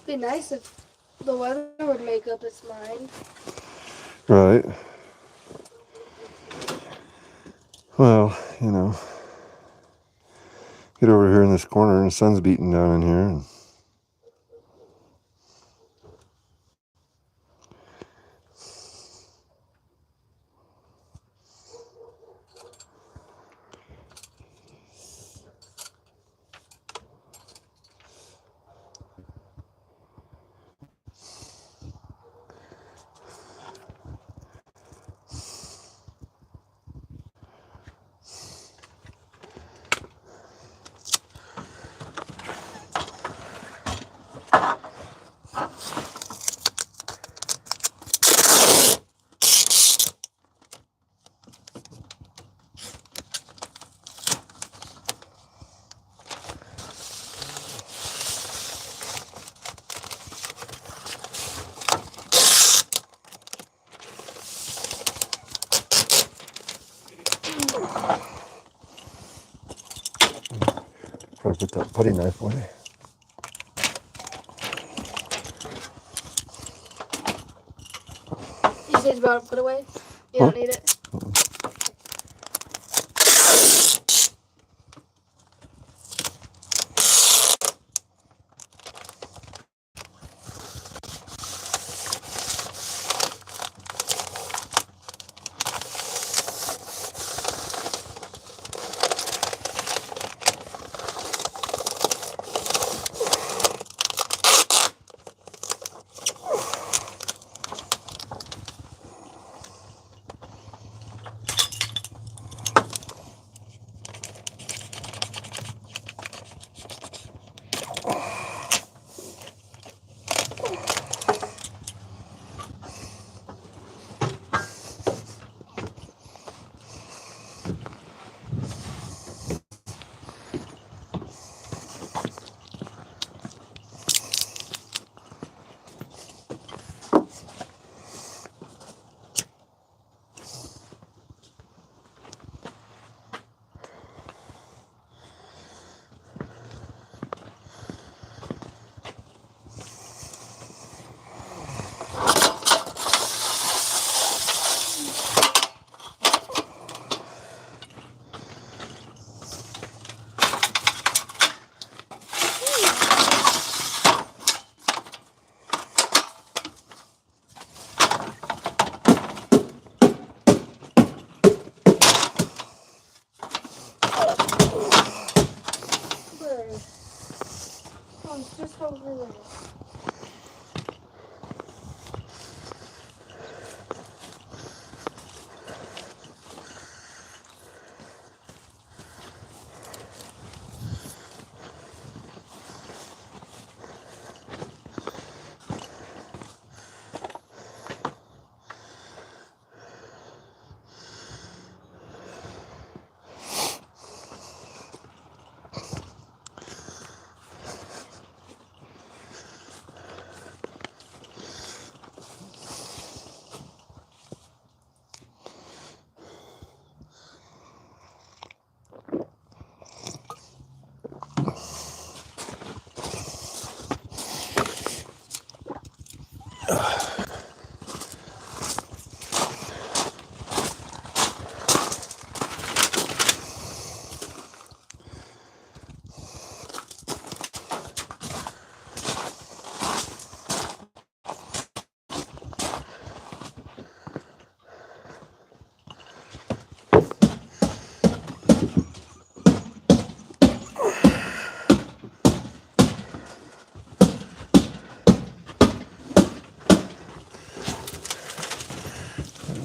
It'd be nice if the weather would make up its mind. Right. Well, you know, get over here in this corner and the sun's beating down in here. And probably put that putty knife away. You said about to put away? You don't need it?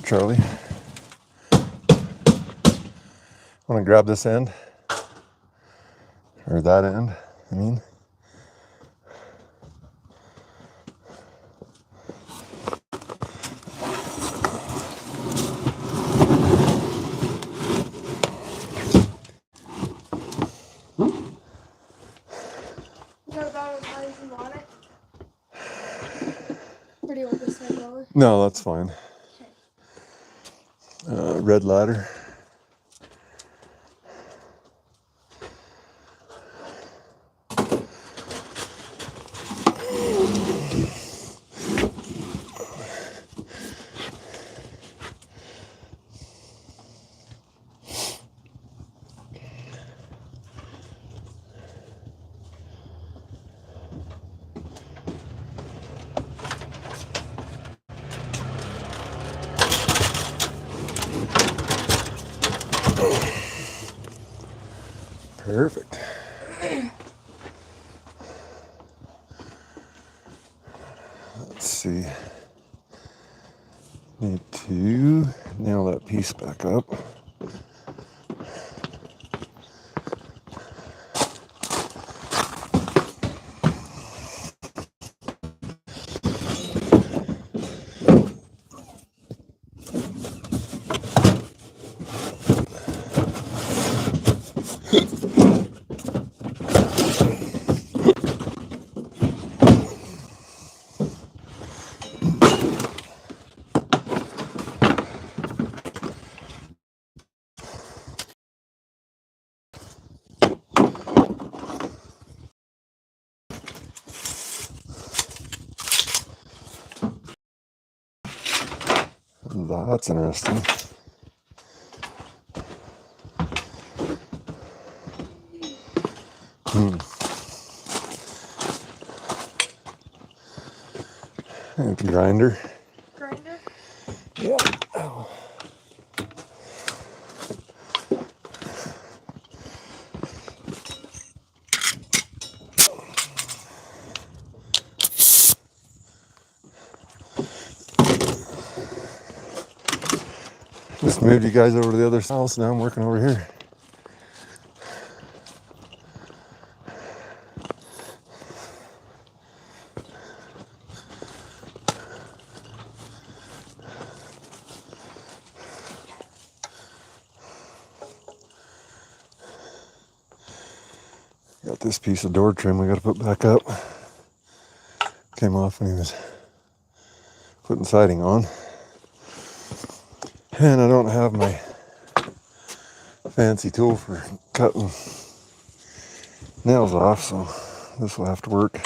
Charlie. Want to grab this end? Or that end, I mean. You got about as high as you want it? Or do you want this side lower? No, that's fine. Okay. Red ladder. Perfect. Let's see. Need to nail that piece back up. That's interesting. And grinder. Grinder? Yeah. Oh. Just moved you guys over to the other house. Now I'm working over here. Got this piece of door trim we got to put back up. Came off when he was putting siding on. And I don't have my fancy tool for cutting nails off, so this will have to work.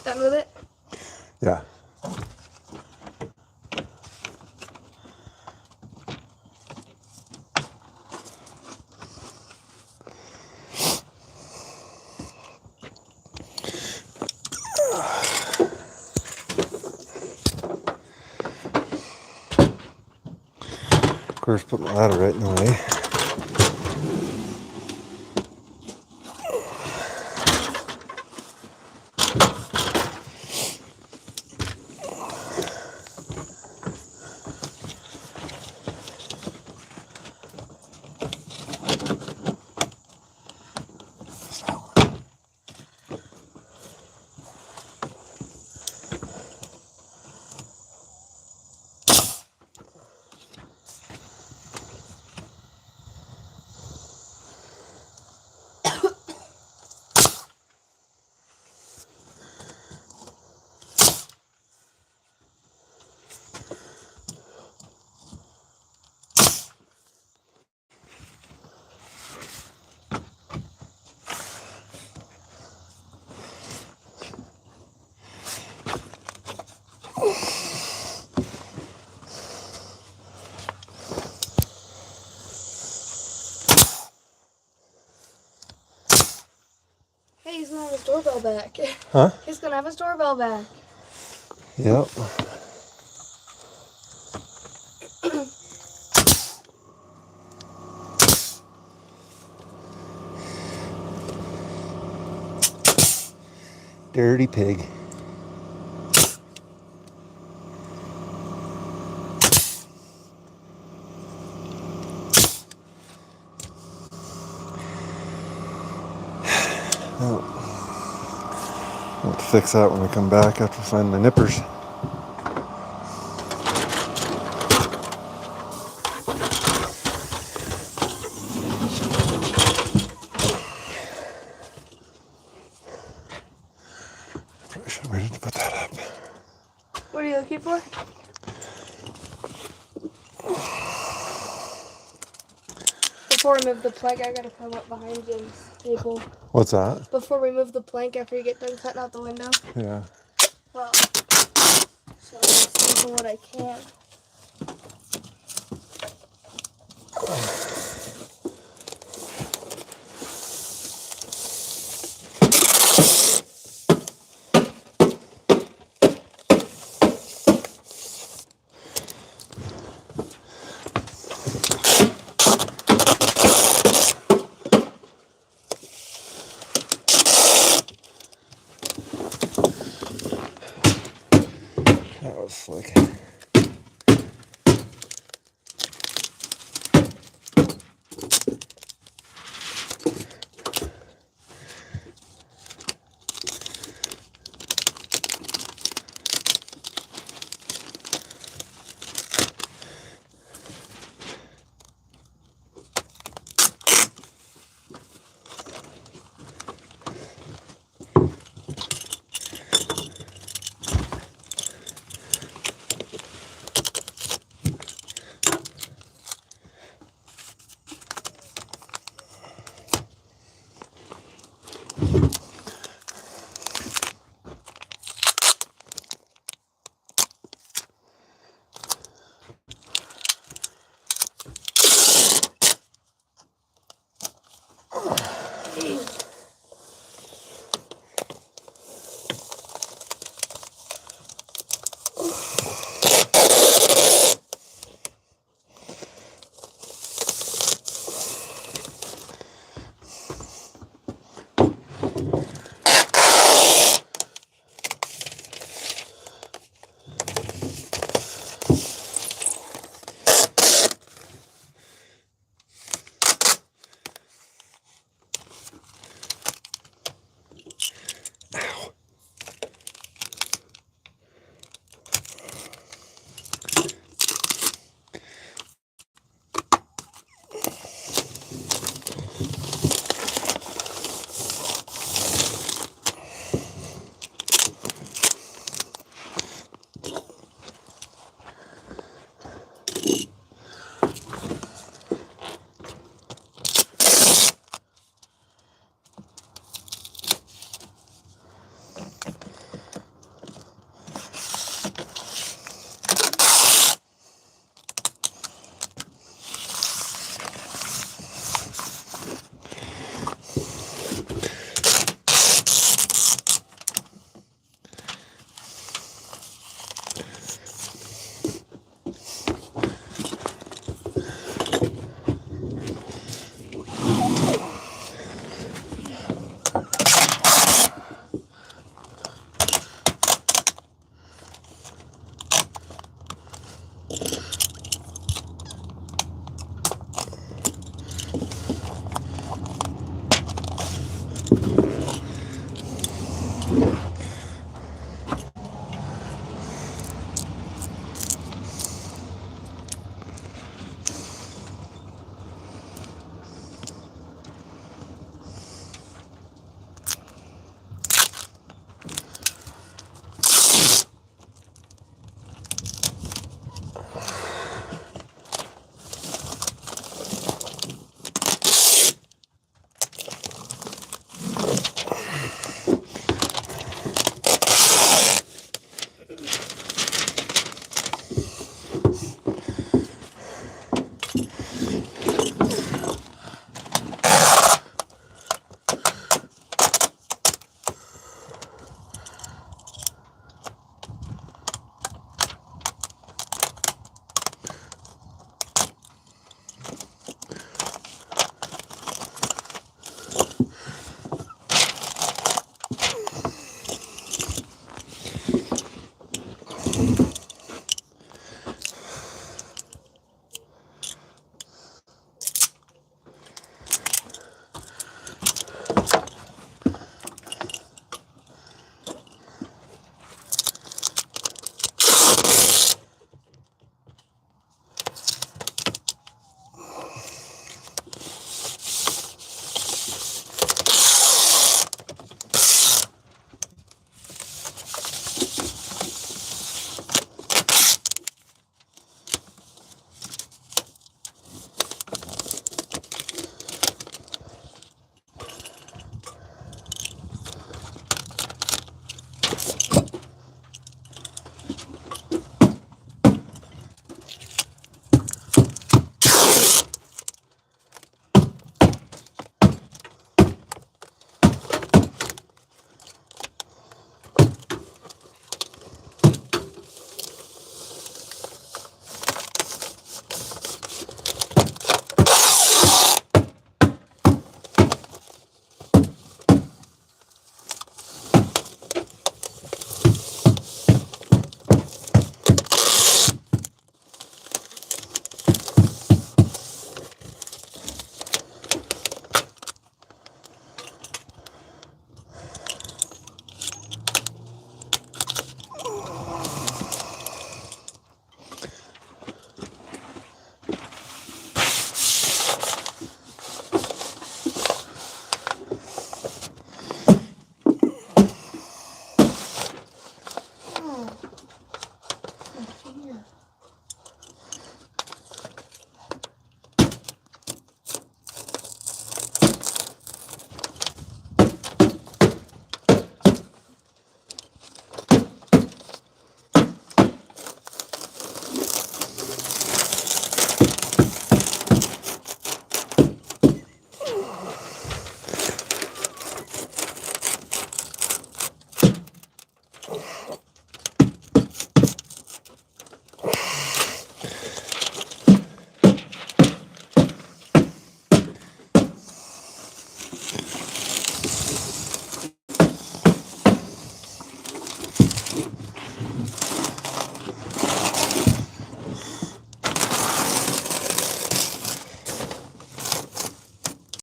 Done with it? Yeah. Of course, put my ladder right in the way. Hey, he's gonna have his doorbell back. Huh? He's gonna have his doorbell back. Yep. Dirty pig. Oh. I'll have to fix that when we come back after I find my nippers. Probably should have waited to put that up. What are you looking for? Before we move the plank, I gotta come up behind Jim's table. What's that? Before we move the plank after you get done cutting out the window. Yeah. Well, so I'm just doing what I can.